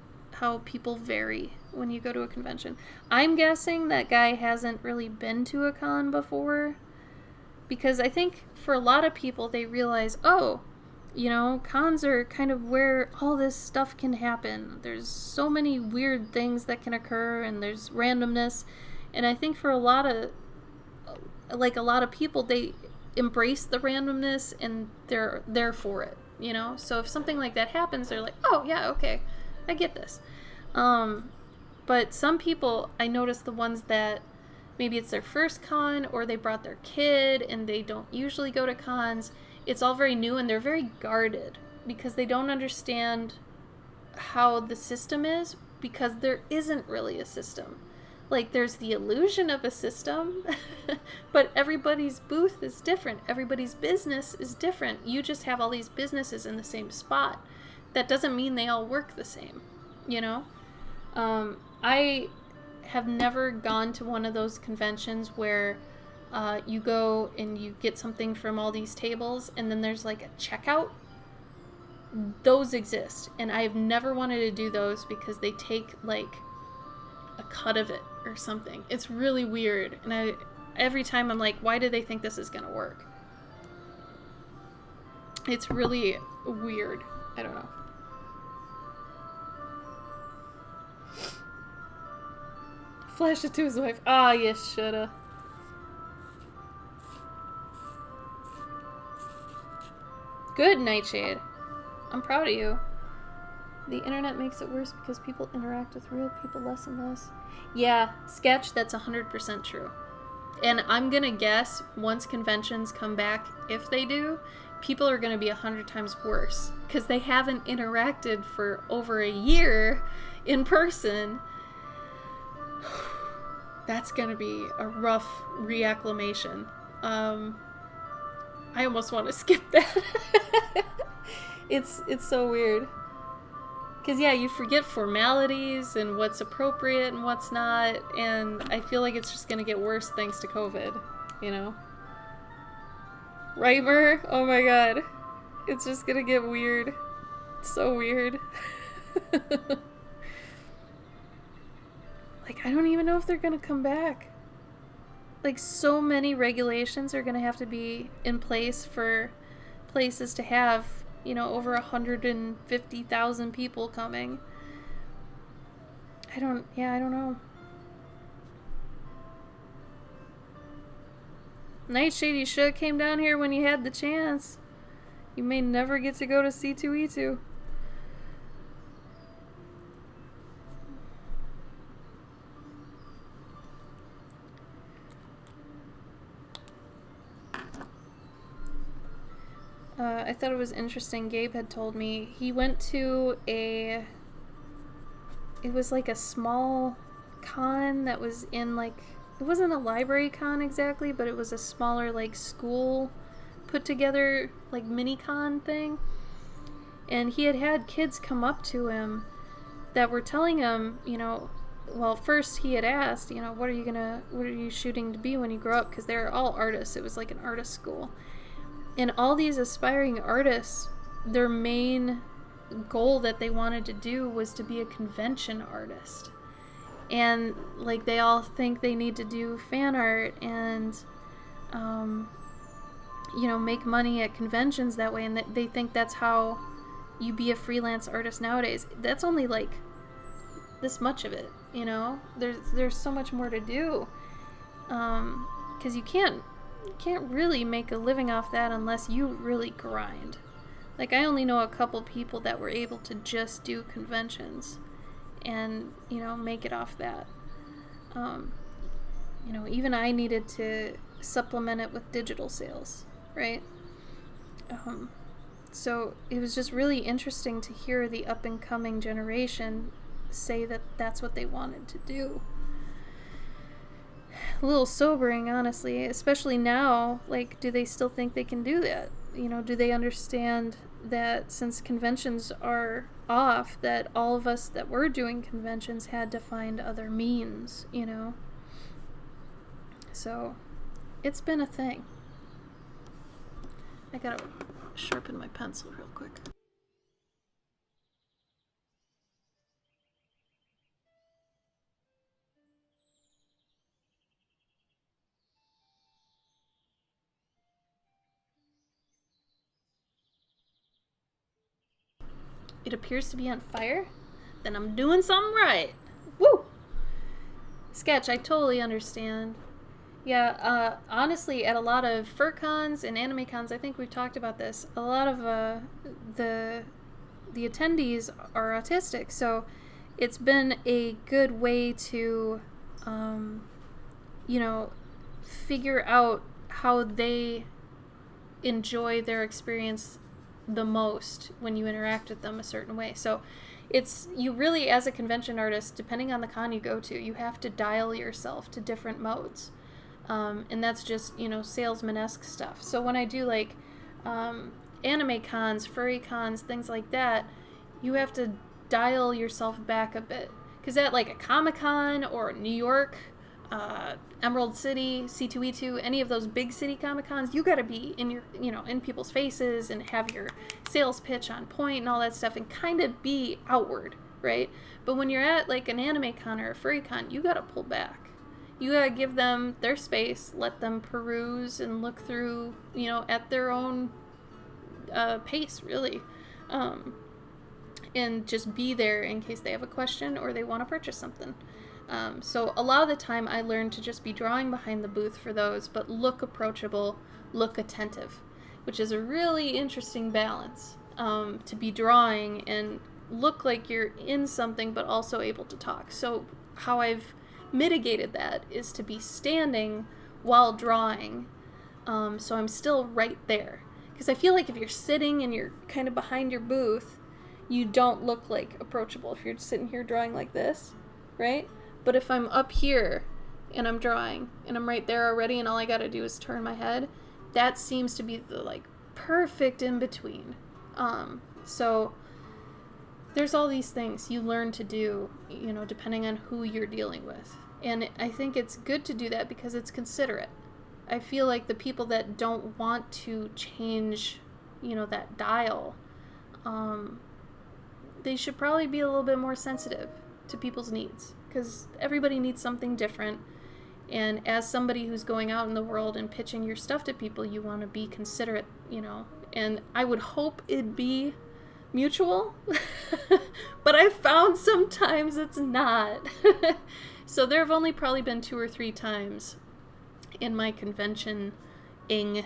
people vary when you go to a convention. I'm guessing that guy hasn't really been to a con before. Because I think for a lot of people, they realize, oh, cons are kind of where all this stuff can happen. There's so many weird things that can occur, and there's randomness. And I think for a lot of people, they embrace the randomness, and they're there for it, So if something like that happens, they're like, oh, yeah, okay, I get this. But some people, I notice the ones that maybe it's their first con or they brought their kid and they don't usually go to cons. It's all very new and they're very guarded because they don't understand how the system is, because there isn't really a system. Like, there's the illusion of a system, but everybody's booth is different. Everybody's business is different. You just have all these businesses in the same spot. That doesn't mean they all work the same, you know? I have never gone to one of those conventions where you go and you get something from all these tables and then there's like a checkout. Those exist, and I've never wanted to do those because they take like a cut of it or something. It's really weird, and every time I'm like, why do they think this is gonna work? It's really weird. I don't know. Flash it to his wife. Ah, you shoulda. Good, Nightshade. I'm proud of you. The internet makes it worse because people interact with real people less and less. Yeah, Sketch, that's 100% true. And I'm gonna guess once conventions come back, if they do, people are gonna be 100 times worse because they haven't interacted for over a year in person. That's gonna be a rough reacclimation. I almost want to skip that. It's so weird. Because, yeah, you forget formalities and what's appropriate and what's not, and I feel like it's just going to get worse thanks to COVID, you know? Right, Mer? Oh my god. It's just going to get weird. It's so weird. Like, I don't even know if they're going to come back. Like, so many regulations are going to have to be in place for places to have, you know, over 150,000 people coming. I don't know. Nightshade, you should have came down here when you had the chance. You may never get to go to C2E2. I thought it was interesting. Gabe had told me he went to it was like a small con that was in like, it wasn't a library con exactly, but it was a smaller like school put together like mini con thing. And he had kids come up to him that were telling him, you know, well, first he had asked, you know, what are you shooting to be when you grow up? Because they're all artists. It was like an artist school. And all these aspiring artists, their main goal that they wanted to do was to be a convention artist. And, like, they all think they need to do fan art and, you know, make money at conventions that way. And they think that's how you be a freelance artist nowadays. That's only, like, this much of it, you know? There's so much more to do. Because you can't really make a living off that unless you really grind. Like, I only know a couple people that were able to just do conventions and, you know, make it off that. You know, even I needed to supplement it with digital sales, right? So it was just really interesting to hear the up-and-coming generation say that that's what they wanted to do. A little sobering, honestly, especially now. Like, do they still think they can do that? You know, do they understand that since conventions are off, that all of us that were doing conventions had to find other means, you know? So, it's been a thing. I gotta sharpen my pencil real quick. It appears to be on fire? Then I'm doing something right. Woo! Sketch, I totally understand. Yeah, honestly, at a lot of fur cons and anime cons, I think we've talked about this, a lot of the attendees are autistic, so it's been a good way to, you know, figure out how they enjoy their experience the most when you interact with them a certain way. So it's, you really, as a convention artist, depending on the con you go to, you have to dial yourself to different modes. And that's just, salesman-esque stuff. So when I do like anime cons, furry cons, things like that, you have to dial yourself back a bit. Because at like a Comic-Con or New York, Emerald City, C2E2, any of those big city Comic-Cons, you gotta be in your, in people's faces and have your sales pitch on point and all that stuff and kind of be outward, right? But when you're at like an anime con or a furry con, you gotta pull back. You gotta give them their space, let them peruse and look through, at their own pace, really. And just be there in case they have a question or they want to purchase something. So a lot of the time I learned to just be drawing behind the booth for those, but look approachable, look attentive, which is a really interesting balance, to be drawing and look like you're in something but also able to talk. So how I've mitigated that is to be standing while drawing, so I'm still right there. Because I feel like if you're sitting and you're kind of behind your booth, you don't look like approachable if you're sitting here drawing like this, right? But if I'm up here and I'm drawing and I'm right there already and all I gotta do is turn my head, that seems to be the like perfect in between. So there's all these things you learn to do, depending on who you're dealing with. And I think it's good to do that because it's considerate. I feel like the people that don't want to change, that dial, they should probably be a little bit more sensitive to people's needs, because everybody needs something different. And as somebody who's going out in the world and pitching your stuff to people, you want to be considerate, and I would hope it'd be mutual, but I've found sometimes it's not. So there have only probably been 2 or 3 times in my convention-ing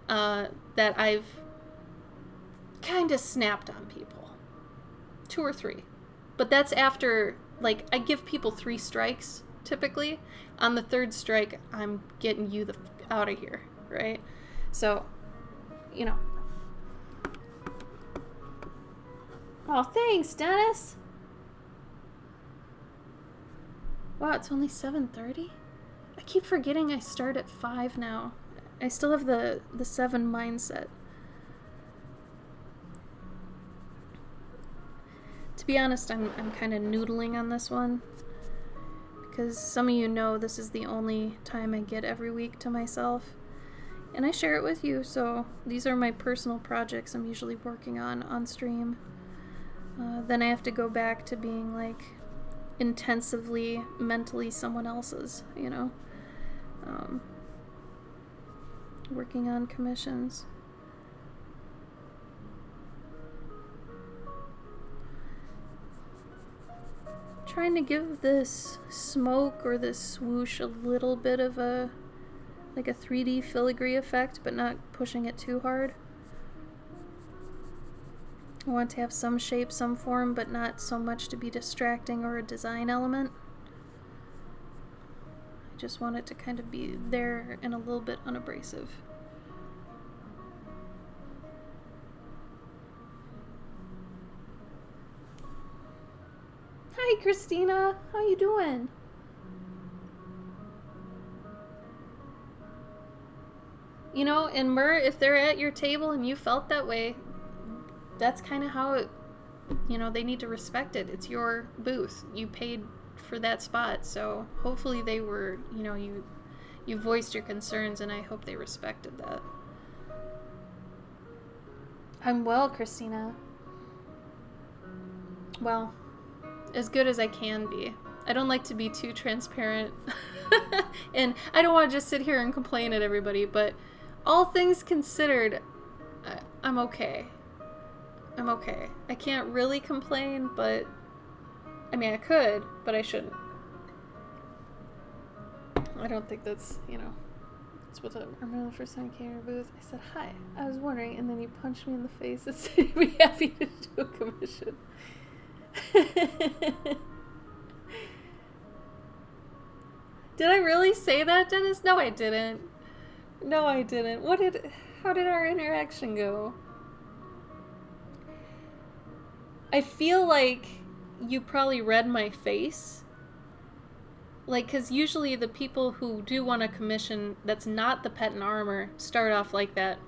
that I've kind of snapped on people. 2 or 3. But that's after, like, I give people 3 strikes, typically. On the 3rd strike, I'm getting you the out of here, right? So, Oh, thanks, Dennis! Wow, it's only 7:30? I keep forgetting I start at 5 now. I still have the 7 mindset. To be honest, I'm kind of noodling on this one, because some of you know this is the only time I get every week to myself, and I share it with you, so these are my personal projects I'm usually working on stream. Then I have to go back to being like intensively mentally someone else's, working on commissions. Trying to give this smoke or this swoosh a little bit of a 3D filigree effect, but not pushing it too hard. I want to have some shape, some form, but not so much to be distracting or a design element. I just want it to kind of be there and a little bit unabrasive. Hi, Christina. How you doing? And Mur, if they're at your table and you felt that way, that's kind of how it, they need to respect it. It's your booth. You paid for that spot, so hopefully they were, you voiced your concerns, and I hope they respected that. I'm well, Christina. Well, as good as I can be. I don't like to be too transparent, and I don't want to just sit here and complain at everybody, but all things considered, I'm okay. I'm okay. I can't really complain, but I could, but I shouldn't. I don't think that's, that's what I remember the first time I came to your booth. I said, hi, I was wondering, and then you punched me in the face and said you'd be happy to do a commission. Did I really say that, Dennis? No, I didn't. No, I didn't. How did our interaction go? I feel like you probably read my face. Like, because usually the people who do want a commission that's not the pet and armor start off like that.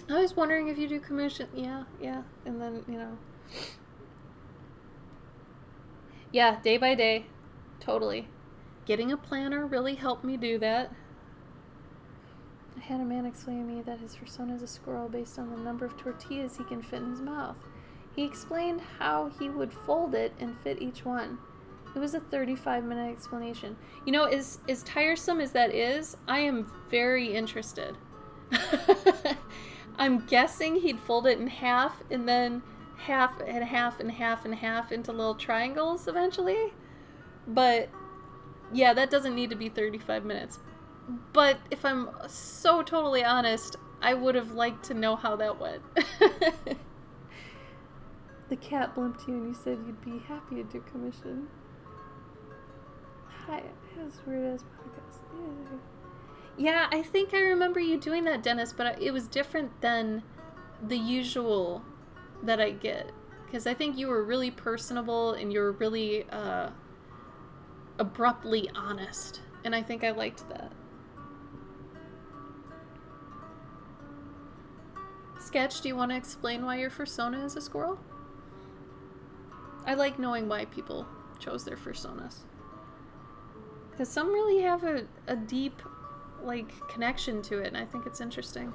I was wondering if you do commission. Yeah. And then, Yeah, day by day. Totally. Getting a planner really helped me do that. I had a man explain to me that his persona is a squirrel based on the number of tortillas he can fit in his mouth. He explained how he would fold it and fit each one. It was a 35-minute explanation. As tiresome as that is, I am very interested. I'm guessing he'd fold it in half and then half and half and half and half into little triangles eventually. But yeah, that doesn't need to be 35 minutes. But if I'm so totally honest, I would have liked to know how that went. The cat blimped you and you said you'd be happy to do commission. Hi, that's weird as podcast. Yeah, I think I remember you doing that, Dennis, but it was different than the usual that I get. Because I think you were really personable and you were really abruptly honest. And I think I liked that. Sketch, do you want to explain why your fursona is a squirrel? I like knowing why people chose their fursonas. Because some really have a deep, connection to it, and I think it's interesting.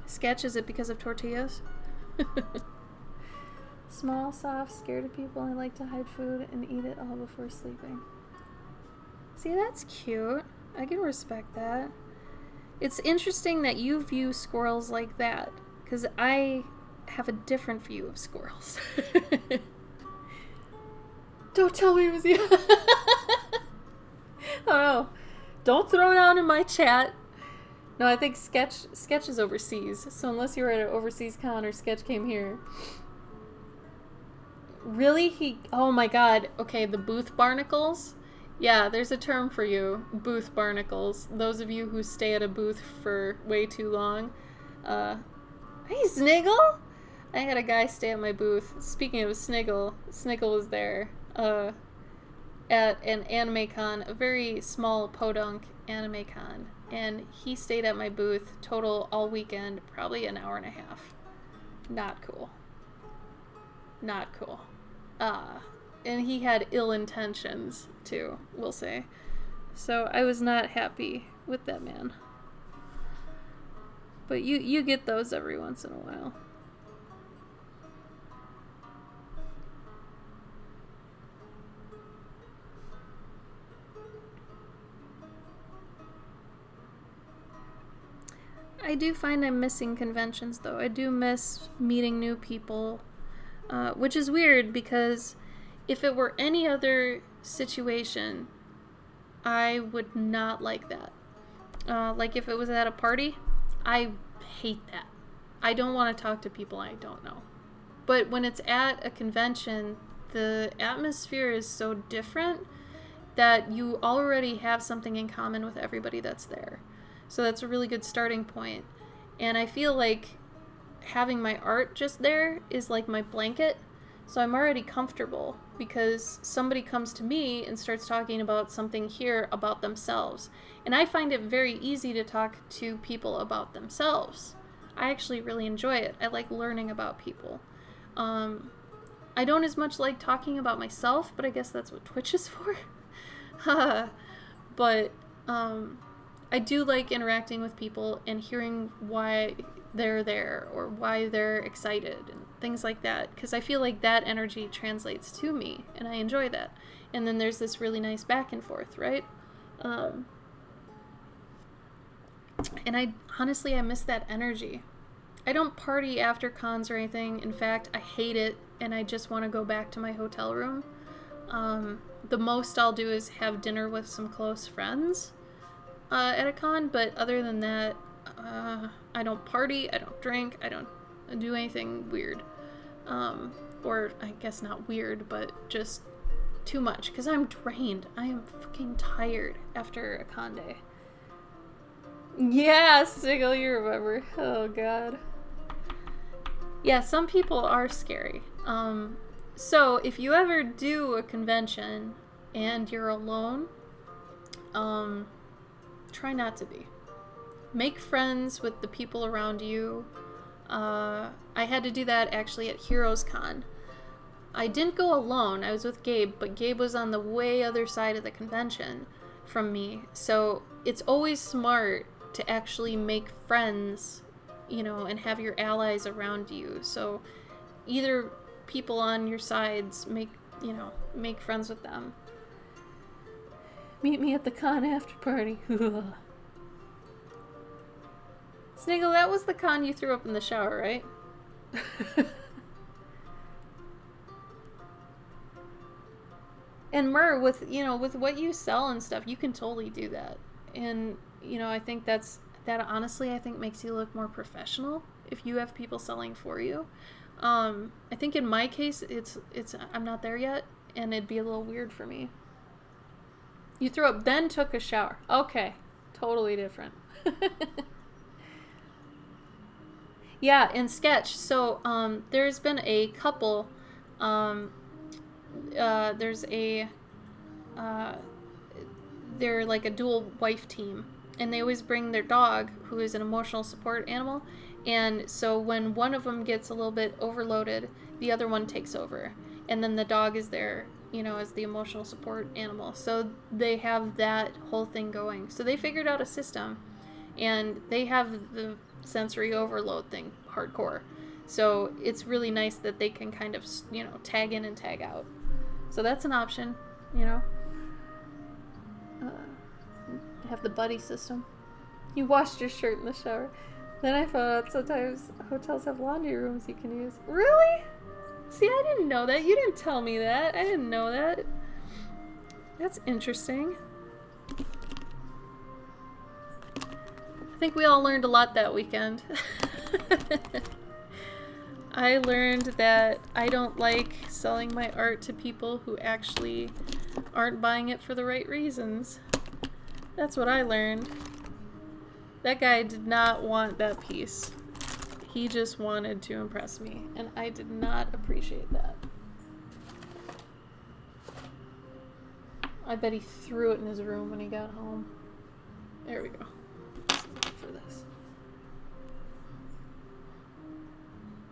Sketch, is it because of tortillas? Small, soft, scared of people. I like to hide food and eat it all before sleeping. See, that's cute. I can respect that. It's interesting that you view squirrels like that, because I have a different view of squirrels. Don't tell me it was you. Oh no. Don't throw it out in my chat. No, I think Sketch is overseas. So unless you were at an overseas con or Sketch came here. Really? Oh my god. Okay, the booth barnacles? Yeah, there's a term for you. Booth barnacles. Those of you who stay at a booth for way too long. Hey, Sniggle! I had a guy stay at my booth. Speaking of Sniggle was there. At an anime con, a very small podunk anime con. And he stayed at my booth total all weekend, probably an hour and a half. Not cool. Not cool. And he had ill intentions, too, we'll say. So I was not happy with that man. But you get those every once in a while. I do find I'm missing conventions, though. I do miss meeting new people, which is weird because if it were any other situation, I would not like that. Like if it was at a party, I hate that. I don't want to talk to people I don't know. But when it's at a convention, the atmosphere is so different that you already have something in common with everybody that's there. So that's a really good starting point. And I feel like having my art just there is like my blanket. So I'm already comfortable because somebody comes to me and starts talking about something here about themselves. And I find it very easy to talk to people about themselves. I actually really enjoy it. I like learning about people. I don't as much like talking about myself, but I guess that's what Twitch is for. But I do like interacting with people and hearing why they're there or why they're excited and things like that, because I feel like that energy translates to me and I enjoy that. And then there's this really nice back and forth, right? And I miss that energy. I don't party after cons or anything. In fact, I hate it and I just want to go back to my hotel room. the most I'll do is have dinner with some close friends at a con, but other than that, I don't party, I don't drink, I don't do anything weird. Or I guess not weird, but just too much, because I'm drained. I am fucking tired after a con day. Yeah, Sigil, you remember. Oh, God. Yeah, some people are scary. So if you ever do a convention and you're alone, try not to be. Make friends with the people around you. I had to do that actually at Heroes Con. I didn't go alone. I was with Gabe, but Gabe was on the way other side of the convention from me. So it's always smart to actually make friends, you know, and have your allies around you. So either people on your sides, make friends with them. Meet me at the con after party. Sniggle, that was the con you threw up in the shower, right? And Mur, with what you sell and stuff, you can totally do that. And, I think that honestly, I think makes you look more professional if you have people selling for you. I think in my case, I'm not there yet, and it'd be a little weird for me. You threw up, then took a shower. Okay. Totally different. Yeah, in Sketch. So, there's been a couple, they're like a dual wife team, and they always bring their dog, who is an emotional support animal, and so when one of them gets a little bit overloaded, the other one takes over, and then the dog is there, as the emotional support animal. So they have that whole thing going. So they figured out a system, and they have the sensory overload thing hardcore. So it's really nice that they can kind of, tag in and tag out. So that's an option, have the buddy system. You washed your shirt in the shower. Then I found out sometimes hotels have laundry rooms you can use. Really? See, I didn't know that. You didn't tell me that. I didn't know that. That's interesting. I think we all learned a lot that weekend. I learned that I don't like selling my art to people who actually aren't buying it for the right reasons. That's what I learned. That guy did not want that piece. He just wanted to impress me, and I did not appreciate that. I bet he threw it in his room when he got home. There we go. For this.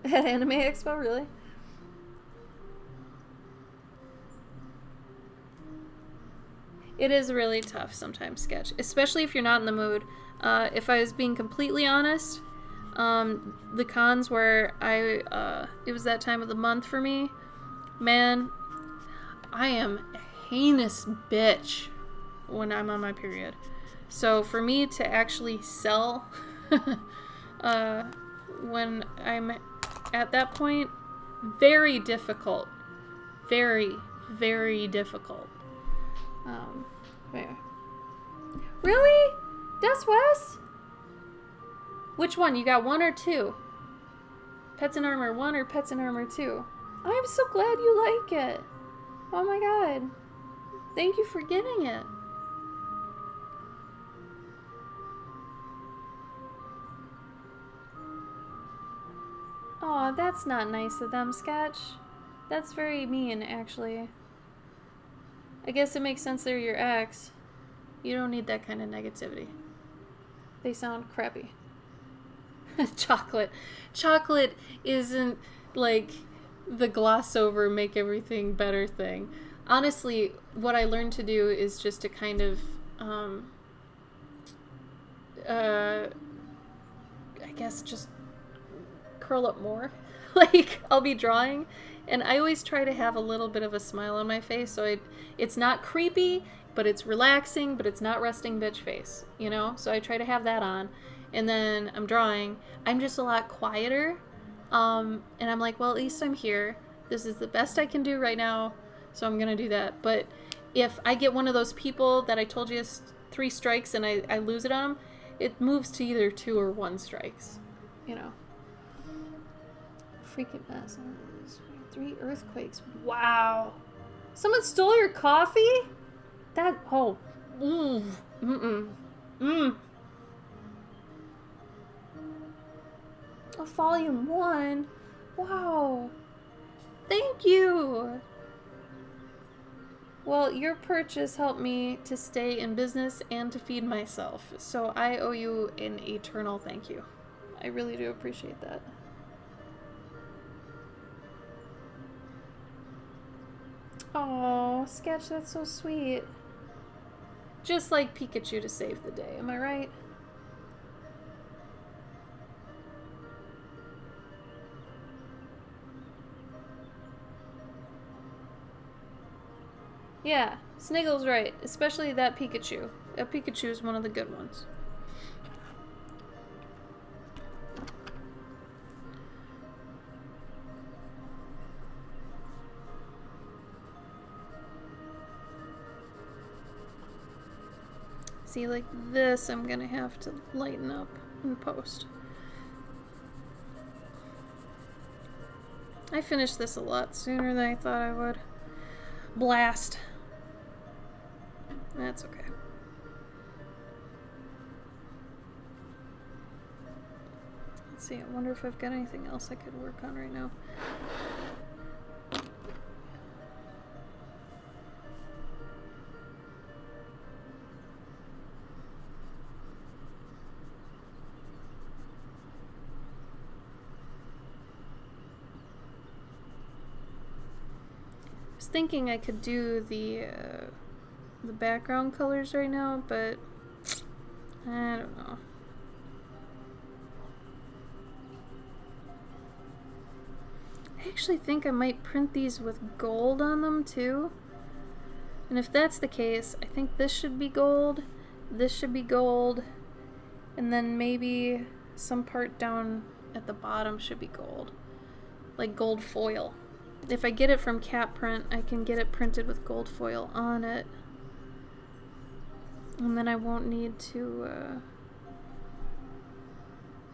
At Anime Expo, really? It is really tough sometimes, Sketch, especially if you're not in the mood. If I was being completely honest, the cons where it was that time of the month for me, man, I am a heinous bitch when I'm on my period. So for me to actually sell when I'm at that point, very difficult. Very, very difficult. Where? Really? That's West? Which one? You got 1 or 2? Pets in Armor 1 or Pets in Armor 2? I'm so glad you like it. Oh my god. Thank you for getting it. Aw, that's not nice of them, Sketch. That's very mean, actually. I guess it makes sense they're your ex. You don't need that kind of negativity. They sound crappy. Chocolate. Chocolate isn't like the gloss over, make everything better thing. Honestly, what I learned to do is just to kind of, I guess just curl up more. Like, I'll be drawing, and I always try to have a little bit of a smile on my face, so it's not creepy, but it's relaxing, but it's not resting bitch face, So I try to have that on, and then I'm drawing. I'm just a lot quieter, and I'm like, well, at least I'm here. This is the best I can do right now, so I'm gonna do that. But if I get one of those people that I told you is 3 strikes and I lose it on them, it moves to either 2 or 1 strikes. You know. Freaking mess. 3 earthquakes. Wow. Someone stole your coffee? That, oh. Mm-mm. Oh, volume 1. Wow. Thank you. Well, your purchase helped me to stay in business and to feed myself, so I owe you an eternal thank you. I really do appreciate that. Oh, Sketch, that's so sweet. Just like Pikachu to save the day, am I right? Yeah, Sniggle's right, especially that Pikachu. That Pikachu is one of the good ones. See, like this, I'm gonna have to lighten up in post. I finished this a lot sooner than I thought I would. Blast. That's okay. Let's see, I wonder if I've got anything else I could work on right now. I was thinking I could do the background colors right now, but I don't know. I actually think I might print these with gold on them too. And if that's the case, I think this should be gold, this should be gold, and then maybe some part down at the bottom should be gold. Like gold foil. If I get it from Cat Print, I can get it printed with gold foil on it. And then I won't need to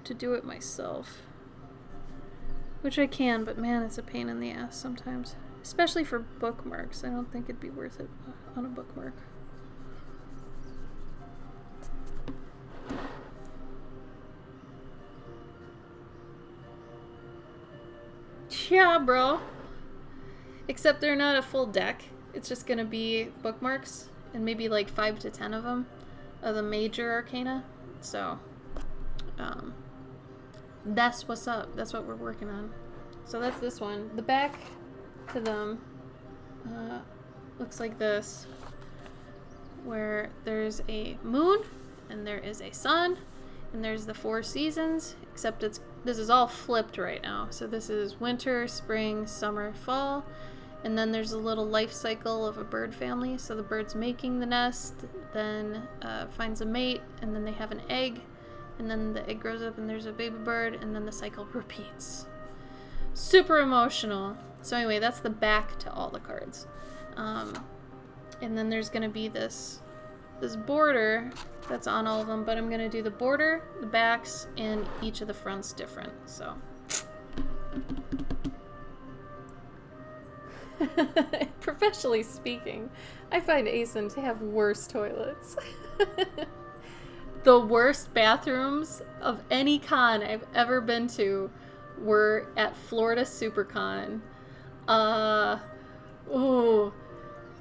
do it myself. Which I can, but man, it's a pain in the ass sometimes. Especially for bookmarks. I don't think it'd be worth it on a bookmark. Yeah, bro. Except they're not a full deck. It's just gonna be bookmarks. And maybe like 5 to 10 of them. Of the major arcana. So, that's what's up. That's what we're working on. So that's this one. The back to them looks like this. Where there's a moon, and there is a sun, and there's the 4 seasons. Except this is all flipped right now. So this is winter, spring, summer, fall. And then there's a little life cycle of a bird family. So the bird's making the nest, then finds a mate, and then they have an egg. And then the egg grows up and there's a baby bird, and then the cycle repeats. Super emotional. So anyway, that's the back to all the cards. And then there's going to be this border that's on all of them, but I'm going to do the border, the backs, and each of the fronts different. So... Professionally speaking, I find ASIN to have worse toilets. The worst bathrooms of any con I've ever been to were at Florida SuperCon. Oh,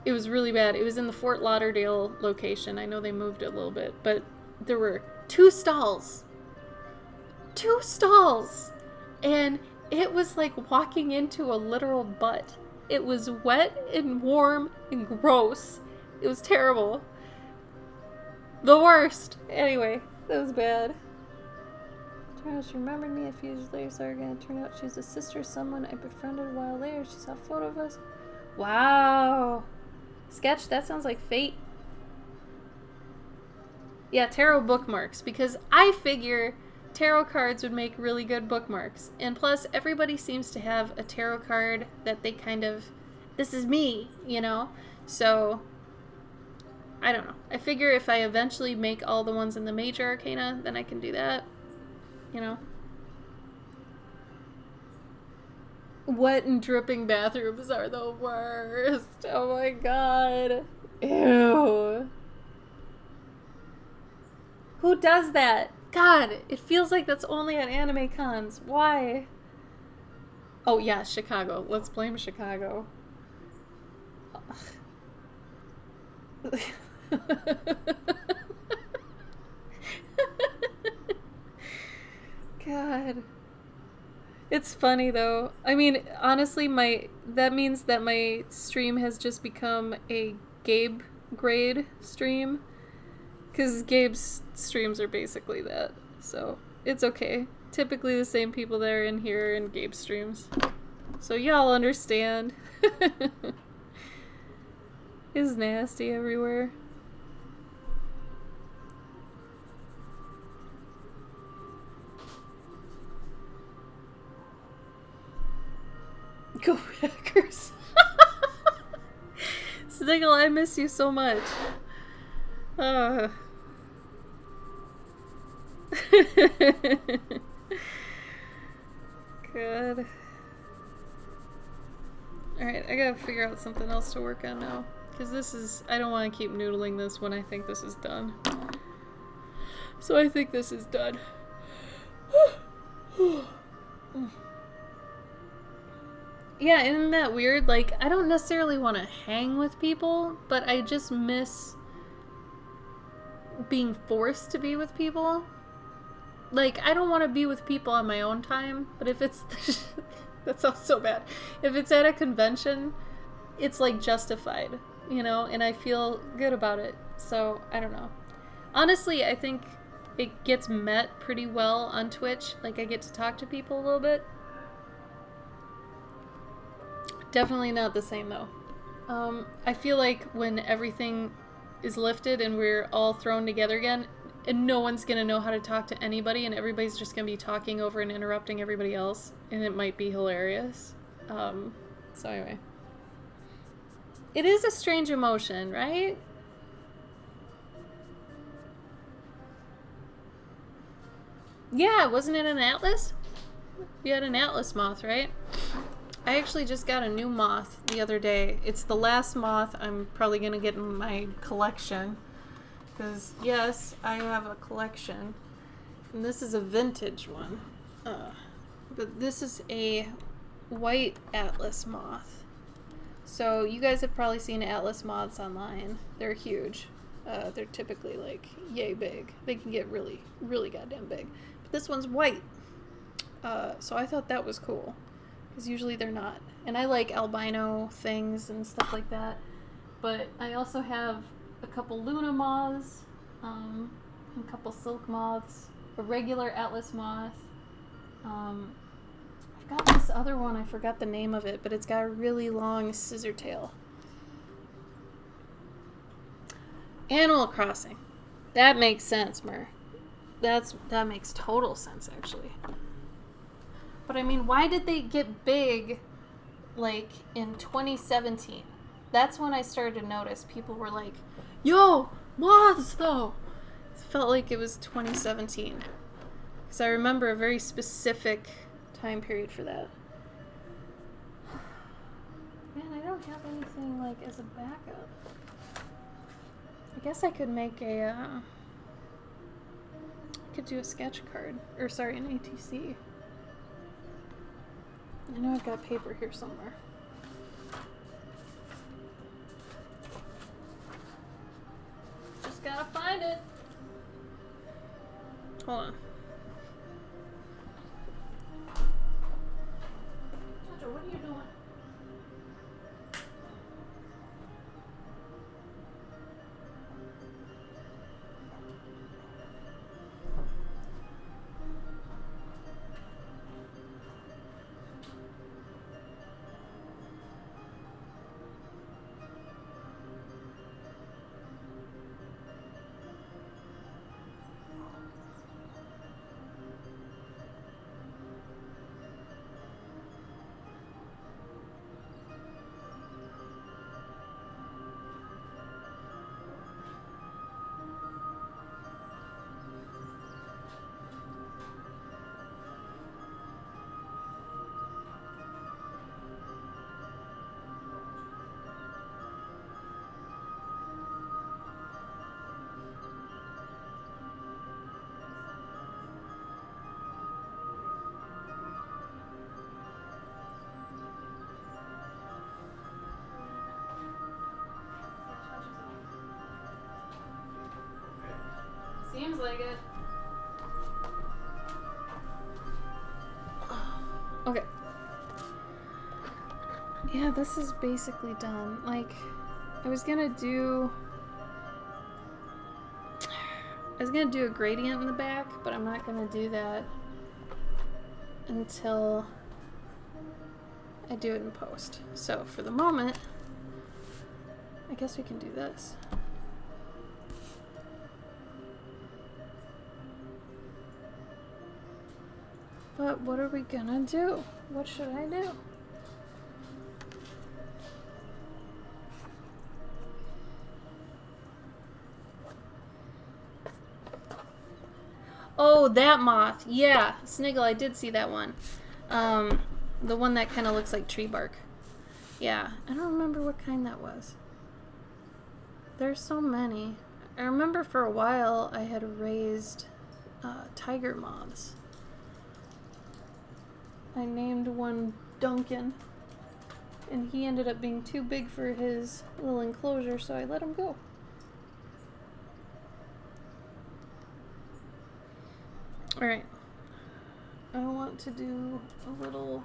it was really bad. It was in the Fort Lauderdale location. I know they moved it a little bit, but there were 2 stalls. 2 stalls! And it was like walking into a literal butt. It was wet and warm and gross. It was terrible. The worst. Anyway, that was bad. She remembered me a few years later, so it turned out she's a sister of someone I befriended a while later. She saw a photo of us. Wow. Sketch, that sounds like fate. Yeah, tarot bookmarks, because I figure tarot cards would make really good bookmarks. And plus, everybody seems to have a tarot card that they kind of, this is me, you know? So, I don't know. I figure if I eventually make all the ones in the major arcana, then I can do that. You know? Wet and dripping bathrooms are the worst. Oh my god. Ew. Who does that? God, it feels like that's only at anime cons. Why? Oh yeah, Chicago. Let's blame Chicago. God. It's funny though. I mean, honestly, that means that my stream has just become a Gabe grade stream. Because Gabe's streams are basically that. So, it's okay. Typically the same people that are in here in Gabe's streams. So y'all understand. It's nasty everywhere. Go Packers. Sniggle, I miss you so much. God. Alright, I gotta figure out something else to work on now. Because this is... I don't want to keep noodling this when I think this is done. So I think this is done. Yeah, isn't that weird? Like, I don't necessarily want to hang with people, but I just miss being forced to be with people. Like, I don't want to be with people on my own time, but if it's... that sounds so bad. If it's at a convention, it's, like, justified, you know? And I feel good about it. So, I don't know. Honestly, I think it gets met pretty well on Twitch. Like, I get to talk to people a little bit. Definitely not the same, though. I feel like when everything is lifted and we're all thrown together again, and no one's gonna know how to talk to anybody, and everybody's just gonna be talking over and interrupting everybody else, and it might be hilarious. So anyway. It is a strange emotion, right? Yeah, wasn't it an atlas? You had an atlas moth, right? I actually just got a new moth the other day. It's the last moth I'm probably going to get in my collection. Because, yes, I have a collection. And this is a vintage one. But this is a white atlas moth. So, you guys have probably seen atlas moths online. They're huge. They're typically, like, yay big. They can get really, really goddamn big. But this one's white. So I thought that was cool. Because usually they're not. And I like albino things and stuff like that. But I also have a couple Luna moths, a couple silk moths, a regular atlas moth. I've got this other one, I forgot the name of it, but it's got a really long scissor tail. Animal Crossing. That makes sense, Mer. That makes total sense, actually. But I mean, why did they get big, like, in 2017? That's when I started to notice people were like, yo, moths, though! It felt like it was 2017. Because I remember a very specific time period for that. Man, I don't have anything, like, as a backup. I guess I could make I could do a sketch card. Or, sorry, an ATC. I know I've got paper here somewhere. Just gotta find it. Hold on. Jojo, what are you doing? Seems like it. Okay. Yeah, this is basically done. Like, I was gonna do a gradient in the back, but I'm not gonna do that until I do it in post. So for the moment, I guess we can do this. But what are we gonna do? What should I do? Oh, that moth. Yeah, Sniggle, I did see that one. The one that kind of looks like tree bark. Yeah, I don't remember what kind that was. There's so many. I remember for a while I had raised tiger moths. I named one Duncan, and he ended up being too big for his little enclosure, so I let him go. Alright, I want to do a little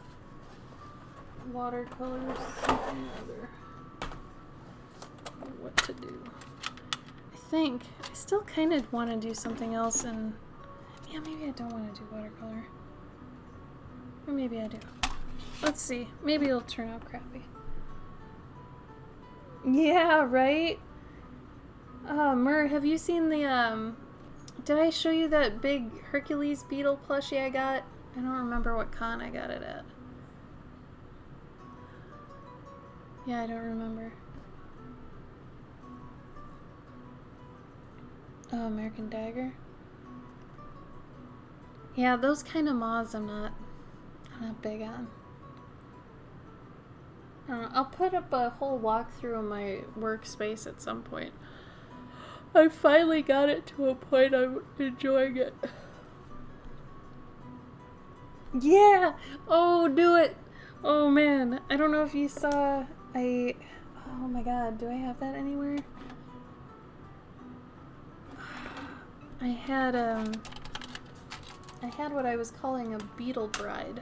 watercolor something or other. What to do. I still kind of want to do something else, and yeah, maybe I don't want to do watercolor. Or maybe I do. Let's see. Maybe it'll turn out crappy. Yeah, right? Mur, have you seen the, did I show you that big Hercules beetle plushie I got? I don't remember what con I got it at. Yeah, I don't remember. Oh, American Dagger? Yeah, those kind of moths I'm not big on. I don't know, I'll put up a whole walkthrough of my workspace at some point. I finally got it to a point I'm enjoying it. Yeah! Oh, do it! Oh man, I don't know if you saw, oh my god, do I have that anywhere? I had what I was calling a beetle bride.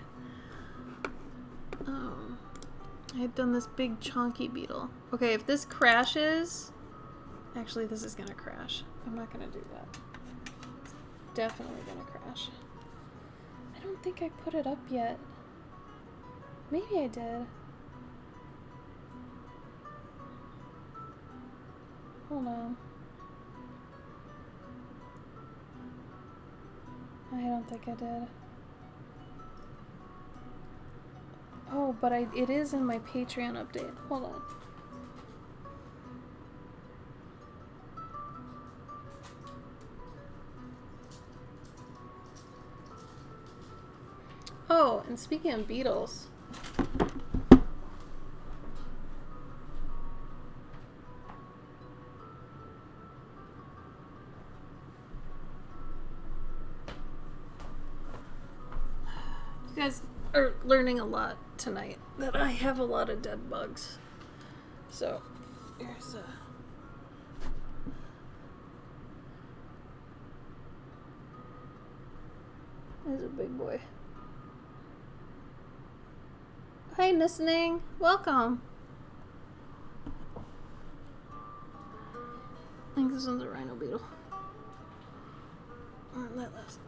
I had done this big chunky beetle. Okay, if this crashes, actually this is gonna crash. I'm not gonna do that. It's definitely gonna crash. I don't think I put it up yet. Maybe I did. Hold on. I don't think I did. Oh, but it is in my Patreon update. Hold on. Oh, and speaking of beetles. You guys are learning a lot tonight that I have a lot of dead bugs. So, here's a big boy. Hi, listening. Welcome. I think this one's a rhino beetle. Or that last.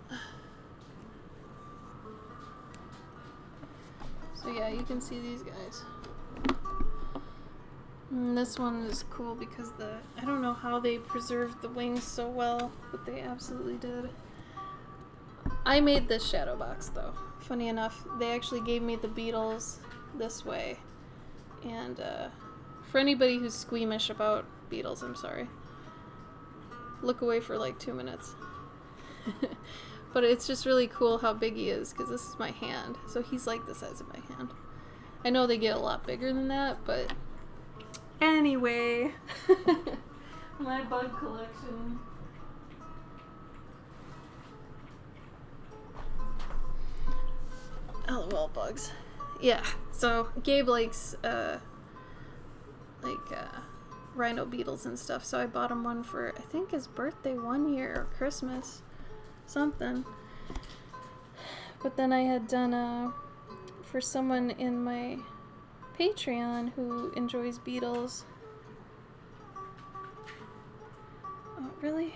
So yeah, you can see these guys. And this one is cool because I don't know how they preserved the wings so well, but they absolutely did. I made this shadow box though. Funny enough, they actually gave me the beetles this way. And for anybody who's squeamish about beetles, I'm sorry. Look away for like 2 minutes. But it's just really cool how big he is, because this is my hand. So he's like the size of my hand. I know they get a lot bigger than that, but anyway. My bug collection. LOL bugs. Yeah, so Gabe likes rhino beetles and stuff, so I bought him one for, I think, his birthday one year or Christmas, something. But then I had done for someone in my Patreon who enjoys beetles. Oh, really?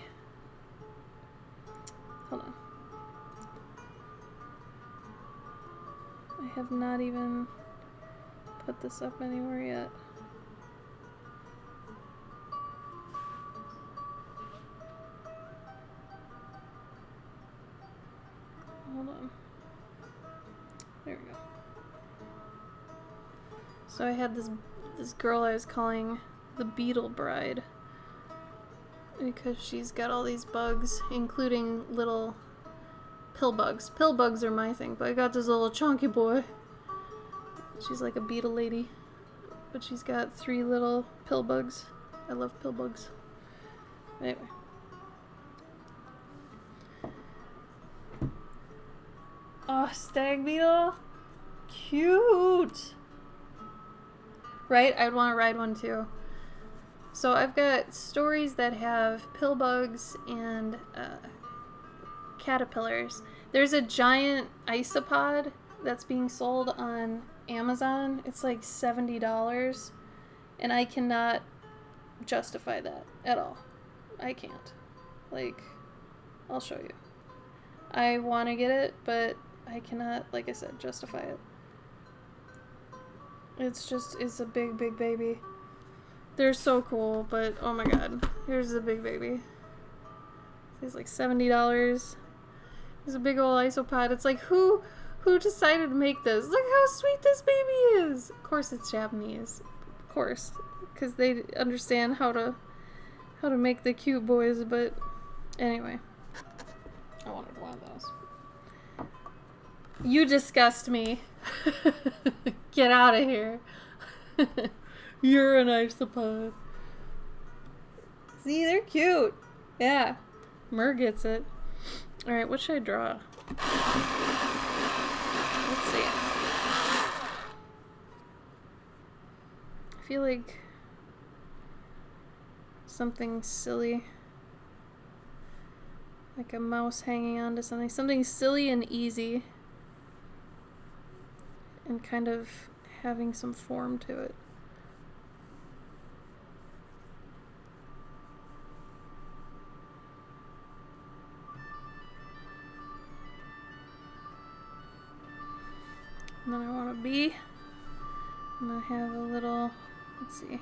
Hold on. I have not even put this up anywhere yet. Hold on. There we go. So I had this girl I was calling the Beetle Bride because she's got all these bugs, including little pill bugs. Pill bugs are my thing, but I got this little chunky boy. She's like a beetle lady, but she's got 3 little pill bugs. I love pill bugs. Anyway. Oh, stag beetle. Cute. Right? I'd want to ride one too. So I've got stories that have pill bugs and caterpillars. There's a giant isopod that's being sold on Amazon. It's like $70, and I cannot justify that at all. I can't. Like, I'll show you. I want to get it, but I cannot, like I said, justify it. It's a big, big baby. They're so cool, but oh my god. Here's the big baby. It's like $70. It's a big old isopod. It's like, who decided to make this? Look how sweet this baby is! Of course it's Japanese. Of course. Because they understand how to make the cute boys, but anyway. I wanted one of those. You disgust me. Get out of here. You're an isopod. See, they're cute. Yeah. Mur gets it. Alright, what should I draw? Let's see. I feel like something silly. Like a mouse hanging on to something. Something silly and easy. And kind of having some form to it. And then I want a bee. I'm gonna have a little, let's see.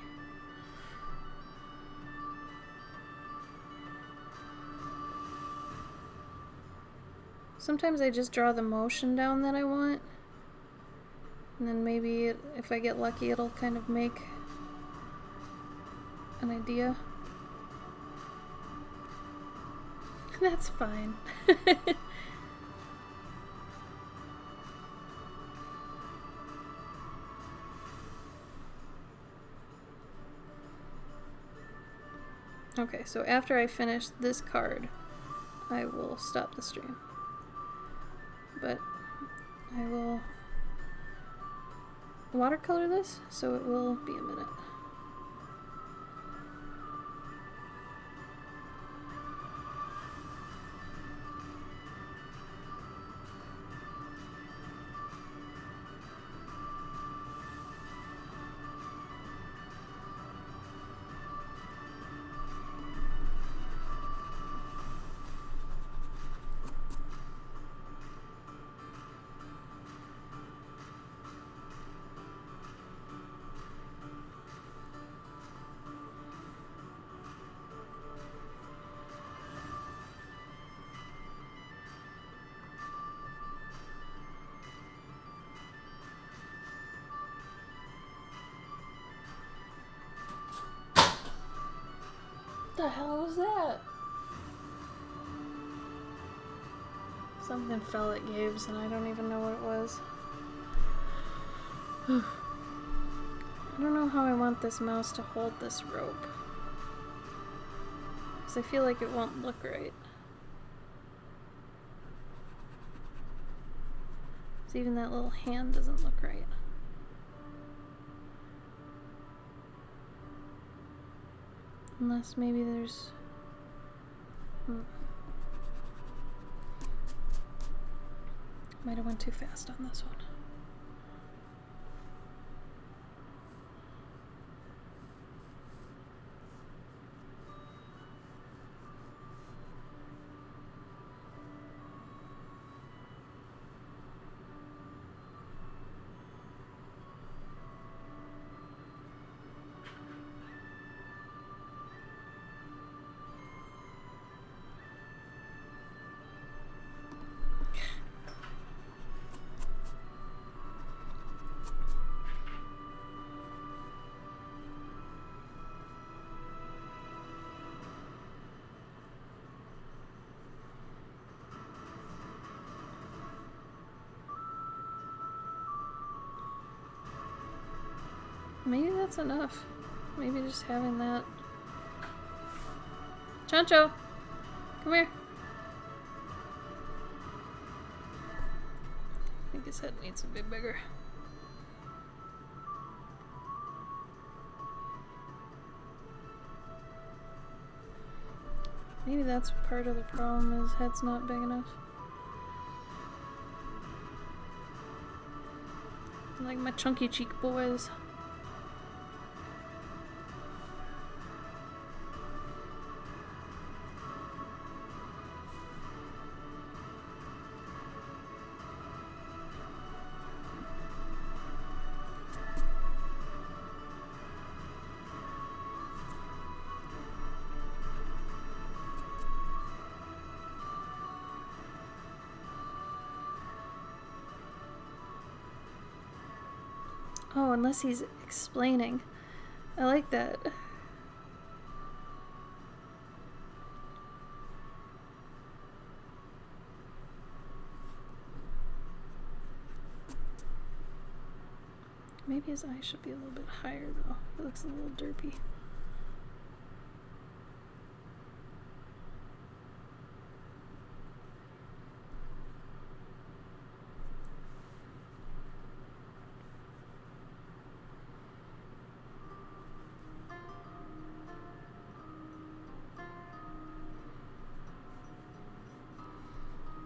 Sometimes I just draw the motion down that I want. And then maybe, if I get lucky, it'll kind of make an idea. That's fine. Okay, so after I finish this card, I will stop the stream. But I will watercolor this, so it will be a minute. What the hell was that? Something fell at Gabe's and I don't even know what it was. I don't know how I want this mouse to hold this rope. Because I feel like it won't look right. So even that little hand doesn't look right. Unless maybe there's... Might have went too fast on this one. Maybe that's enough. Maybe just having that. Chancho! Come here. I think his head needs a bit bigger. Maybe that's part of the problem, his head's not big enough. I like my chunky cheek boys. Oh, unless he's explaining. I like that. Maybe his eyes should be a little bit higher though. It looks a little derpy.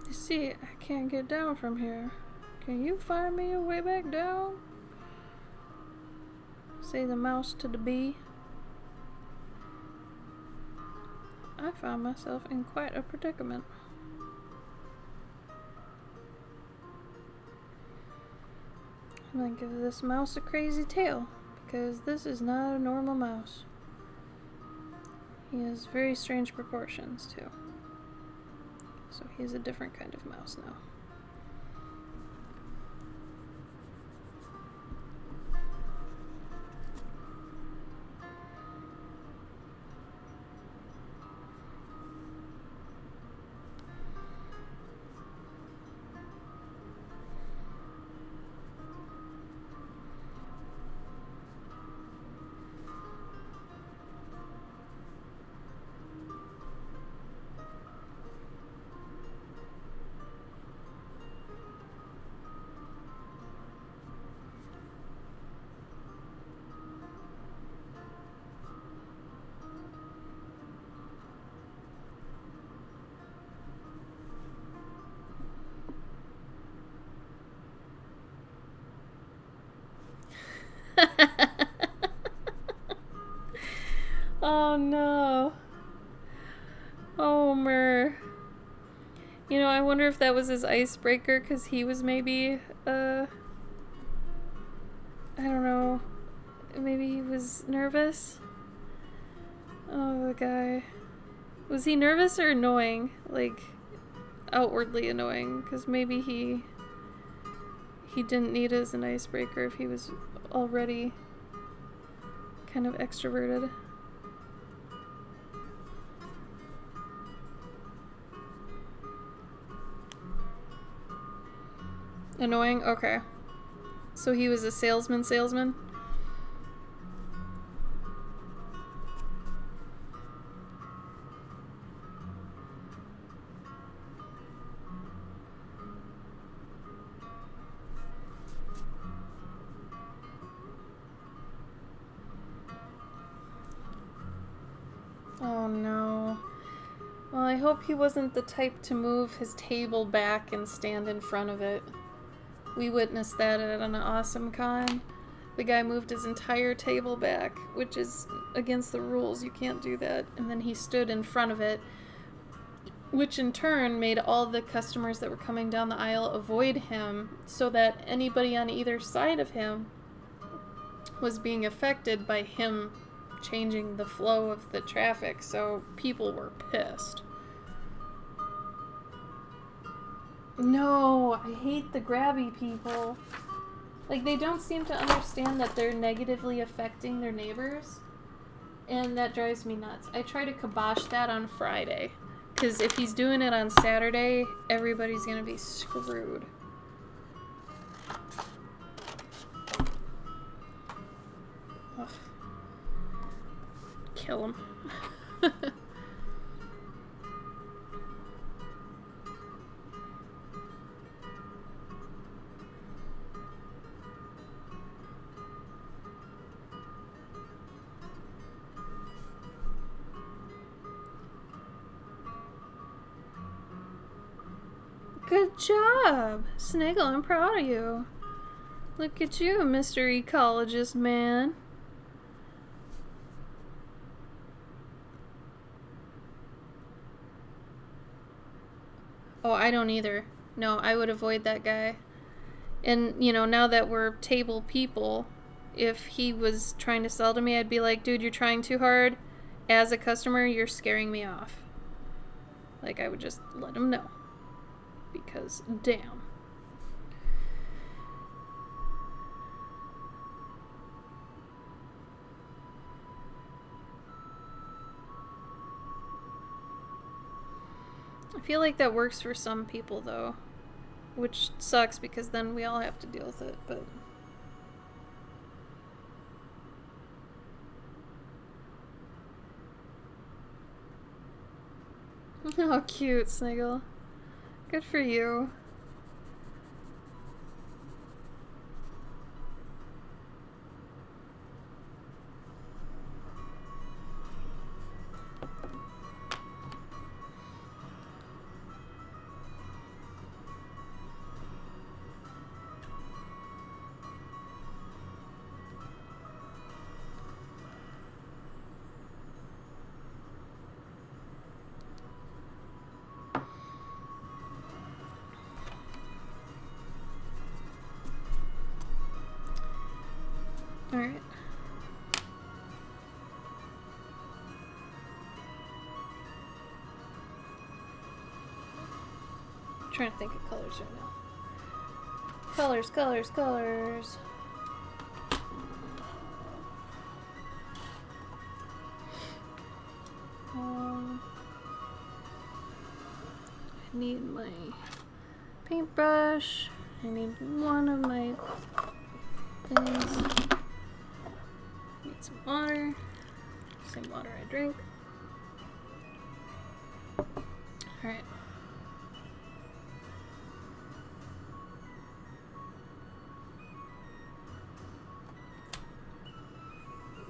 You see, I can't get down from here. Can you find me a way back down? Say the mouse to the bee. I found myself in quite a predicament. I'm gonna give this mouse a crazy tail, because this is not a normal mouse. He has very strange proportions, too. So he's a different kind of mouse now. Oh no. Homer. You know, I wonder if that was his icebreaker, because he was maybe, I don't know, maybe he was nervous? Oh, the guy. Was he nervous or annoying? Like, outwardly annoying? Because maybe he didn't need it as an icebreaker if he was already kind of extroverted. Annoying? Okay. So he was a salesman? hope he wasn't the type to move his table back and stand in front of it. We witnessed that at an awesome con. The guy moved his entire table back, which is against the rules. You can't do that. And then he stood in front of it, which in turn made all the customers that were coming down the aisle avoid him, so that anybody on either side of him was being affected by him changing the flow of the traffic. So people were pissed. No, I hate the grabby people. Like, they don't seem to understand that they're negatively affecting their neighbors. And that drives me nuts. I try to kibosh that on Friday. Because if he's doing it on Saturday, everybody's going to be screwed. Ugh. Kill him. Good job, Sniggle. I'm proud of you. Look at you, Mr. Ecologist man. Oh, I don't either. No, I would avoid that guy. And, you know, now that we're table people, if he was trying to sell to me, I'd be like, dude, you're trying too hard. As a customer, you're scaring me off. Like, I would just let him know. Because, damn. I feel like that works for some people, though. Which sucks, because then we all have to deal with it, but... Oh, cute, Sniggle. Good for you. Alright. I'm trying to think of colors right now. Colors, colors, colors. I need my paintbrush. I need one of my things. Need some water. Same water I drink. Alright.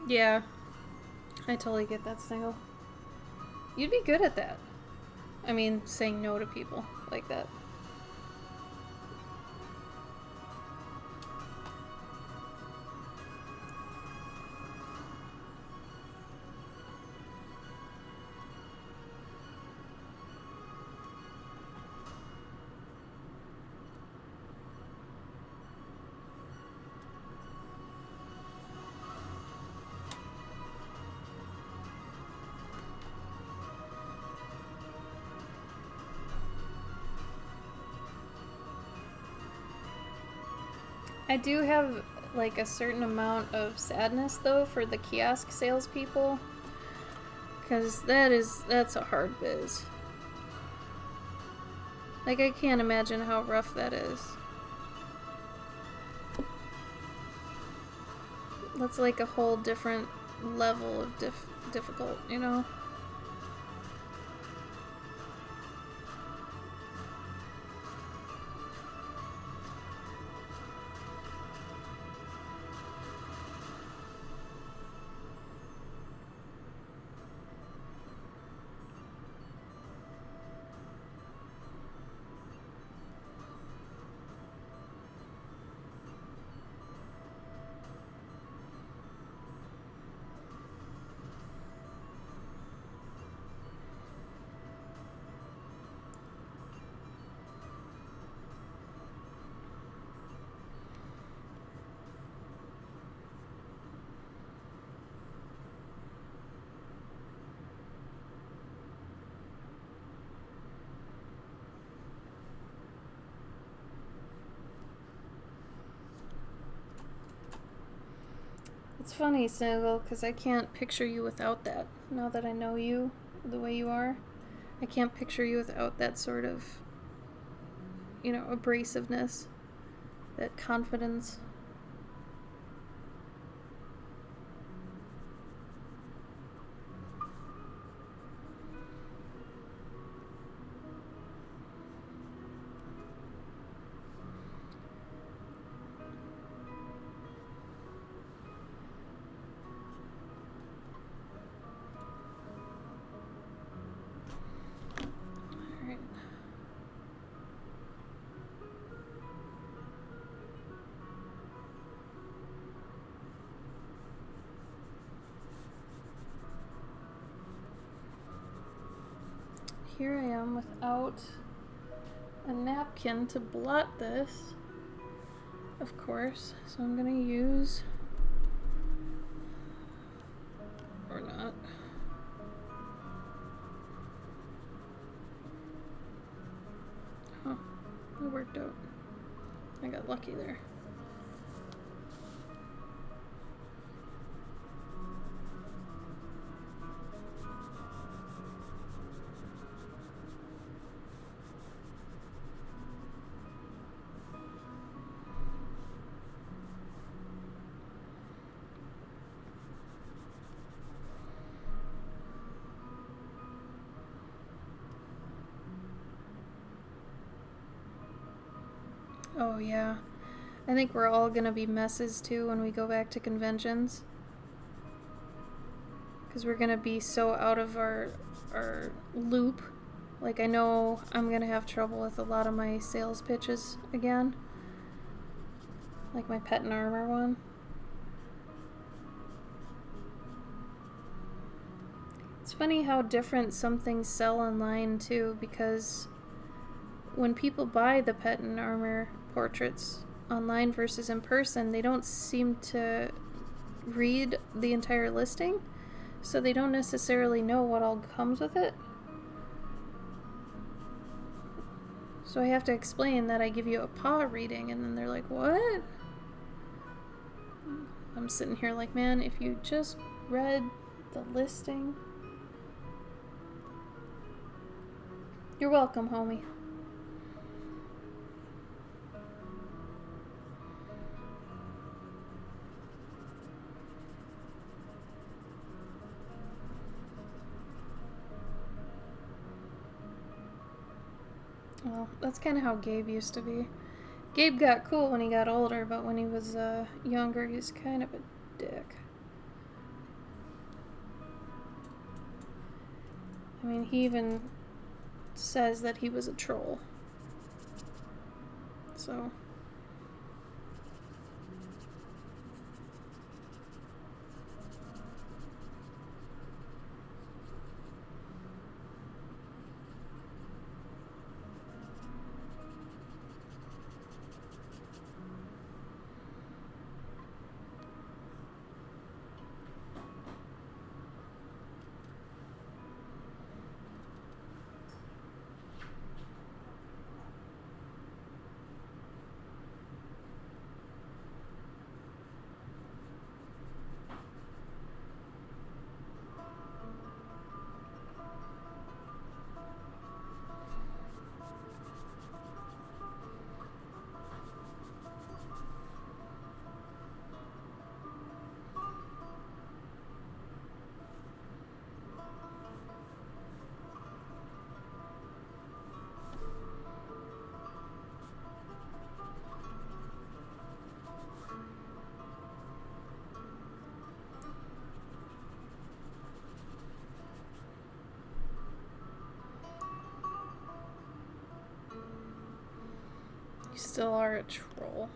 Yeah. I totally get that, Sniggle. You'd be good at that. I mean, saying no to people like that. I do have, like, a certain amount of sadness, though, for the kiosk salespeople. Because that's a hard biz. Like, I can't imagine how rough that is. That's like a whole different level of difficult, you know? It's funny, Snuggle, because I can't picture you without that. Now that I know you the way you are, I can't picture you without that sort of, abrasiveness, that confidence. Here I am without a napkin to blot this, of course, so I'm gonna use, or not. Huh, it worked out. I got lucky there. Oh yeah, I think we're all gonna be messes too when we go back to conventions, because we're gonna be so out of our loop. Like, I know I'm gonna have trouble with a lot of my sales pitches again, like my pet and armor one. It's funny how different some things sell online too, because when people buy the pet and armor portraits online versus in person, they don't seem to read the entire listing, so they don't necessarily know what all comes with it. So I have to explain that I give you a paw reading, and then they're like, what? I'm sitting here like, man, if you just read the listing. You're welcome, homie. Well, that's kind of how Gabe used to be. Gabe got cool when he got older, but when he was younger, he was kind of a dick. I mean, he even says that he was a troll. So... You still are a troll.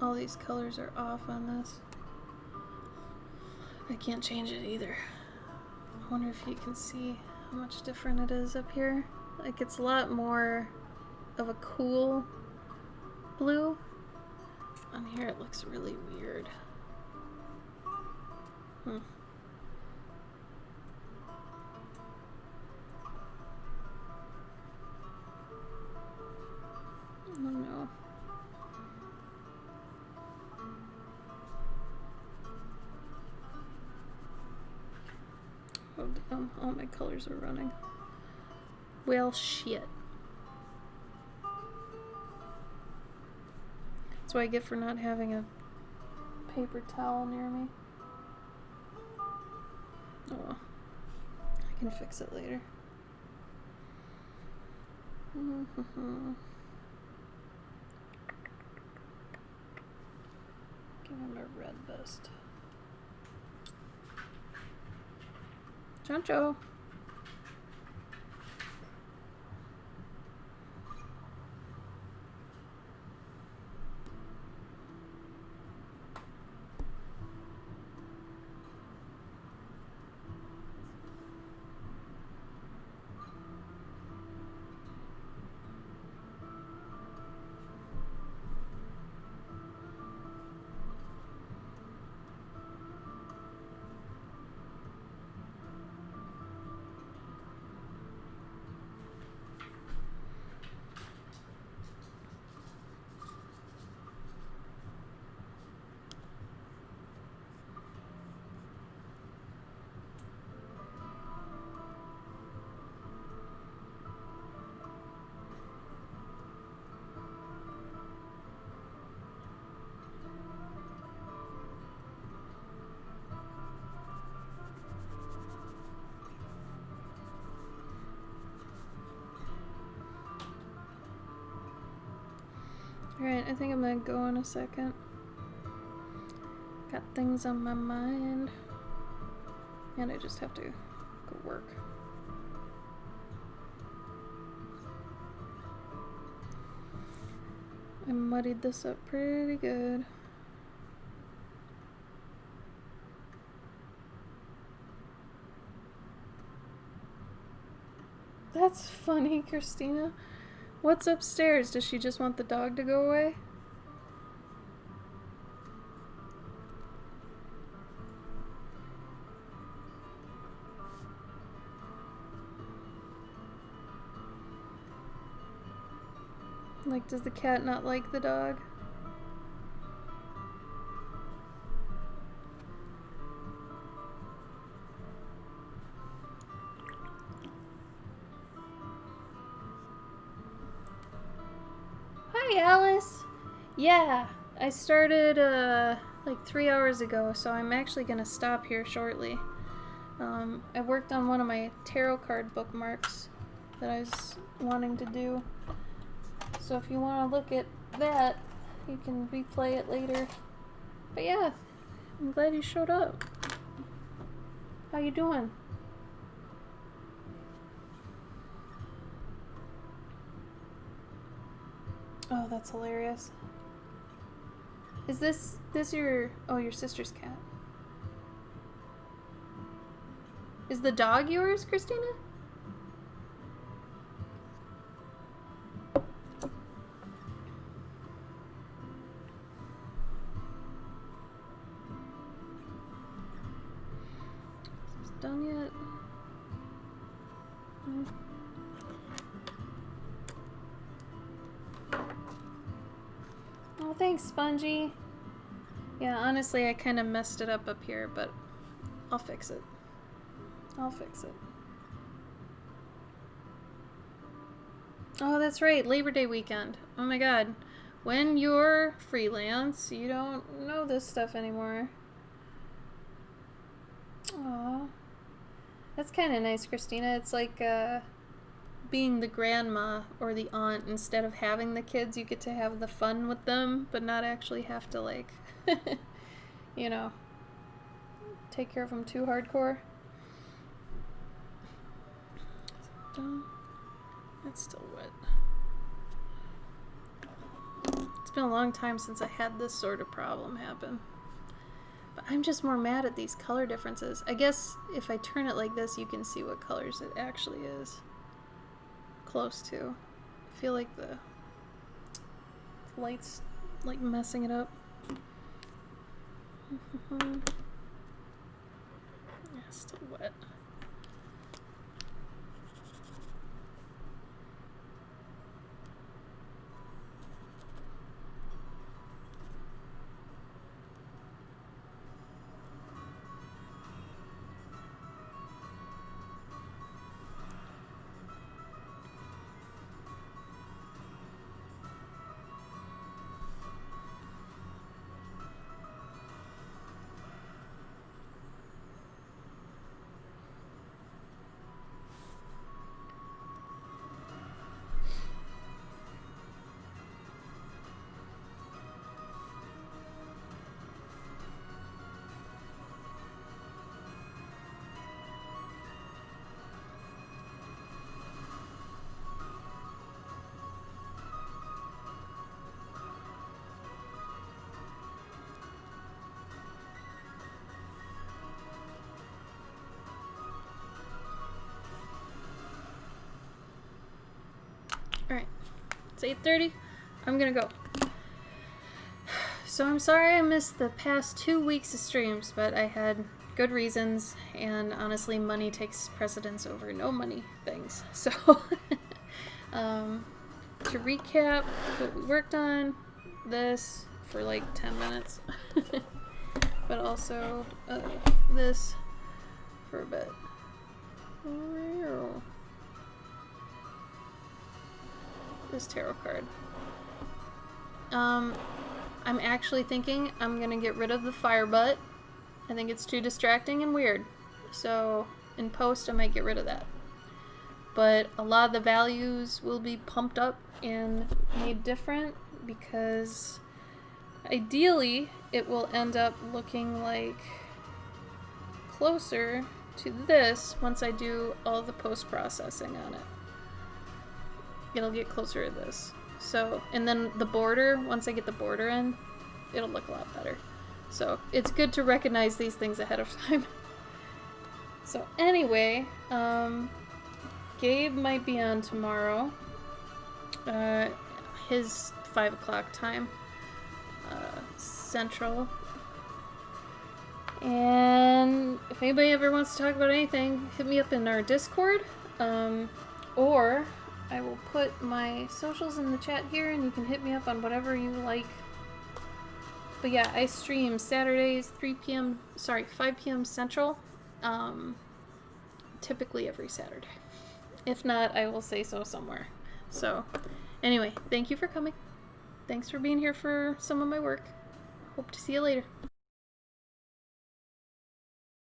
all these colors are off on this. I can't change it either. I wonder if you can see how much different it is up here. Like, it's a lot more of a cool blue. On here it looks really weird. I don't know. Oh damn, all my colors are running. Well, shit. That's what I get for not having a paper towel near me. Oh well. I can fix it later. Give him a red vest. Chancho. Alright, I think I'm gonna go in a second. Got things on my mind. And I just have to go work. I muddied this up pretty good. That's funny, Christina. What's upstairs? Does she just want the dog to go away? Like, does the cat not like the dog? Hi, Alice! Yeah, I started like 3 hours ago, so I'm actually gonna stop here shortly. I worked on one of my tarot card bookmarks that I was wanting to do. So if you want to look at that, you can replay it later. But yeah, I'm glad you showed up. How you doing? Oh, that's hilarious. Is this your sister's cat? Is the dog yours, Christina? Is this done yet? No. Oh, thanks, Spongy. Yeah, honestly, I kind of messed it up here, but I'll fix it. I'll fix it. Oh, that's right, Labor Day weekend. Oh my god. When you're freelance, you don't know this stuff anymore. Aw. That's kind of nice, Christina. It's like being the grandma or the aunt. Instead of having the kids, you get to have the fun with them, but not actually have to, like, you know, take care of them too hardcore. It's still wet. It's It's been a long time since I had this sort of problem happen. But I'm just more mad at these color differences. I guess if I turn it like this, you can see what colors it actually is close to. I feel like the light's like messing it up. Yeah, still wet. Alright, it's 8:30. I'm gonna go. So I'm sorry I missed the past 2 weeks of streams, but I had good reasons, and honestly, money takes precedence over no money things. So, to recap what we worked on, this for like 10 minutes, but also this for a bit. This tarot card. I'm actually thinking I'm gonna get rid of the fire butt. I think it's too distracting and weird. So in post I might get rid of that. But a lot of the values will be pumped up and made different because ideally it will end up looking like closer to this once I do all the post-processing on it. It'll get closer to this. So, and then the border, once I get the border in, it'll look a lot better. So, it's good to recognize these things ahead of time. So, anyway, Gabe might be on tomorrow. His 5 o'clock time, Central. And if anybody ever wants to talk about anything, hit me up in our Discord, or I will put my socials in the chat here and you can hit me up on whatever you like. But yeah, I stream Saturdays 5 p.m. Central, typically every Saturday. If not, I will say so somewhere. So anyway, thank you for coming. Thanks for being here for some of my work. Hope to see you later.